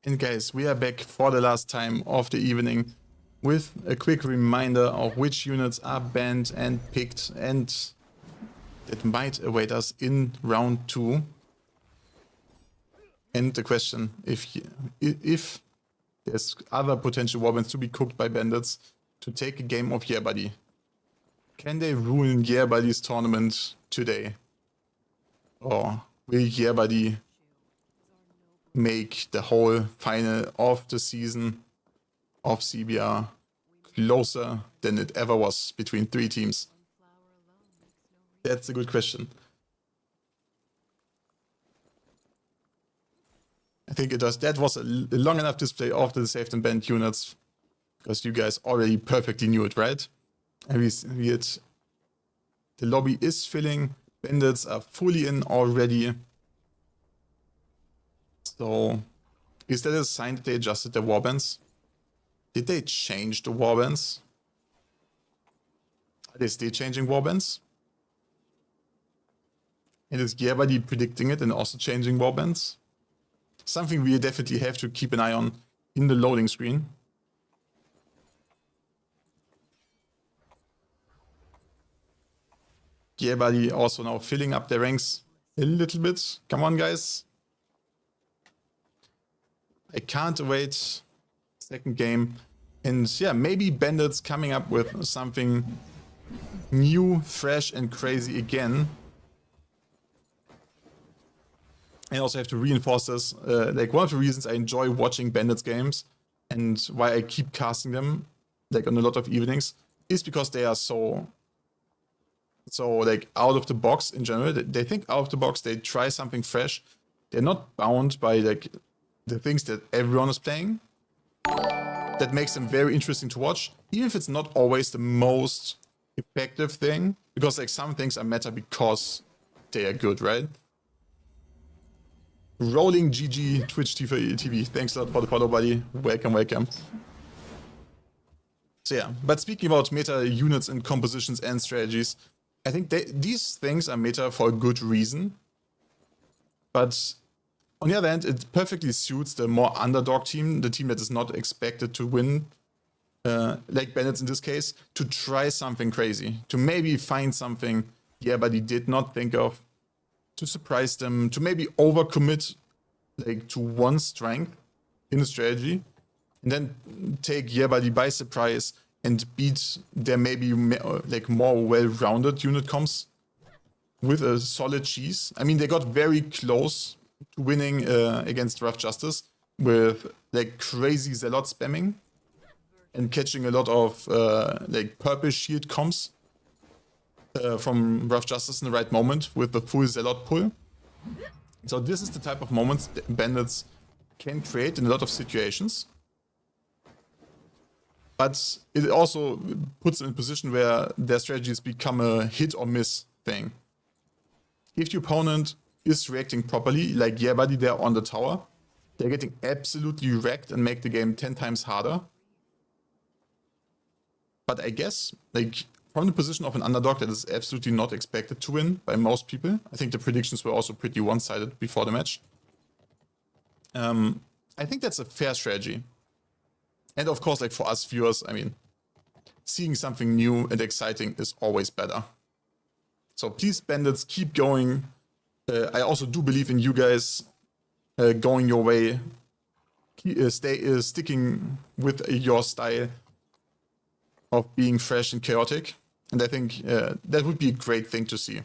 And guys, we are back for the last time of the evening with a quick reminder of which units are banned and picked and that might await us in round 2. And the question, if there's other potential warbands to be cooked by bandits to take a game of Yeah Buddy, can they ruin Yeah Buddy's tournament today? Or will Yeah Buddy make the whole final of the season of CBR closer than it ever was between 3 teams? That's a good question. I think it does. That was a long enough display of the saved and banned units because you guys already perfectly knew it, right? And we see it. The lobby is filling. Bandits are fully in already. So, is that a sign that they adjusted their warbands? Did they change the warbands? Are they still changing warbands? And is Yeah Buddy predicting it and also changing warbands? Something we definitely have to keep an eye on in the loading screen. Yeah Buddy also now filling up their ranks a little bit. Come on, guys. I can't wait. Second game. And yeah, maybe Bandits coming up with something new, fresh, and crazy again. I also have to reinforce this. Like, one of the reasons I enjoy watching Bandits games and why I keep casting them, like, on a lot of evenings, is because they are so like out of the box in general. They think out of the box. They try something fresh. They're not bound by like the things that everyone is playing. That makes them very interesting to watch, even if it's not always the most effective thing. Because like some things are meta because they are good, right? Rolling GG Twitch TV. Thanks a lot for the follow, buddy. Welcome, welcome. So yeah, but speaking about meta units and compositions and strategies, I think these things are meta for a good reason. But on the other hand, it perfectly suits the more underdog team, the team that is not expected to win, like Bandits in this case, to try something crazy, to maybe find something Yeah Buddy did not think of, to surprise them, to maybe overcommit like to one strength in a strategy, and then take Yeah Buddy by surprise and beat their maybe like more well-rounded unit comps with a solid cheese. I mean, they got very close to winning against Rough Justice with like crazy Zealot spamming and catching a lot of like purple shield comps from Rough Justice in the right moment with the full Zealot pull. So this is the type of moments that Bandits can create in a lot of situations. But it also puts them in a position where their strategies become a hit or miss thing. If the opponent is reacting properly, like Yeah Buddy there on the tower, they're getting absolutely wrecked and make the game 10 times harder. But I guess, like, from the position of an underdog that is absolutely not expected to win by most people, I think the predictions were also pretty one-sided before the match. I think that's a fair strategy. And of course, like for us viewers, I mean, seeing something new and exciting is always better. So please, Bandits, keep going. I also do believe in you guys going your way, sticking with your style of being fresh and chaotic. And I think that would be a great thing to see.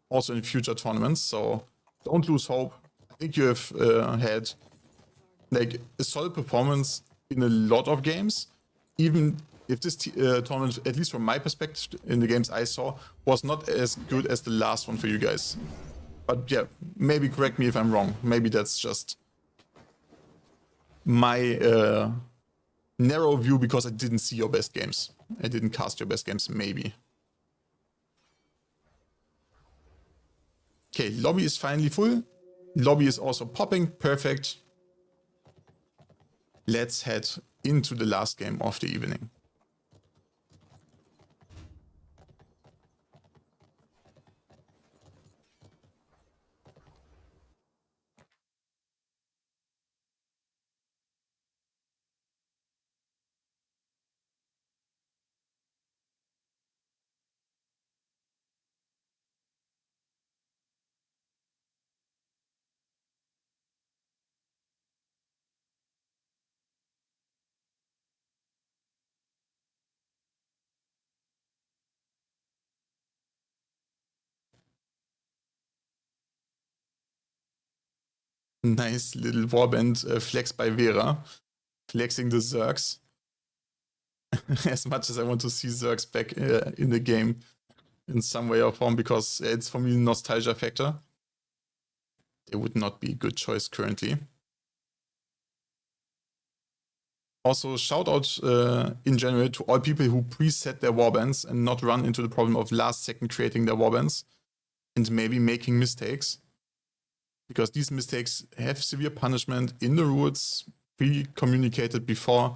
Also in future tournaments. So don't lose hope. I think you have had like a solid performance in a lot of games. Even if this tournament, at least from my perspective, in the games I saw, was not as good as the last one for you guys. But yeah, maybe correct me if I'm wrong. Maybe that's just my narrow view because I didn't see your best games. I didn't cast your best games, maybe. Okay, lobby is finally full. Lobby is also popping. Perfect. Let's head into the last game of the evening. Nice little warband flex by Vera. Flexing the Zergs. As much as I want to see Zergs back in the game in some way or form, because it's for me nostalgia factor. They would not be a good choice currently. Also, shout out in general to all people who preset their warbands and not run into the problem of last second creating their warbands and maybe making mistakes. Because these mistakes have severe punishment in the rules, pre-communicated before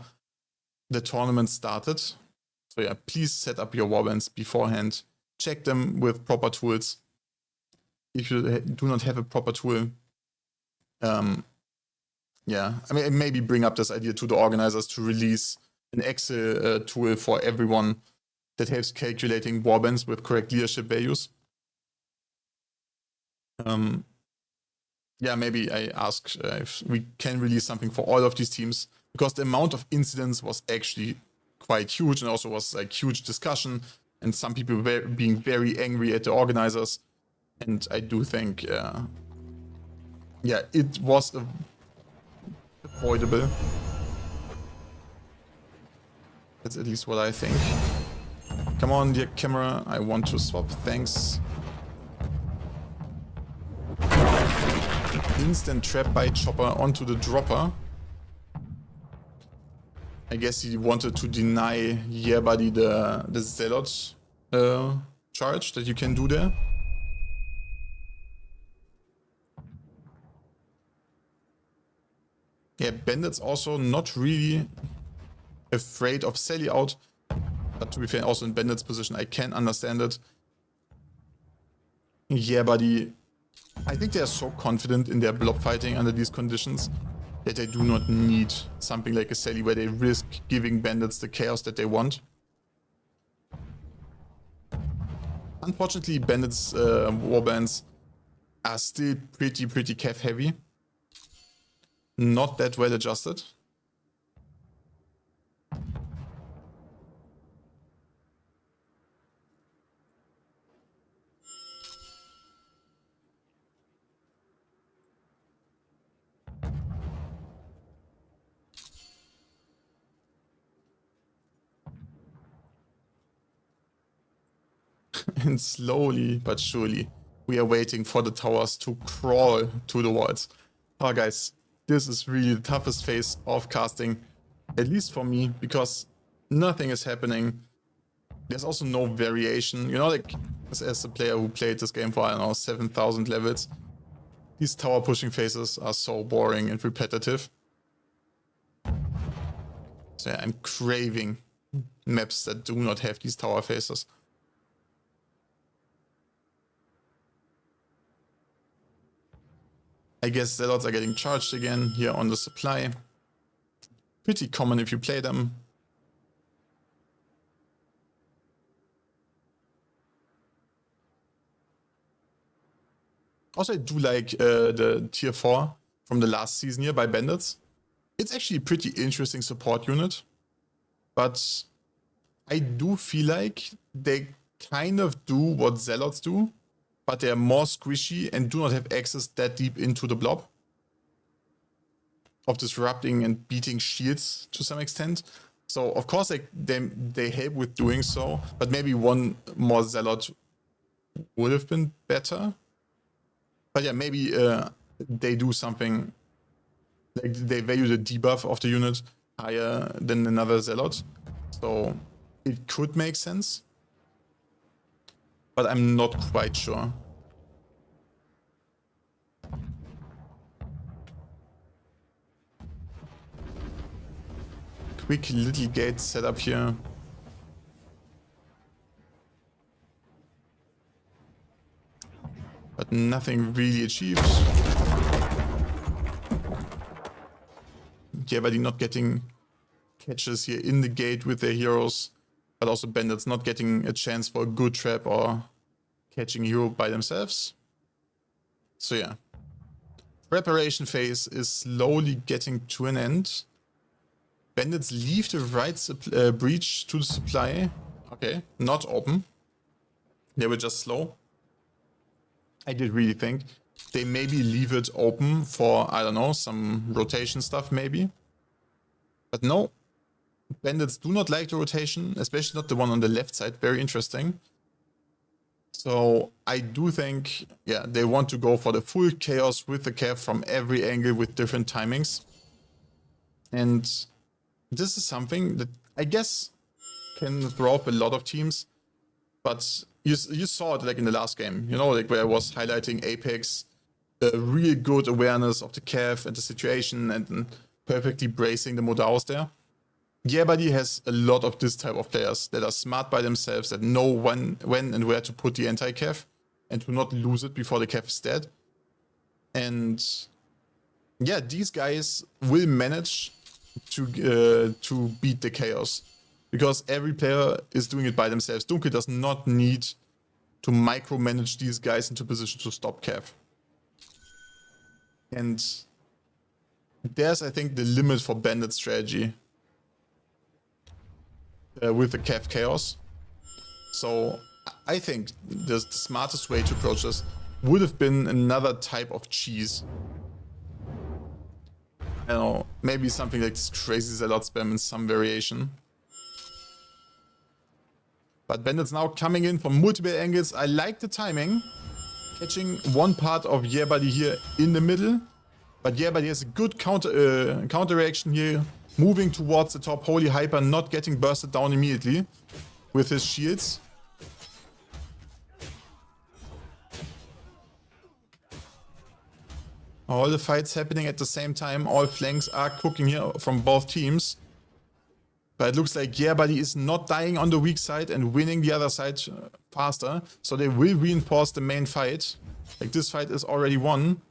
the tournament started. So yeah, please set up your warbands beforehand. Check them with proper tools. If you do not have a proper tool, yeah, I mean, maybe bring up this idea to the organizers to release an Excel tool for everyone that helps calculating warbands with correct leadership values. Yeah, maybe I ask if we can release something for all of these teams, because the amount of incidents was actually quite huge, and also was like huge discussion, and some people were being very angry at the organizers. And I do think, yeah, it was avoidable. That's at least what I think. Come on, dear camera, I want to swap, thanks. Instant trap by Chopper onto the dropper. I guess he wanted to deny Yerbuddy the Zealot charge that you can do there. Yeah, Bandit's also not really afraid of Sally out. But to be fair, also in Bandit's position, I can understand it. Yerbuddy, I think they are so confident in their blob fighting under these conditions that they do not need something like a Sally where they risk giving Bandits the chaos that they want. Unfortunately, Bandits' warbands are still pretty cav heavy. Not that well adjusted. And slowly but surely, we are waiting for the towers to crawl to the walls. Oh guys, this is really the toughest phase of casting, at least for me, because nothing is happening. There's also no variation, you know, like as a player who played this game for, I don't know, 7,000 levels, these tower pushing phases are so boring and repetitive. So yeah, I'm craving maps that do not have these tower phases. I guess Zealots are getting charged again here on the supply. Pretty common if you play them. Also, I do like the tier 4 from the last season here by Bandits. It's actually a pretty interesting support unit. But I do feel like they kind of do what Zealots do, but they are more squishy and do not have access that deep into the blob of disrupting and beating shields to some extent. So of course they help with doing so, but maybe one more Zealot would have been better. But yeah, maybe they do something, like they value the debuff of the unit higher than another Zealot. So it could make sense, but I'm not quite sure. Quick little gate setup here. But nothing really achieved. Yerbuddy not getting catches here in the gate with their heroes, but also Bandits not getting a chance for a good trap or catching a hero by themselves. So yeah, preparation phase is slowly getting to an end. Bandits leave the right breach to the supply. Okay, not open. They were just slow. I did really think they maybe leave it open for, I don't know, some rotation stuff maybe. But no, Bandits do not like the rotation, especially not the one on the left side. Very interesting. So I do think, yeah, they want to go for the full chaos with the Cav from every angle with different timings. And this is something that I guess can throw off a lot of teams. But you saw it like in the last game, you know, like where I was highlighting Apex, the real good awareness of the Cav and the situation and perfectly bracing the Modaos there. Yerbadi has a lot of this type of players that are smart by themselves, that know when and where to put the anti-Cav and to not lose it before the Cav is dead. And yeah, these guys will manage to beat the chaos because every player is doing it by themselves. Dunkel does not need to micromanage these guys into position to stop Cav. And there's, I think, the limit for Bandit strategy. With the Cav chaos. So I think the smartest way to approach this would have been another type of cheese. I don't know, maybe something like this crazy Zealot spam in some variation. But Bandits now coming in from multiple angles. I like the timing. Catching one part of Yerbadi here in the middle. But Yerbadi has a good counter reaction here. Moving towards the top, Holy Hyper not getting bursted down immediately with his shields. All the fights happening at the same time. All flanks are cooking here from both teams. But it looks like Yerbadi is not dying on the weak side and winning the other side faster. So they will reinforce the main fight. Like this fight is already won.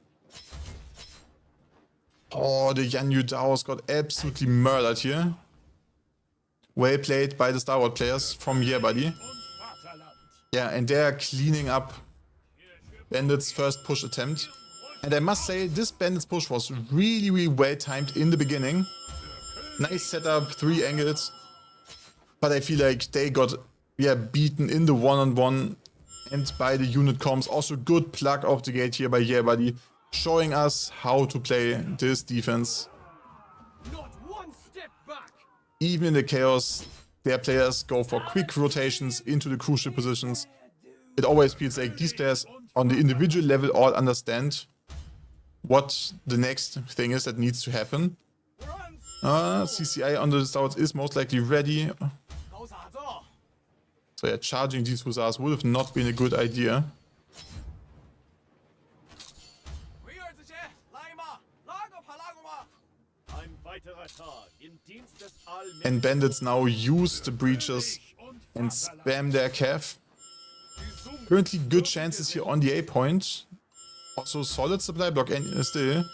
Oh, the Yanyu Daos got absolutely murdered here. Well played by the Star Wars players from Yerbadi. Yeah, and they're cleaning up Bandit's first push attempt. And I must say, this Bandit's push was really, really well timed in the beginning. Nice setup, 3 angles. But I feel like they got beaten in the one-on-one and by the unit comms. Also good plug off the gate here by Yerbadi, showing us how to play this defense. Not one step back. Even in the chaos, their players go for quick rotations into the crucial positions. It always feels like these players on the individual level all understand what the next thing is that needs to happen. CCI on the Stouts is most likely ready. So yeah, charging these Hussars would have not been a good idea. And Bandits now use the breaches and spam their Cav. Currently good chances here on the A point. Also solid supply block and still.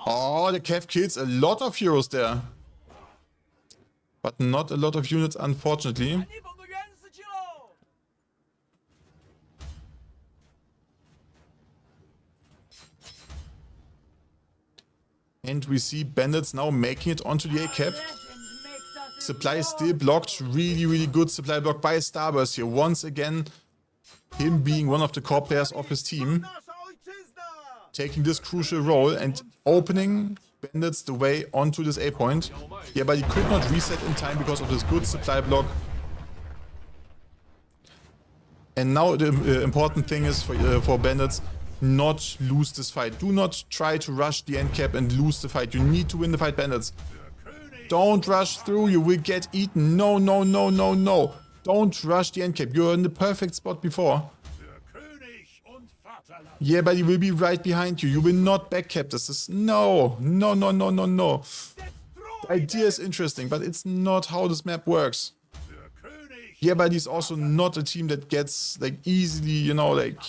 Oh, the Cav kills a lot of heroes there. But not a lot of units, unfortunately. And we see Bandits now making it onto the A cap. Supply is still blocked. Really, really good supply block by Starburst here. Once again, him being one of the core players of his team. Taking this crucial role and opening Bandits the way onto this A point. Yeah, but he could not reset in time because of this good supply block. And now the important thing is for Bandits, not lose this fight. Do not try to rush the end cap and lose the fight. You need to win the fight, Bandits. Don't rush through, you will get eaten. No, no, no, no, no. Don't rush the end cap. You're in the perfect spot before. Yeah, but he will be right behind you. You will not back cap this. Is no, no, no, no, no, no. The idea is interesting, but it's not how this map works. Yeah, but he's also not a team that gets like easily, you know, like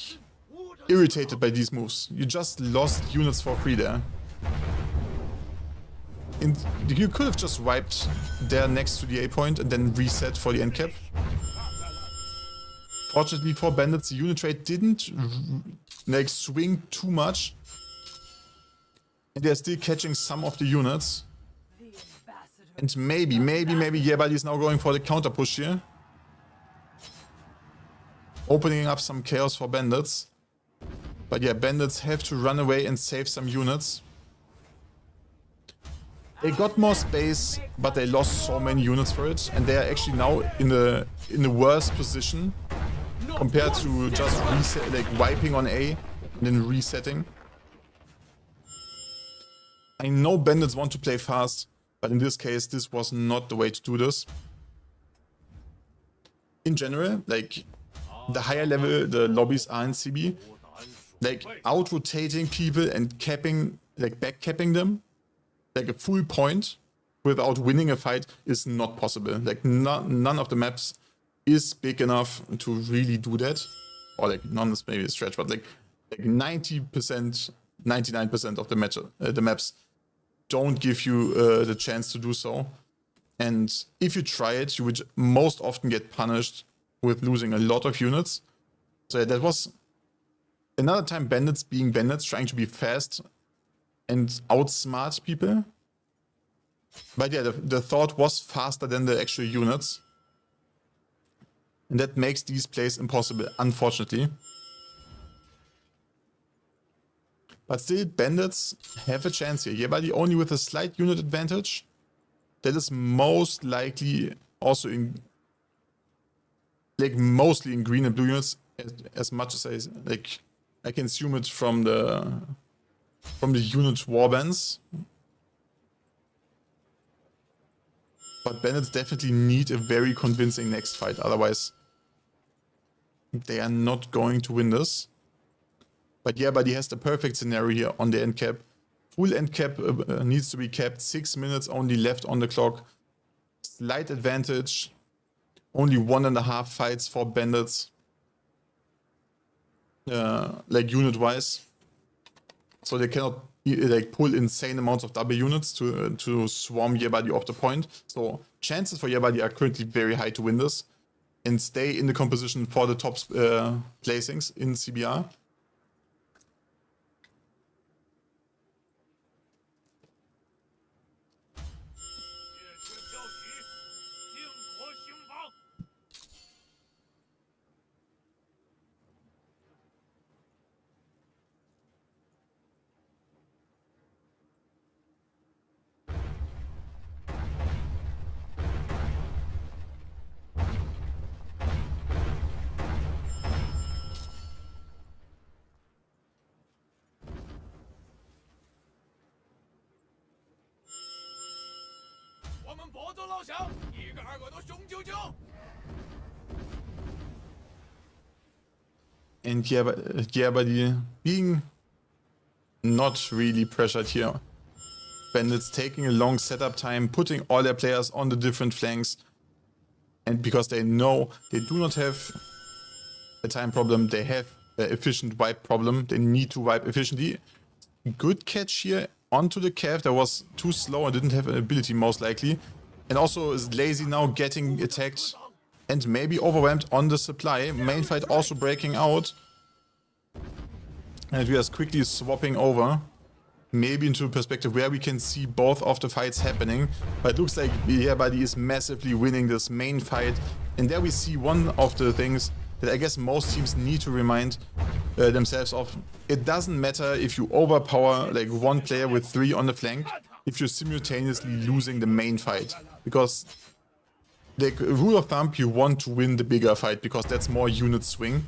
irritated by these moves. You just lost units for free there. And you could have just wiped there next to the A point and then reset for the end cap. Fortunately for Bandits, the unit rate didn't like swing too much. And they're still catching some of the units. And maybe Yerbadi is now going for the counter push here. opening up some chaos for bandits. But yeah, bandits have to run away and save some units. They got more space, but they lost so many units for it, and they are actually now in the worst position compared to just reset, like wiping on A and then resetting. I know bandits want to play fast, but in this case, this was not the way to do this. In general, like the higher level the lobbies are in CB, like out-rotating people and capping, like back-capping them, like a full point without winning a fight is not possible. Like none of the maps is big enough to really do that. Or like none is maybe a stretch, but like 90%, 99% of the maps don't give you the chance to do so. And if you try it, you would most often get punished with losing a lot of units. So that was another time bandits being bandits, trying to be fast and outsmart people. But yeah, the thought was faster than the actual units. And that makes these plays impossible, unfortunately. But still, bandits have a chance here. Everybody only with a slight unit advantage. That is most likely also in, like mostly in green and blue units, as much as I can assume it from the unit warbands. But bandits definitely need a very convincing next fight, otherwise they are not going to win this. But yeah, but he has the perfect scenario here on the end cap. Full end cap needs to be kept. 6 minutes only left on the clock. Slight advantage. Only 1.5 fights for bandits. Like unit wise. So they cannot like pull insane amounts of double units to swarm Yebadi off the point. So chances for Yebadi are currently very high to win this and stay in the composition for the top placings in CBR. And yeah, but being not really pressured here. Bandits taking a long setup time, putting all their players on the different flanks. And because they know they do not have a time problem, they have an efficient wipe problem. They need to wipe efficiently. Good catch here onto the calf. That was too slow and didn't have an ability most likely. And also is lazy now, getting attacked and maybe overwhelmed on the supply. Main fight also breaking out. And we are quickly swapping over. Maybe into a perspective where we can see both of the fights happening. But it looks like Yebadi is massively winning this main fight. And there we see one of the things that I guess most teams need to remind themselves of. It doesn't matter if you overpower like one player with 3 on the flank, if you're simultaneously losing the main fight. Because the rule of thumb, you want to win the bigger fight because that's more unit swing.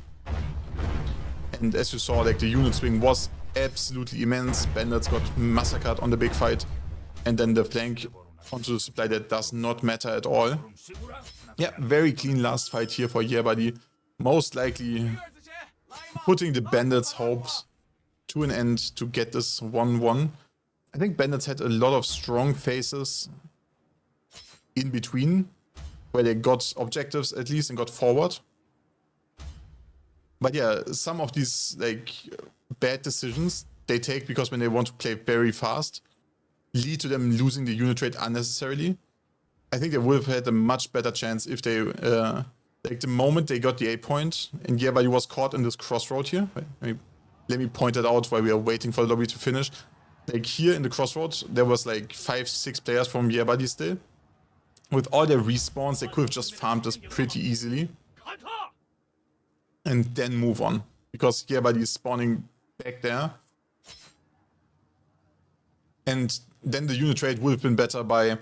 And as you saw, like the unit swing was absolutely immense. Bandits got massacred on the big fight. And then the flank onto the supply, that does not matter at all. Yeah, very clean last fight here for Yebadi. Most likely putting the bandits' hopes to an end to get this 1-1. I think bandits had a lot of strong phases in between, where they got objectives at least and got forward. But yeah, some of these like bad decisions they take because when they want to play very fast lead to them losing the unit rate unnecessarily. I think they would have had a much better chance if they like the moment they got the A point and Yebadi was caught in this crossroad here. Let me point it out while we are waiting for the lobby to finish. Like here in the crossroad, there was like 5-6 players from Yebadi still. With all their respawns, they could have just farmed this pretty easily. and then move on. Because everybody is spawning back there. And then the unit rate would have been better by,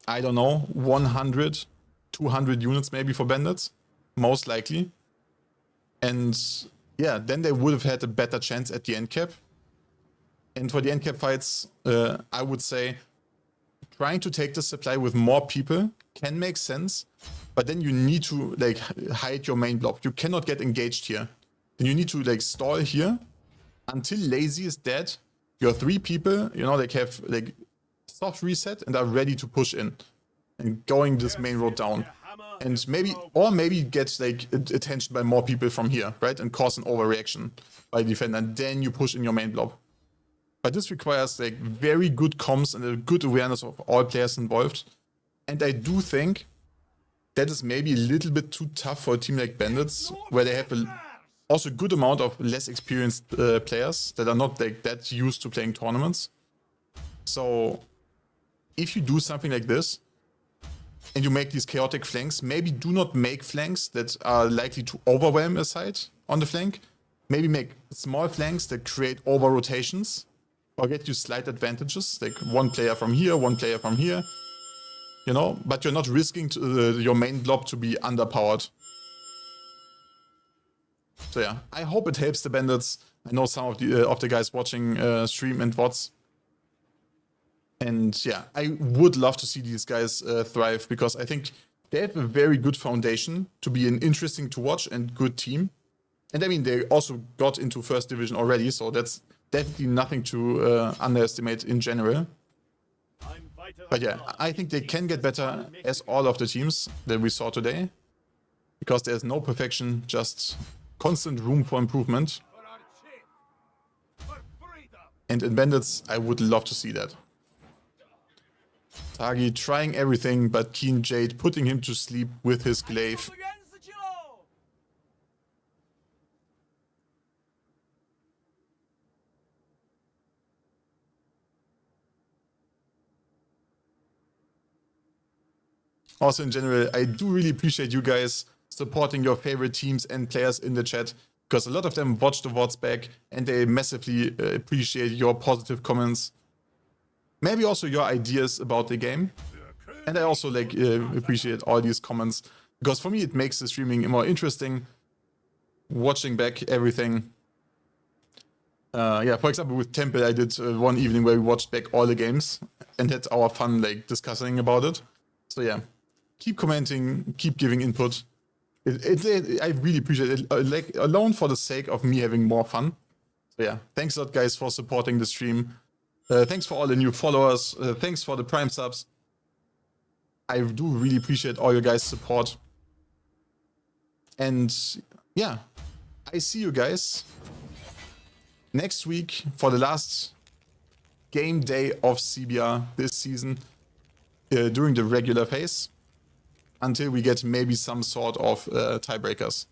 I don't know, 100, 200 units maybe for bandits, most likely. And yeah, then they would have had a better chance at the end cap. And for the end cap fights, I would say trying to take the supply with more people can make sense, but then you need to like hide your main blob. You cannot get engaged here. Then you need to like stall here until Lazy is dead. Your 3 people, you know, like have like soft reset and are ready to push in and going this main road down. And maybe get like attention by more people from here, right? And cause an overreaction by the defender, and then you push in your main blob. But this requires like very good comms and a good awareness of all players involved. And I do think that is maybe a little bit too tough for a team like Bandits, where they have also a good amount of less experienced players that are not like that used to playing tournaments. So if you do something like this, and you make these chaotic flanks, maybe do not make flanks that are likely to overwhelm a side on the flank. Maybe make small flanks that create over rotations or get you slight advantages, like one player from here, one player from here, you know, but you're not risking your main blob to be underpowered. So yeah, I hope it helps the Bandits. I know some of the guys watching stream and VODs. And yeah, I would love to see these guys thrive, because I think they have a very good foundation to be an interesting to watch and good team. And I mean, they also got into first division already, so that's definitely nothing to underestimate in general. But yeah, I think they can get better, as all of the teams that we saw today, because there's no perfection, just constant room for improvement. And in Bandits, I would love to see that. Tagi trying everything, but Keen Jade putting him to sleep with his glaive. Also, in general, I do really appreciate you guys supporting your favorite teams and players in the chat, because a lot of them watch the VODs back and they massively appreciate your positive comments. Maybe also your ideas about the game. And I also like appreciate all these comments, because for me it makes the streaming more interesting, watching back everything. Yeah, for example, with Temple, I did one evening where we watched back all the games and had our fun like discussing about it. So yeah, keep commenting, keep giving input. I really appreciate it, like alone for the sake of me having more fun. So yeah, thanks a lot guys for supporting the stream. Thanks for all the new followers. Thanks for the Prime subs. I do really appreciate all your guys' support. And yeah, I see you guys next week for the last game day of CBR this season during the regular phase, until we get maybe some sort of tiebreakers.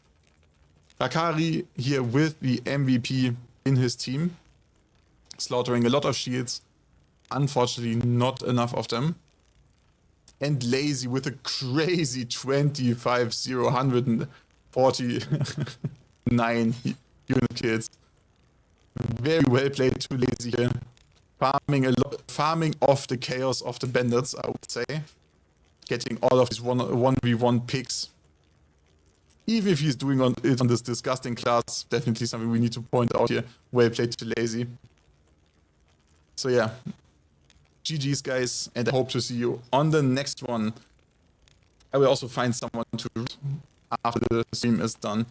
Rakari here with the MVP in his team, slaughtering a lot of shields. Unfortunately, not enough of them. And Lazy with a crazy 25,049 unit kills. Very well played to Lazy here. Farming off the chaos of the Bandits, I would say. Getting all of these 1v1 picks. Even if he's doing it on this disgusting class, definitely something we need to point out here. Well played to Lazy. So yeah. GG's guys, and I hope to see you on the next one. I will also find someone to root after the stream is done.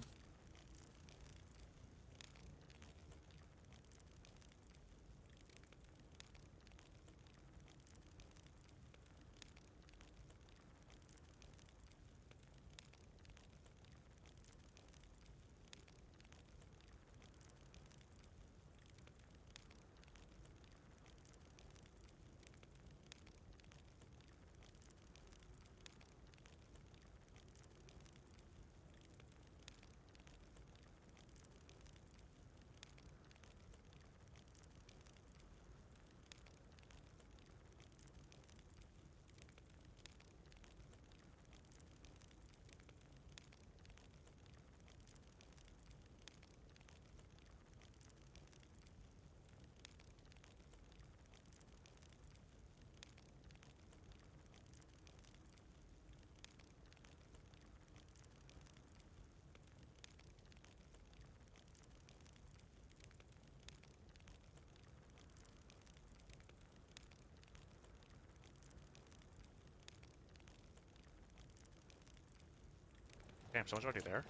Damn, someone's already there.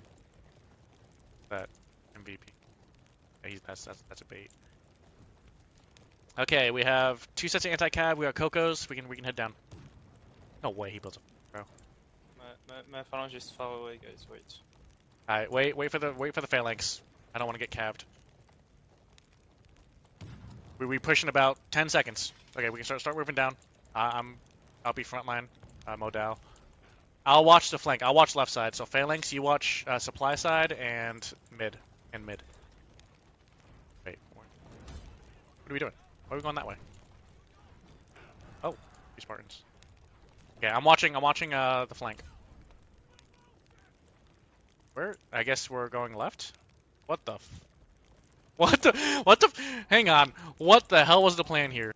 That MVP. Yeah, that's a bait. Okay, we have 2 sets of anti-cav. We got Coco's. We can head down. No way he builds a bro. My phalanx is far away, guys. Wait. All right, wait for the phalanx. I don't want to get calved. We push in about 10 seconds. Okay, we can start moving down. I'll be frontline. Modal. I'll watch the flank. I'll watch left side. So phalanx, you watch supply side and mid. Wait, what are we doing? Why are we going that way? Oh, these Spartans. Okay, I'm watching the flank. Where? I guess we're going left? What the hang on. What the hell was the plan here?